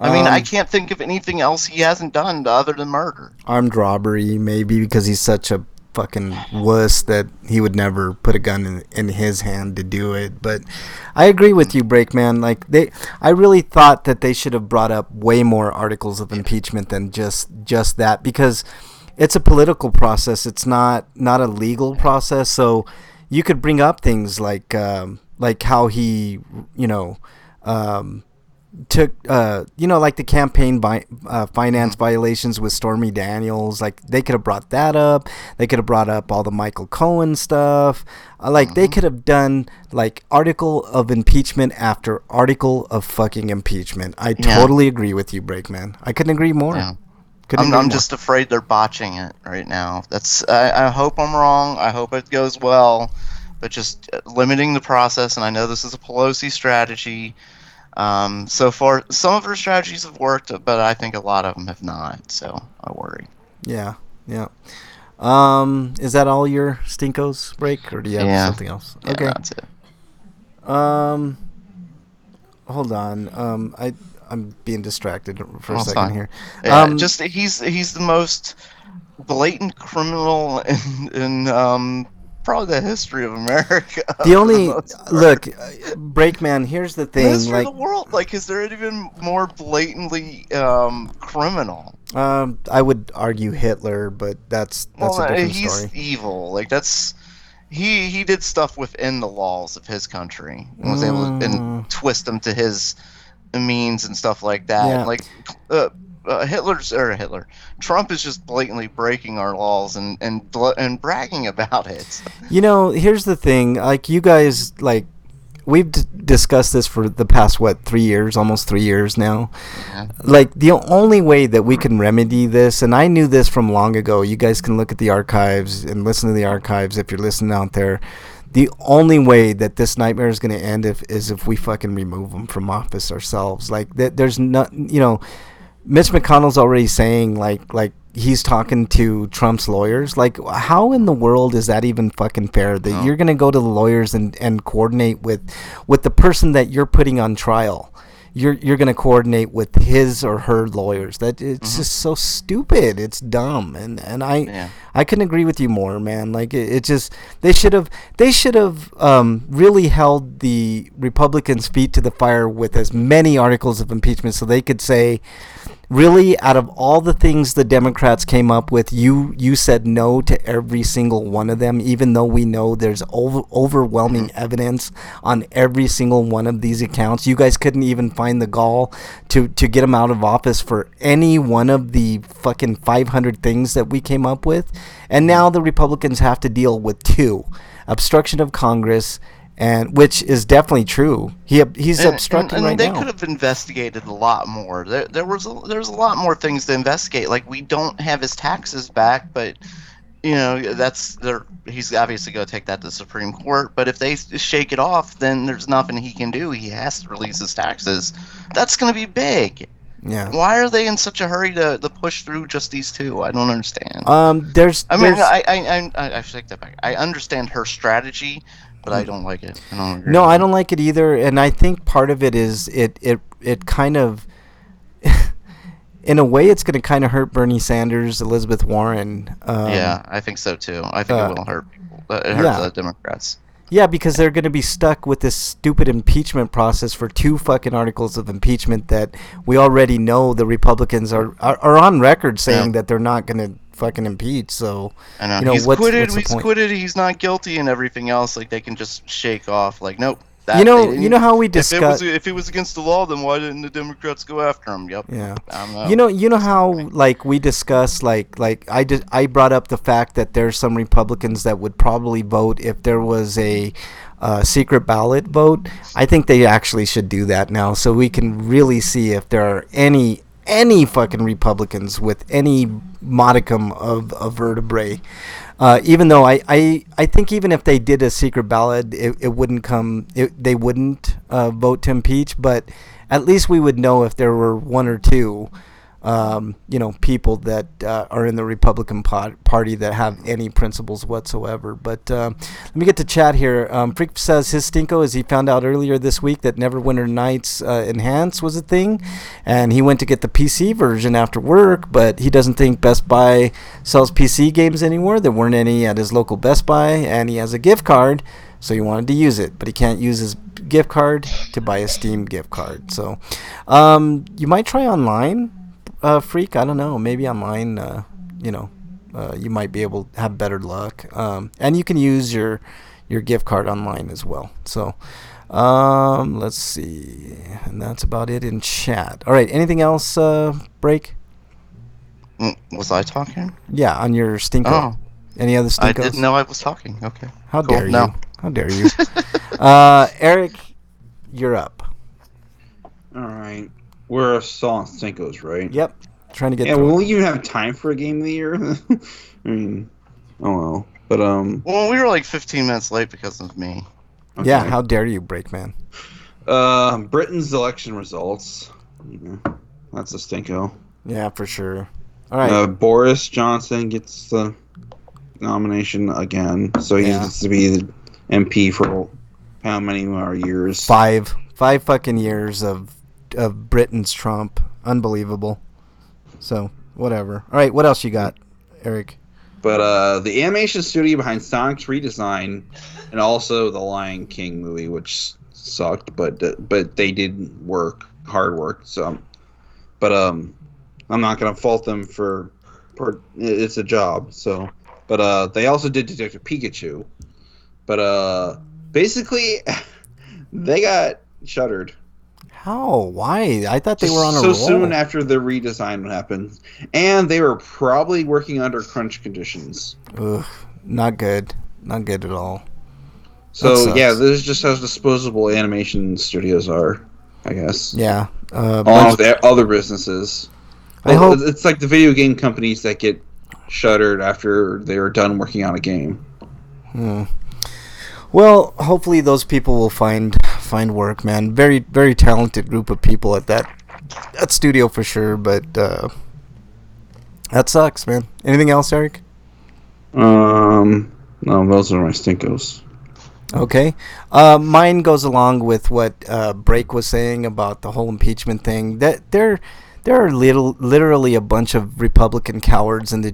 mean, I can't think of anything else he hasn't done other than murder. Armed robbery, maybe, because he's such a fucking wuss that he would never put a gun in his hand to do it. But I agree with you, Breakman. Like, I really thought that they should have brought up way more articles of impeachment than just that, because it's a political process. It's not a legal process. So you could bring up things like how he took like the campaign finance violations with Stormy Daniels. Like, they could have brought that up. They could have brought up all the Michael Cohen stuff. They could have done like article of impeachment after article of fucking impeachment. I totally agree with you, Breakman. I couldn't agree more. Yeah. I'm just afraid they're botching it right now. I hope I'm wrong. I hope it goes well, but just limiting the process. And I know this is a Pelosi strategy. So far, some of her strategies have worked, but I think a lot of them have not. So I worry. Yeah. Is that all your stinkos, Break, or do you have something else? Yeah, okay, that's it. Hold on. I'm being distracted for a second fine. Here. Just he's the most blatant criminal in probably the history of America. The only look, Breakman. Here's the thing: history of the world. Like, is there even more blatantly criminal? I would argue Hitler, but that's a different story. He's evil. Like, that's he did stuff within the laws of his country and was able to twist them to his means and stuff like that. Yeah. Like, Trump is just blatantly breaking our laws and bragging about it. Here's the thing. Like, you guys, like, we've discussed this for the past, 3 years, almost 3 years now. Yeah. Like, the only way that we can remedy this, and I knew this from long ago, you guys can look at the archives and listen to the archives if you're listening out there. The only way that this nightmare is going to end is if we fucking remove him from office ourselves. Like, there's not, Mitch McConnell's already saying, like he's talking to Trump's lawyers. Like, how in the world is that even fucking fair that you're going to go to the lawyers and coordinate with the person that you're putting on trial? You're going to coordinate with his or her lawyers. That it's just so stupid. It's dumb. And I couldn't agree with you more, man. Like, it just, they should have really held the Republicans' feet to the fire with as many articles of impeachment so they could say, Really, out of all the things the Democrats came up with, you said no to every single one of them, even though we know there's overwhelming evidence on every single one of these accounts. You guys couldn't even find the gall to get them out of office for any one of the fucking 500 things that we came up with. And now the Republicans have to deal with 2. Obstruction of Congress, and which is definitely true. He's obstructing right now. And they could have investigated a lot more. There's a lot more things to investigate. Like, we don't have his taxes back, but he's obviously going to take that to the Supreme Court. But if they shake it off, then there's nothing he can do. He has to release his taxes. That's going to be big. Yeah. Why are they in such a hurry to push through just these 2? I don't understand. I should take that back. I understand her strategy, but I don't like it. I don't like it either, and I think part of it is it kind of, in a way, it's going to kind of hurt Bernie Sanders, Elizabeth Warren. Yeah, I think so too. I think it will hurt people. It hurts the Democrats. Yeah, because they're going to be stuck with this stupid impeachment process for 2 fucking articles of impeachment that we already know the Republicans are on record saying that they're not going to fucking impeach. So, I know. He's quitted, he's not guilty, and everything else, like, they can just shake off. Like, nope. You know how we discussed. If it was against the law, then why didn't the Democrats go after him? Yep. Yeah. You know how, like, we discussed, like I brought up the fact that there's some Republicans that would probably vote if there was a secret ballot vote. I think they actually should do that now, so we can really see if there are any fucking Republicans with any modicum of vertebrae. Even though I think even if they did a secret ballot, it wouldn't come. They wouldn't vote to impeach, but at least we would know if there were 1 or 2, people that are in the Republican Party that have any principles whatsoever. But let me get to chat here. Freak says his stinko is he found out earlier this week that Neverwinter Nights Enhance was a thing, and he went to get the PC version after work, but he doesn't think Best Buy sells PC games anymore. There weren't any at his local Best Buy, and he has a gift card, so he wanted to use it, but he can't use his gift card to buy a Steam gift card. So you might try online. Freak, I don't know. Maybe online, you might be able to have better luck. And you can use your gift card online as well. So, let's see. And that's about it in chat. All right. Anything else, Break? Was I talking? Yeah, on your stinko. Oh. Any other stinkos? I didn't know I was talking. Okay. How cool. dare you? No. How dare you? Eric, you're up. All right. We're still on Stinkos, right? Yep. Trying to get. Yeah, we won't even have time for a game of the year. I mean, oh well. But Well, we were like 15 minutes late because of me. Okay. Yeah. How dare you, Breakman? Britain's election results. Yeah, that's a Stinko. Yeah, for sure. All right. Boris Johnson gets the nomination again, so he gets to be the MP for how many more years? 5 fucking years of Britain's Trump. Unbelievable. So, whatever. All right, what else you got, Eric? But the animation studio behind Sonic's redesign and also the Lion King movie, which sucked, but they did hard work. So, but I'm not gonna fault them for it's a job. So, but they also did Detective Pikachu. But basically, they got shuttered. How? Why? I thought they were on a roll. So soon after the redesign happened. And they were probably working under crunch conditions. Ugh, not good. Not good at all. So, yeah, this is just how disposable animation studios are, I guess. Yeah. Along with other businesses. I hope it's like the video game companies that get shuttered after they are done working on a game. Well, hopefully those people will find work, man. Very, very talented group of people at that studio for sure, but that sucks, man. Anything else, Eric? No, those are my stinkos. Okay. Mine goes along with what Break was saying about the whole impeachment thing. That there are literally a bunch of Republican cowards in the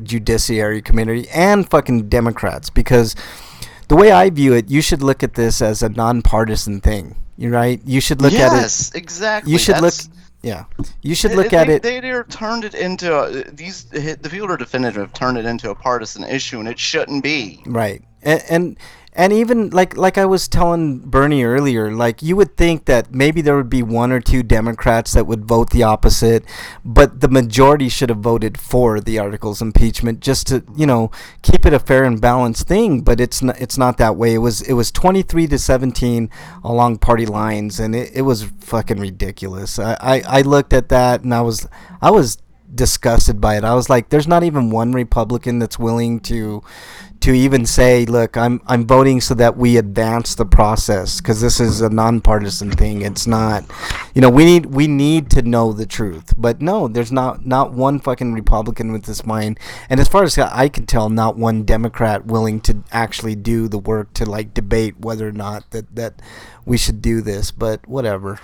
judiciary community and fucking Democrats, because the way I view it, you should look at this as a nonpartisan thing. You're right. You should look at it. Yes, exactly. You should look. Yeah, you should look at it. They're turned it into the Fielder Definitive have turned it into a partisan issue, and it shouldn't be. Right, and even like I was telling Bernie earlier, like you would think that maybe there would be one or two Democrats that would vote the opposite, but the majority should have voted for the articles of impeachment just to keep it a fair and balanced thing. But it's not that way. It was 23-17 along party lines, and it was fucking ridiculous. I looked at that and I was disgusted by it. I was like, there's not even one Republican that's willing to even say, look, I'm voting so that we advance the process, because this is a nonpartisan thing. It's not, we need to know the truth. But no, there's not one fucking Republican with this mind, and as far as I can tell, not one Democrat willing to actually do the work to like debate whether or not that we should do this. But whatever.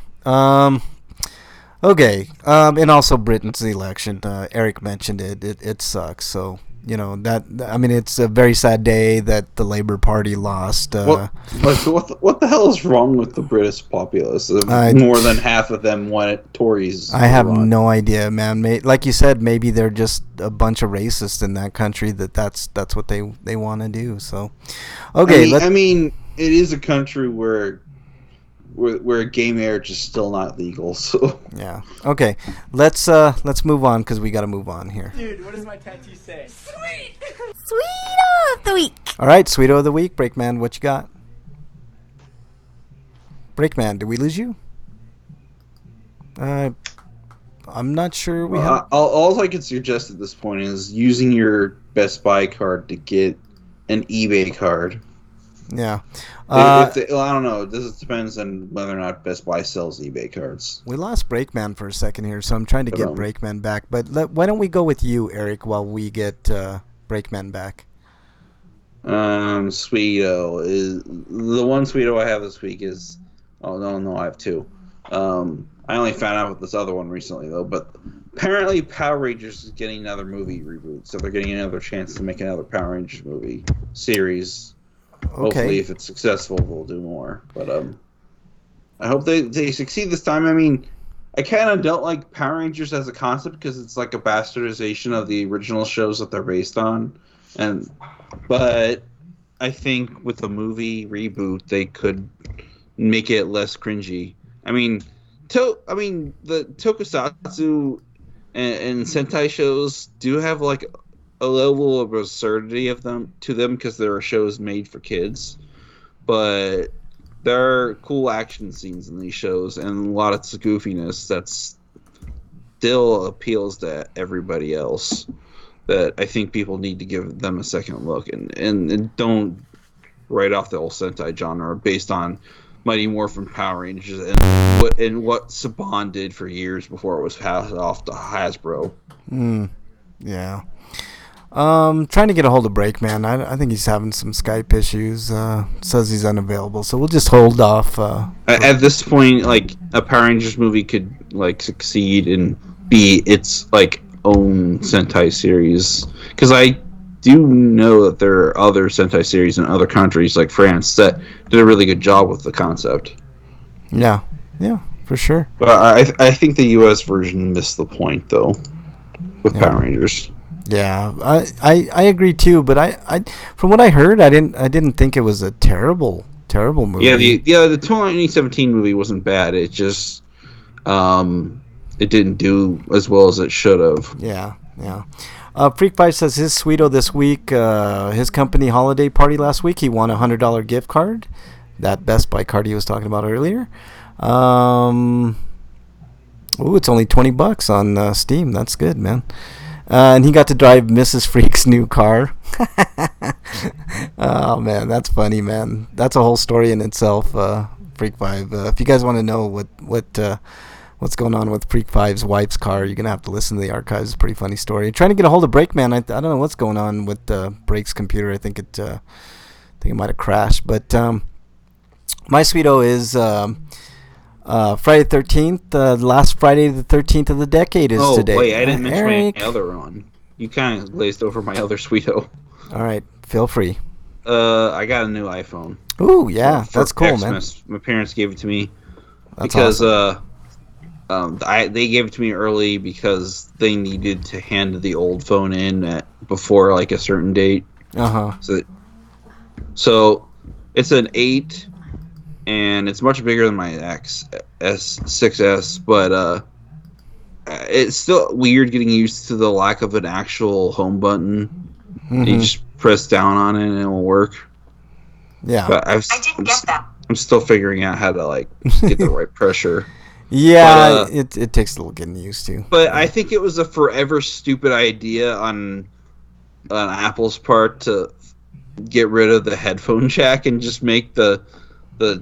Okay, and also Britain's election. Eric mentioned it. It sucks. So it's a very sad day that the Labour Party lost. What the hell is wrong with the British populace? More than half of them want Tories. I have no idea, man. Like you said, maybe they're just a bunch of racists in that country. That's what they want to do. So, okay. It is a country where gay marriage is still not legal. So yeah. Okay. Let's move on, because we got to move on here. Dude, what does my tattoo say? Sweet! Sweeto of the week. All right, Sweeto of the week, Breakman. What you got? Breakman, did we lose you? I'm not sure we have. All I can suggest at this point is using your Best Buy card to get an eBay card. Yeah. I don't know. This depends on whether or not Best Buy sells eBay cards. We lost Breakman for a second here, so I'm trying to get Breakman back. But why don't we go with you, Eric, while we get Breakman back? Sweeto is the one Sweeto I have this week is. Oh no, I have two. I only found out about this other one recently though, but apparently Power Rangers is getting another movie reboot, so they're getting another chance to make another Power Rangers movie series. Okay. Hopefully, if it's successful, we'll do more. But I hope they succeed this time. I mean, I kind of don't like Power Rangers as a concept because it's like a bastardization of the original shows that they're based on. But I think with a movie reboot, they could make it less cringy. I mean, the tokusatsu and Sentai shows do have like a level of absurdity of them because there are shows made for kids, but there are cool action scenes in these shows and a lot of goofiness that still appeals to everybody else. That I think people need to give them a second look and don't write off the whole Sentai genre based on Mighty Morphin Power Rangers and what Saban did for years before it was passed off to Hasbro. Yeah. Trying to get a hold of Breakman. I think he's having some Skype issues. Says he's unavailable, so we'll just hold off. At this point, like a Power Rangers movie could like succeed and be its like own Sentai series, because I do know that there are other Sentai series in other countries like France that did a really good job with the concept. Yeah, for sure. But I think the U.S. version missed the point though with Power Rangers. Yeah, I agree too. But I from what I heard, I didn't think it was a terrible movie. Yeah, the 2017 movie wasn't bad. It just it didn't do as well as it should have. Yeah. Freak Five says his Sweeto this week, his company holiday party last week, he won a $100 gift card. That Best Buy card he was talking about earlier. It's only $20 on Steam. That's good, man. And he got to drive Mrs. Freak's new car. Oh man, that's funny, man. That's a whole story in itself. Freak Five. If you guys want to know what's going on with Freak Five's wife's car, you're gonna have to listen to the archives. It's a pretty funny story. Trying to get a hold of Breakman. I don't know what's going on with Break's computer. I think it might have crashed. But my Sweeto is Friday the 13th. Last Friday the 13th of the decade is today. Oh wait, I didn't mention my other one. You kind of glazed over my other Sweeto. All right, feel free. I got a new iPhone. Ooh, yeah, that's cool, Xmas. Man. My parents gave it to me that's because awesome. They gave it to me early because they needed to hand the old phone in before like a certain date. So it's an 8, and it's much bigger than my S6S, but it's still weird getting used to the lack of an actual home button. You just press down on it and it will work. Yeah, but I didn't get that. I'm still figuring out how to like get the right pressure. Yeah, but, it takes a little getting used to. But I think it was a forever stupid idea on Apple's part to get rid of the headphone jack and just make the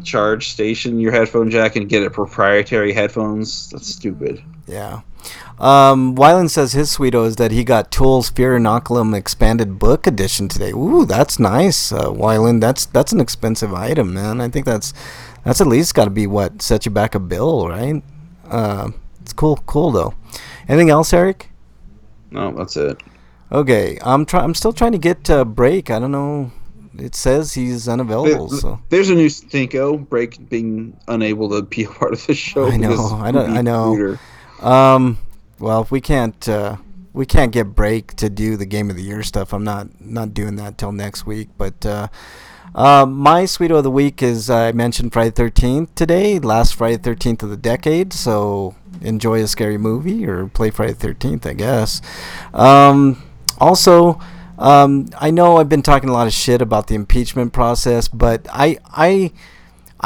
charge station your headphone jack and get a proprietary headphones. That's stupid. Yeah. Wyland says his sweeto is that he got Tool's Fear Inoculum expanded book edition today. Ooh, that's nice, Wyland. That's an expensive item, man. I think that's at least got to be what set you back a bill, right? It's cool though. Anything else, Eric? No, that's it. Okay, I'm still trying to get Break. I don't know. It says he's unavailable. So there's a new Stinko. Break being unable to be a part of the show. I know. Well, if we can't get Break to do the Game of the Year stuff, I'm not doing that till next week. But my sweeto of the week is I mentioned Friday the 13th today, last Friday the 13th of the decade. So enjoy a scary movie or play Friday the 13th, I guess. Also, I know I've been talking a lot of shit about the impeachment process, but I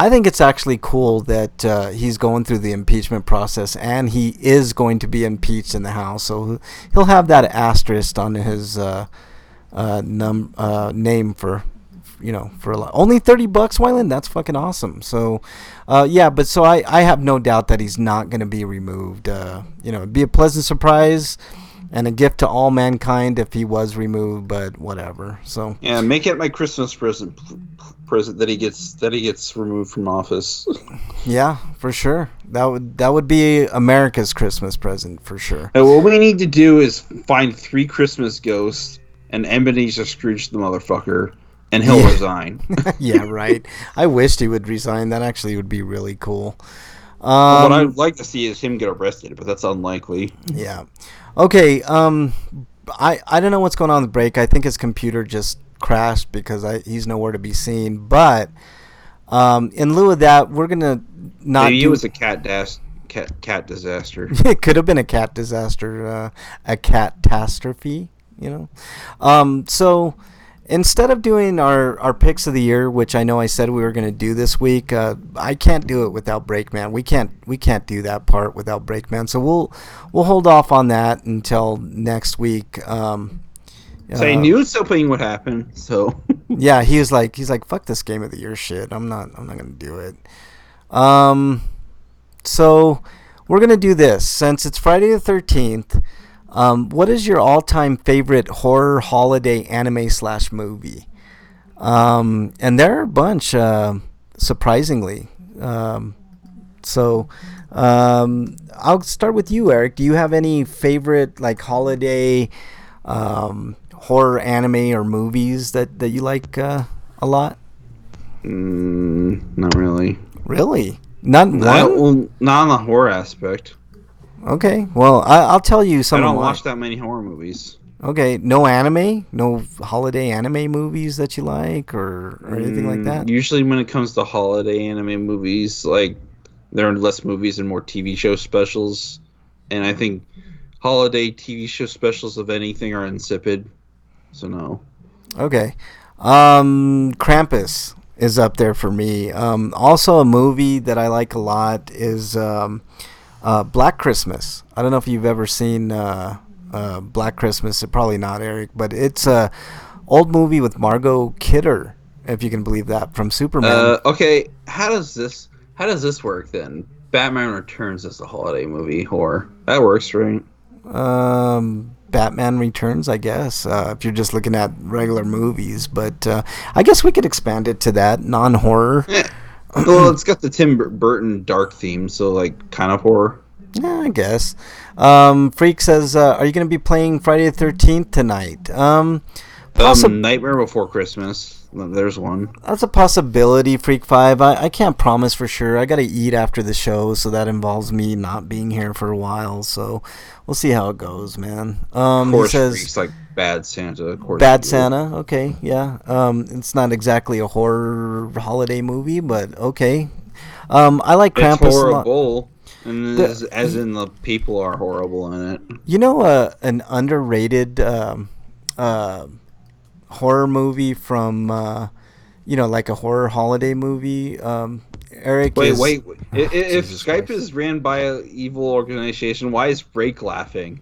think it's actually cool that he's going through the impeachment process and he is going to be impeached in the House. So he'll have that asterisk on his name for a lot. Only $30, Wyland. That's fucking awesome. So, so I have no doubt that he's not going to be removed. It'd be a pleasant surprise and a gift to all mankind if he was removed, but whatever. So yeah, make it my Christmas present that he gets removed from office. Yeah, for sure. That would be America's Christmas present for sure. And what we need to do is find 3 Christmas ghosts and Ebenezer Scrooge the motherfucker, and he'll resign. Yeah, right. I wished he would resign. That actually would be really cool. What I'd like to see is him get arrested, but that's unlikely. Yeah. Okay. I don't know what's going on with Break. I think his computer just crashed because he's nowhere to be seen. But in lieu of that, we're gonna not. Maybe it was a cat disaster. It could have been a cat disaster, a catastrophe. So instead of doing our picks of the year, which I know I said we were going to do this week, I can't do it without Breakman. We can't do that part without Breakman. So we'll hold off on that until next week. So I knew something would happen. So yeah, he's like fuck this Game of the Year shit. I'm not going to do it. So we're going to do this since it's Friday the 13th. What is your all-time favorite horror holiday anime / movie? And there are a bunch, surprisingly. So I'll start with you, Eric. Do you have any favorite holiday horror anime or movies that you like a lot? Not really. Really? Not on the horror aspect. Okay, well, I'll tell you some. I don't watch that many horror movies. Okay, no anime? No holiday anime movies that you like or anything like that? Usually when it comes to holiday anime movies, there are less movies and more TV show specials. And I think holiday TV show specials of anything are insipid. So no. Okay. Krampus is up there for me. Also a movie that I like a lot is Black Christmas. I don't know if you've ever seen Black Christmas. Probably not, Eric, but it's a old movie with Margot Kidder, if you can believe that, from Superman. Okay, how does this work then? Batman Returns is a holiday movie horror. That works, right? Batman Returns, I guess, if you're just looking at regular movies, but I guess we could expand it to that non-horror. Yeah. Well, it's got the Tim Burton dark theme, so kind of horror. Yeah, I guess. Freak says, "Are you going to be playing Friday the 13th tonight?" Nightmare Before Christmas. There's one. That's a possibility, Freak 5. I can't promise for sure. I got to eat after the show, so that involves me not being here for a while. So we'll see how it goes, man. Of course, he says, Freak's like Bad Santa. Of course, Bad Santa. Okay, yeah. It's not exactly a horror holiday movie, but okay. I like Krampus it's a lot. horrible, and as in the people are horrible in it. You know, an underrated horror movie from, like a horror holiday movie. Eric, wait. If Skype is ran by an evil organization, why is Break laughing?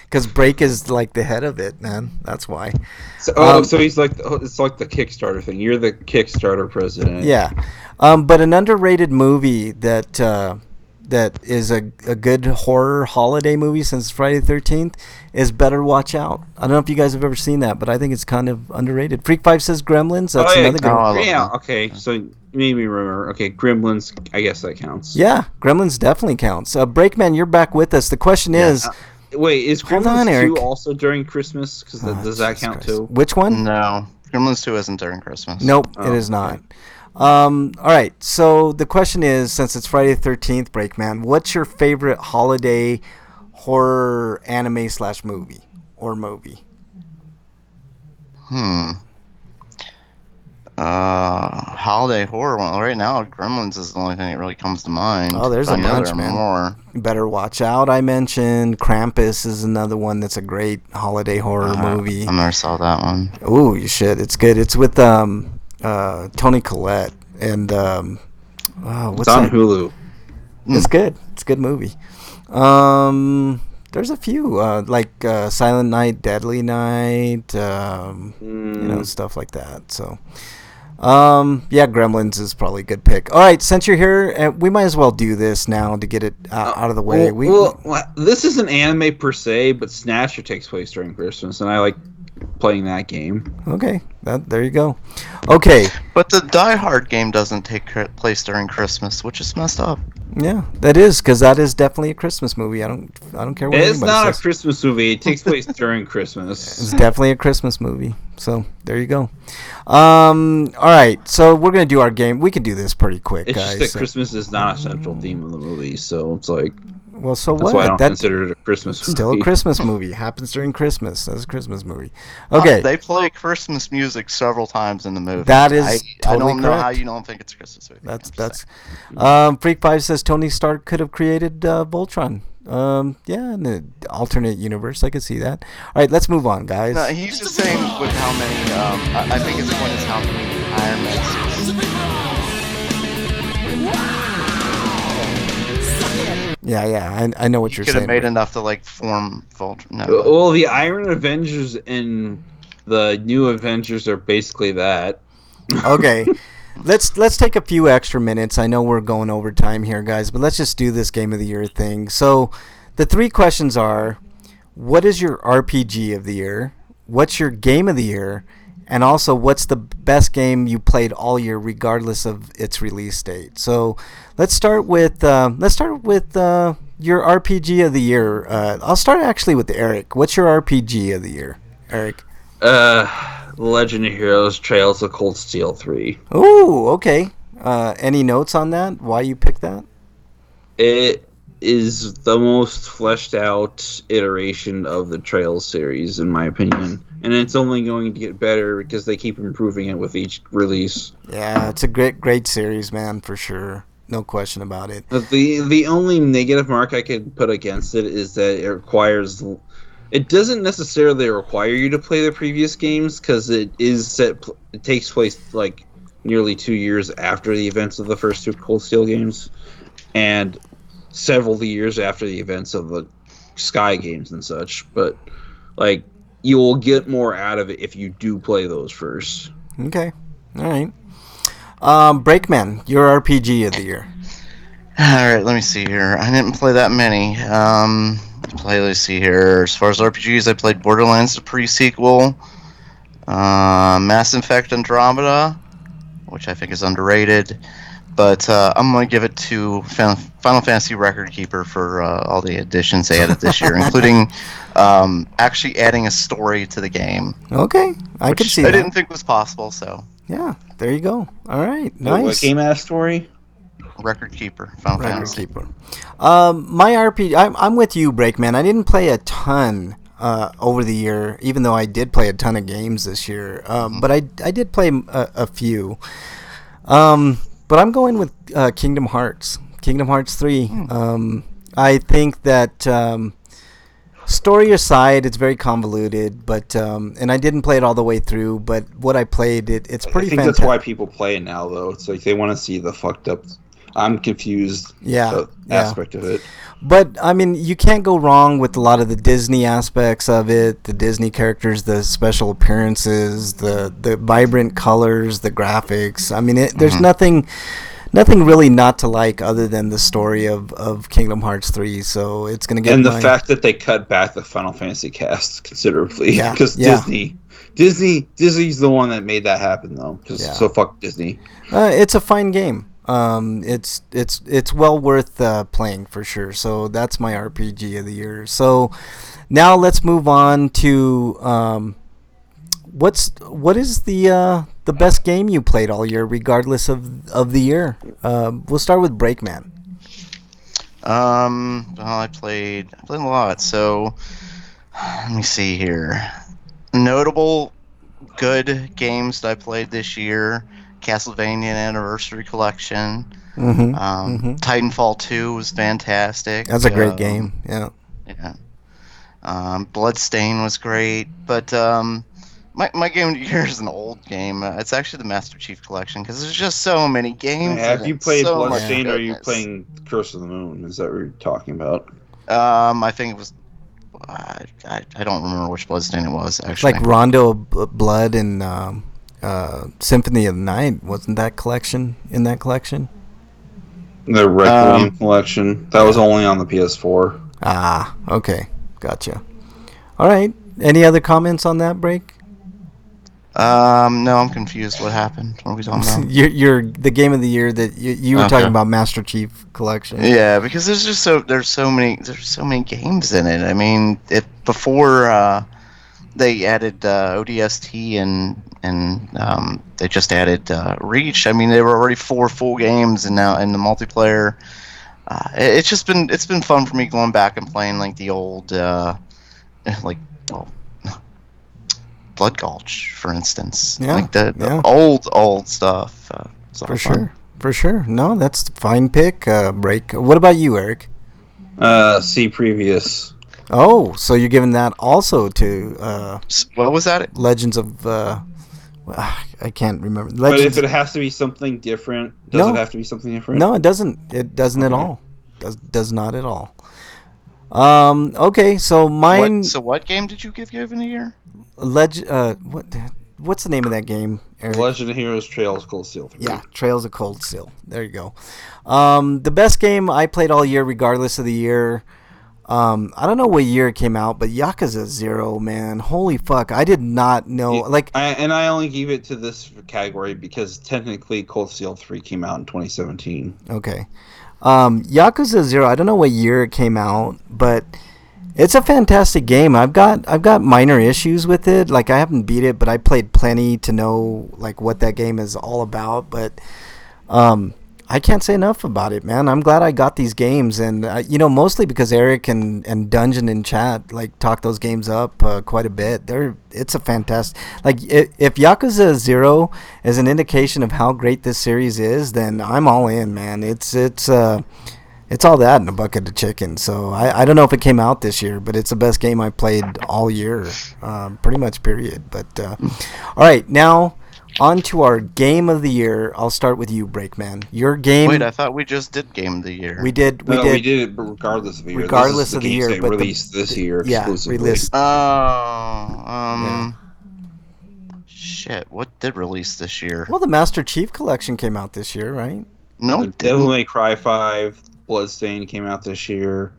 Because Break is like the head of it, man. That's why. So he's like it's like the Kickstarter thing. You're the Kickstarter president. Yeah, but an underrated movie that is a good horror holiday movie since Friday the 13th is Better Watch Out. I don't know if you guys have ever seen that, but I think it's kind of underrated. Freak 5 says Gremlins. That's another good one. Yeah, okay. So you made me remember. Okay, Gremlins, I guess that counts. Yeah, Gremlins definitely counts. Breakman, you're back with us. The question is... wait, is Hold Gremlins on, 2 Eric. also during Christmas? Because does that count Christ. too? Which one? No, Gremlins 2 isn't during Christmas. Nope, it is not. All right, so the question is, since it's Friday the 13th, Breakman, what's your favorite holiday horror anime / movie or movie? Holiday horror one. Right now, Gremlins is the only thing that really comes to mind. Oh, there's a bunch, man. More. Better Watch Out, I mentioned. Krampus is another one that's a great holiday horror movie. I never saw that one. Ooh, you should. It's good. It's with Toni Collette and what's It's on that? Hulu. It's good. It's a good movie. There's a few like Silent Night, Deadly Night, stuff like that. So, yeah, Gremlins is probably a good pick. All right, since you're here, we might as well do this now to get it out of the way. Well, this isn't anime per se, but Snatcher takes place during Christmas, and I like playing that game. Okay, there you go. Okay, but the Die Hard game doesn't take place during Christmas, which is messed up. Yeah, that is, because that is definitely a Christmas movie. I don't care what it's anybody not says. a Christmas movie. It takes place during Christmas. It's definitely a Christmas movie. So there you go. All right, so we're gonna do our game. We can do this pretty quick, it's guys. just that Christmas is not a central theme of the movie, so it's like. Well, so that's what? Why I don't That's consider it a Christmas movie. Still a Christmas movie. It happens during Christmas. That's a Christmas movie. Okay. They play Christmas music several times in the movie. That is totally I don't know correct. how you don't think it's a Christmas movie. That's. Freak 5 says Tony Stark could have created Voltron. Yeah, in the alternate universe, I could see that. All right, let's move on, guys. No, he's just saying with how many. I think his point is how many Iron Man suits. Yeah, I know what you're saying. Could have made enough to like form Voltron. No. Well, the Iron Avengers and the New Avengers are basically that. Okay, let's take a few extra minutes. I know we're going over time here, guys, but let's just do this Game of the Year thing. So, the 3 questions are: what is your RPG of the year? What's your Game of the Year? And also, what's the best game you played all year, regardless of its release date? So, let's start with your RPG of the year. I'll start actually with Eric. What's your RPG of the year, Eric? Legend of Heroes: Trails of Cold Steel 3. Ooh, okay. Any notes on that? Why you picked that? It is the most fleshed out iteration of the Trails series, in my opinion. And it's only going to get better because they keep improving it with each release. Yeah, it's a great series, man, for sure. No question about it. But the only negative mark I could put against it is that it requires... It doesn't necessarily require you to play the previous games, because it takes place like nearly 2 years after the events of the first 2 Cold Steel games, and several years after the events of the Sky games and such. But like, you will get more out of it if you do play those first. Okay, all right. Breakman, your RPG of the year. All right, let me see here. I didn't play that many. Let's see here. As far as RPGs, I played Borderlands, the pre-sequel, Mass Effect Andromeda, which I think is underrated, But I'm going to give it to Final Fantasy Record Keeper for all the additions they added this year, including actually adding a story to the game. Okay, I could see that. I didn't think was possible, so. Yeah, there you go. All right, nice. What game had a story? Record Keeper, Final Fantasy. Keeper. My RPG, I'm with you, Breakman. I didn't play a ton over the year, even though I did play a ton of games this year. But I did play a few. But I'm going with Kingdom Hearts. Kingdom Hearts 3. I think that story aside, it's very convoluted, but and I didn't play it all the way through. But what I played, it's pretty. I think that's why people play it now, though. It's like they want to see the fucked up. I'm confused. Aspect of it. But I mean, you can't go wrong with a lot of the Disney aspects of it, the Disney characters, the special appearances, the vibrant colors, the graphics. I mean, there's nothing really not to like other than the story of Kingdom Hearts 3. So it's gonna get. And the fact that they cut back the Final Fantasy cast considerably, because Disney's the one that made that happen, though. So fuck Disney. It's a fine game. It's well worth playing for sure. So that's my RPG of the year. So now let's move on to what is the best game you played all year, regardless of the year. We'll start with Breakman. Well, I played a lot. So let me see here. Notable good games that I played this year. Castlevania Anniversary Collection. Titanfall 2 was fantastic. That's a great game. Yeah. Bloodstain was great, but my game of the year is an old game. It's actually the Master Chief Collection because there's just so many games. Have you played Bloodstain, or are you playing Curse of the Moon? Is that what you're talking about? I think it was. I don't remember which Bloodstain it was actually. Like Rondo of Blood and Symphony of the Night, wasn't that collection in that collection? The Requiem collection. That was only on the PS4. Ah, okay. Gotcha. All right. Any other comments on that, Break? No, I'm confused. What happened? What are we talking about? You're the game of the year that you were talking about, Master Chief Collection. Yeah, because there's so many games in it. I mean, before they added ODST and they just added Reach. I mean, there were already 4 full games, and now in the multiplayer, it's been fun for me going back and playing like the old Blood Gulch, for instance. Yeah, like the old stuff. For sure. No, that's a fine pick. Break. What about you, Eric? See previous. Oh, so you're giving that also to what was that? Legends of I can't remember. But if it has to be something different, does it have to be something different? No, it doesn't. It doesn't at all. Does not at all. Okay, so mine. What game did you give in a year? What's the name of that game, Eric? Legend of Heroes Trails of Cold Steel 3. Yeah, Trails of Cold Steel. There you go. The best game I played all year, regardless of the year. I don't know what year it came out, but Yakuza 0, man. Holy fuck. I did not know. I only gave it to this category because technically Cold Steel 3 came out in 2017. Okay. Yakuza 0, I don't know what year it came out, but it's a fantastic game. I've got minor issues with it. Like, I haven't beat it, but I played plenty to know like what that game is all about, but I can't say enough about it, man. I'm glad I got these games, and mostly because Eric and Dungeon in chat like talk those games up quite a bit. It's a fantastic. Like, if Yakuza 0 is an indication of how great this series is, then I'm all in, man. It's all that in a bucket of chicken. So I don't know if it came out this year, but it's the best game I played all year, pretty much. Period. But all right, now. On to our game of the year. I'll start with you, Breakman. Your game. Wait, I thought we just did game of the year. We did. We did it, but regardless of the year. Regardless of the year, but released this year exclusively. Shit. What did release this year? Well, the Master Chief Collection came out this year, right? No, Devil May Cry 5, Bloodstain came out this year.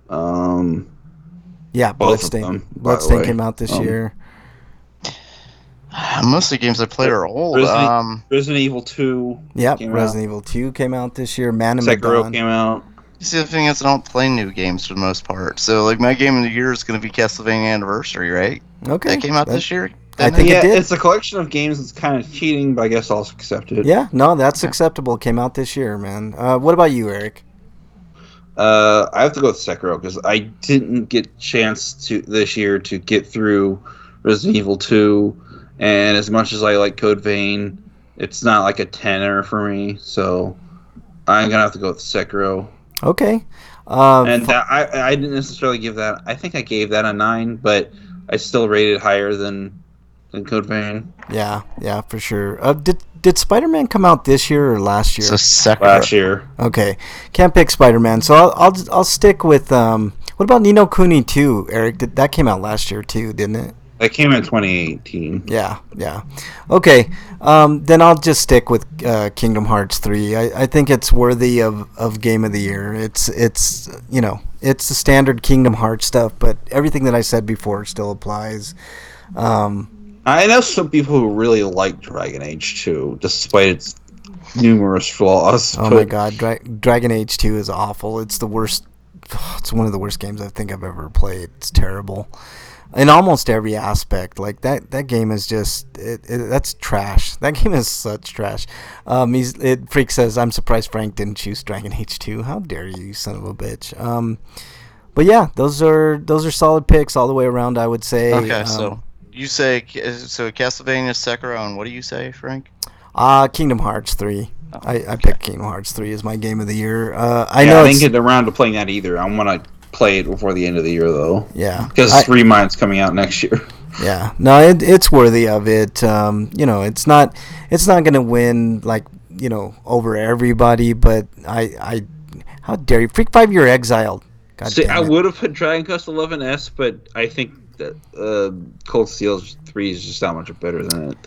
Yeah, Bloodstain. Bloodstain came out this year. Most of the games I played are old. Resident Evil 2. Yep, Resident Evil 2 came out this year. Man of Medan came out. See, the thing is, I don't play new games for the most part. So, like, my game of the year is going to be Castlevania Anniversary, right? Okay. That came out this year? I think it did. It's a collection of games that's kind of cheating, but I guess I'll accept it. Yeah, no, that's acceptable. It came out this year, man. What about you, Eric? I have to go with Sekiro because I didn't get a chance this year to get through Resident Evil 2, and as much as I like Code Vein, it's not like a 10er for me, so I'm gonna have to go with Sekiro. Okay. And I didn't necessarily give that. I think I gave that a 9, but I still rated it higher than Code Vein. Yeah, for sure. Did Spider-Man come out this year or last year? So Sekiro. Last year. Okay, can't pick Spider-Man, so I'll stick with. What about Ni no Kuni 2, Eric? That came out last year too, didn't it? That came in 2018. Yeah. Okay, then I'll just stick with Kingdom Hearts 3. I think it's worthy of Game of the Year. It's it's the standard Kingdom Hearts stuff, but everything that I said before still applies. I know some people who really like Dragon Age 2, despite its numerous flaws. Oh my God, Dragon Age 2 is awful. It's the worst. It's one of the worst games I think I've ever played. It's terrible. In almost every aspect, like that game is just that's trash. That game is such trash. Freak says, "I'm surprised Frank didn't choose Dragon Age 2. How dare you, son of a bitch." But yeah, those are solid picks all the way around, I would say. Okay, so you say Castlevania, Sekiro, and what do you say, Frank? Kingdom Hearts 3. Oh, I picked Kingdom Hearts 3 as my game of the year. I didn't get around to playing that either. I want to play it before the end of the year, though. Yeah, because Remind's coming out next year. Yeah, no, it's worthy of it. It's not going to win over everybody, but I how dare you, Freak 5, you're exiled. God damn it. I would have put Dragon Quest XI S, but I think that Cold Steel 3 is just that much better than it.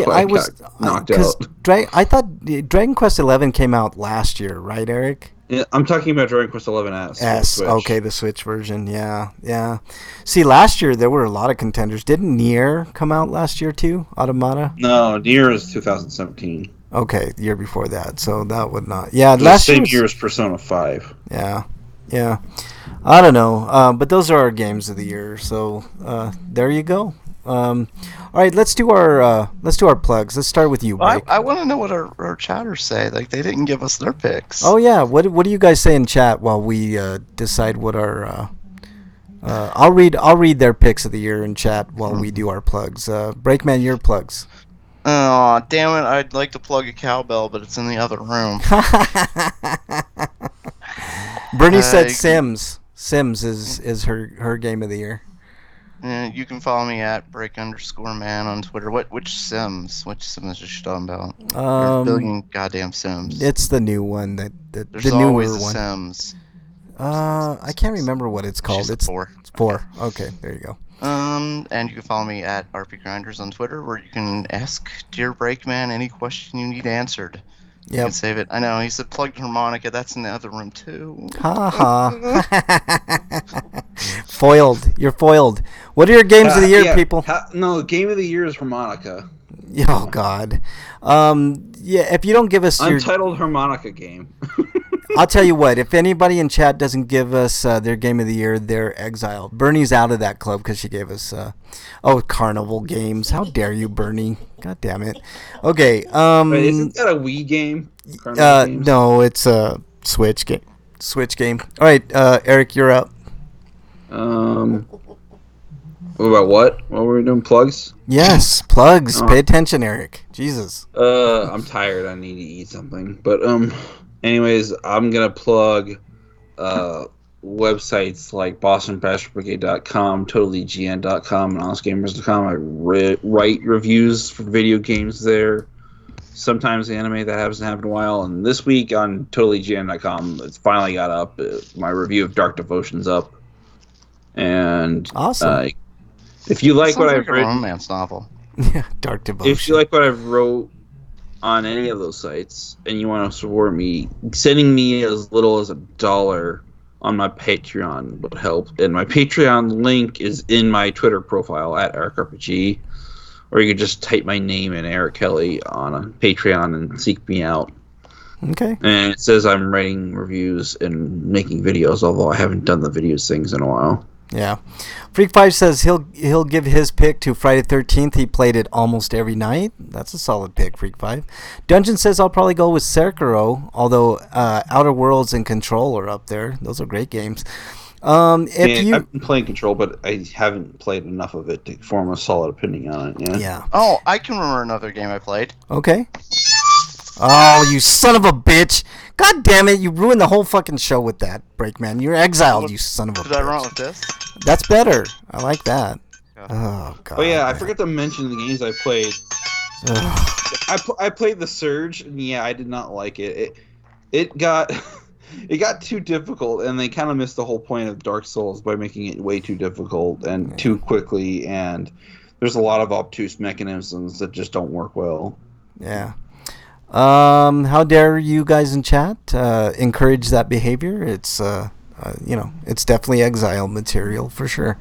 I was knocked out. I thought Dragon Quest XI came out last year, right, Eric? Yeah, I'm talking about Dragon Quest XI S. Okay, the Switch version. Yeah. See, last year there were a lot of contenders. Didn't Nier come out last year too? Automata? No, Nier is 2017. Okay, the year before that, so that would not. Yeah, last same year as Persona 5. Yeah. I don't know, but those are our games of the year. So there you go. All right, let's do our plugs. Let's start with you, Mike. I want to know what our chatters say. Like, they didn't give us their picks. Oh yeah, what do you guys say in chat while we decide what our? I'll read their picks of the year in chat while we do our plugs. Breakman, your plugs. Oh damn it! I'd like to plug a cowbell, but it's in the other room. Bernie said Sims. Sims is her game of the year. You can follow me at break_man on Twitter. Which Sims? Which Sims is she talking about? There's a billion goddamn Sims. It's the new one There's the newer always one. Sims. I can't remember what it's called. It's 4. It's 4. Okay, there you go. And you can follow me at RPGrinders on Twitter, where you can ask Dear Breakman any question you need answered. You can save it. I know, he said plugged harmonica. That's in the other room, too. Ha ha. Foiled. You're foiled. What are your games of the year, people? No, game of the year is harmonica. Oh, God. If you don't give us your... Untitled harmonica game. I'll tell you what. If anybody in chat doesn't give us their game of the year, they're exiled. Bernie's out of that club because she gave us... Carnival Games. How dare you, Bernie? God damn it. Okay. Wait, isn't that a Wii game? No, it's a Switch game. All right, Eric, you're up. What about what? What were we doing? Plugs? Yes, plugs. Pay attention, Eric. Jesus. I'm tired. I need to eat something. But anyways, I'm gonna plug websites like BostonBastardBrigade.com, TotallyGN.com, and HonestGamers.com. I write reviews for video games there. Sometimes the anime that hasn't happened in a while. And this week on TotallyGN.com, it's finally got up. My review of Dark Devotion's up. And awesome. If you like what I've written, a romance novel. Yeah, Dark Devotion. If you like what I've wrote on any of those sites and you want to support me, sending me as little as $1 on my Patreon would help. And my Patreon link is in my Twitter profile at EricRPG. or you could just type my name in Eric Kelly on a Patreon and seek me out. Okay. And it says I'm writing reviews and making videos, although I haven't done the videos things in a while. Yeah. Freak5 says he'll give his pick to Friday 13th. He played it almost every night. That's a solid pick, Freak5. Dungeon says I'll probably go with Sekiro, although Outer Worlds and Control are up there. Those are great games. I've been playing Control, but I haven't played enough of it to form a solid opinion on it. Yeah. Oh, I can remember another game I played. Okay. Oh, you son of a bitch. God damn it, you ruined the whole fucking show with that, Breakman. You're exiled, you son of a bitch. Did I run with this? That's better. I like that. Yeah. Oh, God. Oh, yeah, I forgot to mention the games I played. I played The Surge, and yeah, I did not like it. It got it got too difficult, and they kind of missed the whole point of Dark Souls by making it way too difficult and too quickly, and there's a lot of obtuse mechanisms that just don't work well. Yeah. How dare you guys in chat encourage that behavior? It's it's definitely exile material for sure.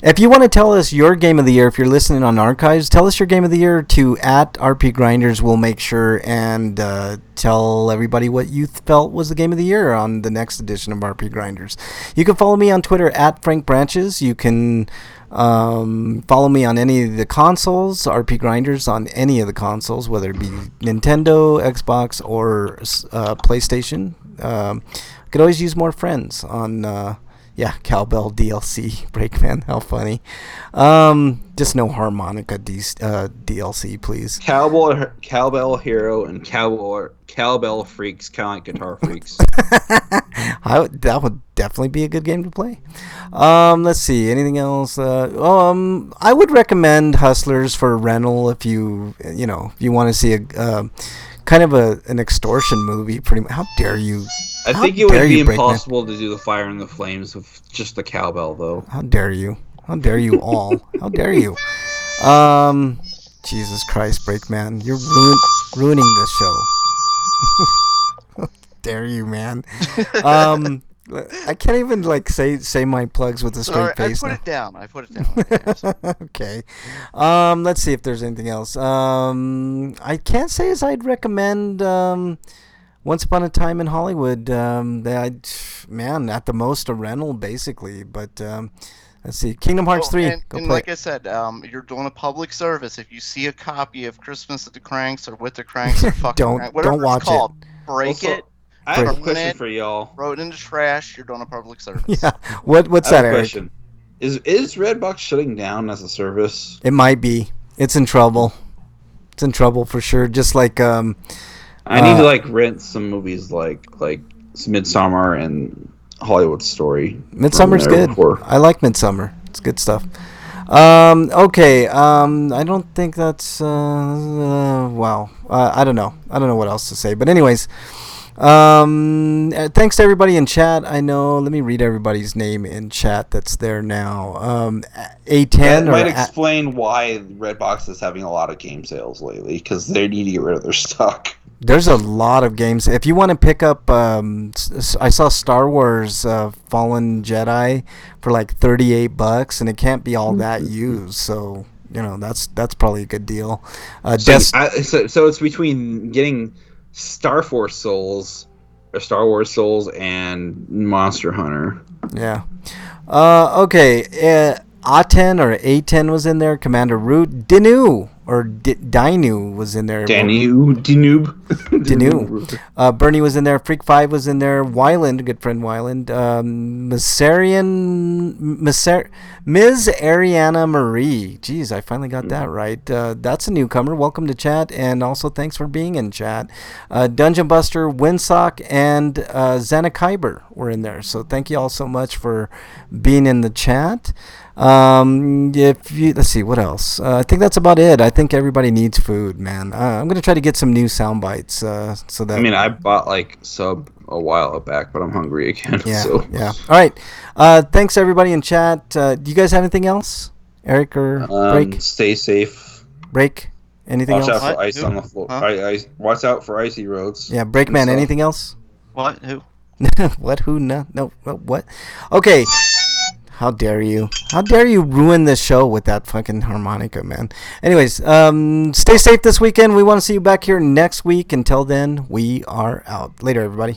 If you want to tell us your game of the year, if you're listening on archives, tell us your game of the year to @RPGrinders. We'll make sure and tell everybody what you felt was the game of the year on the next edition of RP Grinders. You can follow me on Twitter @FrankBranches. You can follow me on any of the consoles, RP Grinders on any of the consoles, whether it be Nintendo, Xbox, or PlayStation. Could always use more friends on Cowbell DLC. Breakman, how funny. Just no harmonica DLC, please. Cowbell Hero and Cowbell Freaks, kind of like Guitar Freaks. That would definitely be a good game to play. Let's see, anything else? I would recommend Hustlers for a rental if you want to see a kind of an extortion movie. Pretty much. How dare you? I think it would be impossible to do the Fire and the Flames with just the cowbell, though. How dare you? How dare you all? How dare you? Jesus Christ, Breakman, you're ruining this show. How dare you, man? I can't even say my plugs with a straight face. I put it down. Okay. Let's see if there's anything else. I can't say as I'd recommend Once Upon a Time in Hollywood. At the most a rental basically, but let's see. Kingdom Hearts 3. And like I said, you're doing a public service. If you see a copy of Christmas at the Cranks or with the Cranks or fucking don't watch it. Break Also, it. I have a question for y'all. Throw it in the trash. You're doing a public service. Yeah. What's that, Eric? Question. Is Redbox shutting down as a service? It might be. It's in trouble. It's in trouble for sure. Just like I need to rent some movies like Midsummer and Hollywood Story. Midsummer's good. I like Midsummer. It's good stuff. Okay. I don't think that's wow. I don't know. I don't know what else to say. But anyways, thanks to everybody in chat. I know. Let me read everybody's name in chat that's there now. A10 that might explain why Redbox is having a lot of game sales lately, because they need to get rid of their stock. There's a lot of games. If you want to pick up, I saw Star Wars Fallen Jedi for like $38, and it can't be all that used. So that's probably a good deal. So it's between getting Star Wars Souls and Monster Hunter. Yeah. Okay. A10 or A10 was in there. Commander Root. Dinu was in there. Dinoob. Bernie was in there. Freak5 was in there. Wyland, good friend Wyland. Ms. Ariana Marie. Jeez, I finally got that right. That's a newcomer. Welcome to chat, and also thanks for being in chat. Dungeon Buster, Winsock, and Xana Kyber were in there. So thank you all so much for being in the chat. Let's see what else. I think that's about it. I think everybody needs food, man. I'm gonna try to get some new sound bites. So that I bought Sub a while back, but I'm hungry again. Yeah. So. Yeah. All right. Thanks everybody in chat. Do you guys have anything else, Eric or Break? Stay safe. Break. Anything else? Watch out for ice on the floor. Huh? Watch out for icy roads. Yeah. Breakman. Anything else? What? Who? What? Who? No. What? Okay. How dare you? How dare you ruin this show with that fucking harmonica, man? Anyways, stay safe this weekend. We want to see you back here next week. Until then, we are out. Later, everybody.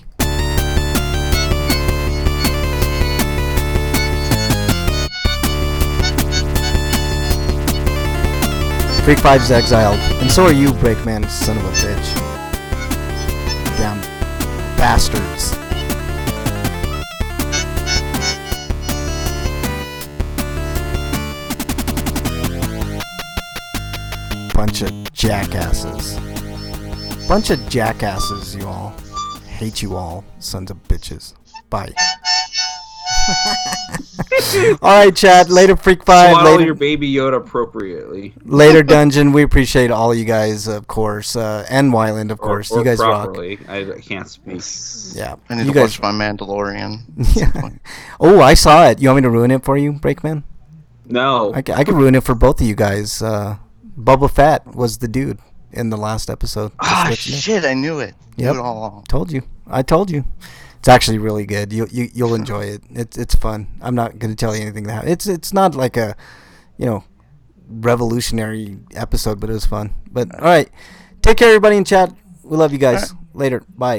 Freak 5's exiled. And so are you, Breakman, son of a bitch. Damn bastards. Bunch of jackasses. Bunch of jackasses, you all. Hate you all, sons of bitches. Bye. Alright, chat. Later, Freak 5. Swallow Later, your baby Yoda appropriately. later, Dungeon. We appreciate all you guys, of course. And Wyland, of course. Or you guys properly. rock. I can't speak. Yeah. I need you to guys watch my Mandalorian. Yeah. Oh, I saw it. You want me to ruin it for you, Breakman? No. I could ruin it for both of you guys. Bubba Fett was the dude in the last episode. Ah, shit, I knew it. Yep. Knew it all along. Told you. I told you. It's actually really good. You'll enjoy it. It's fun. I'm not going to tell you anything that happens. It's not like a, revolutionary episode, but it was fun. But all right. Take care, everybody in chat. We love you guys. Later. Bye.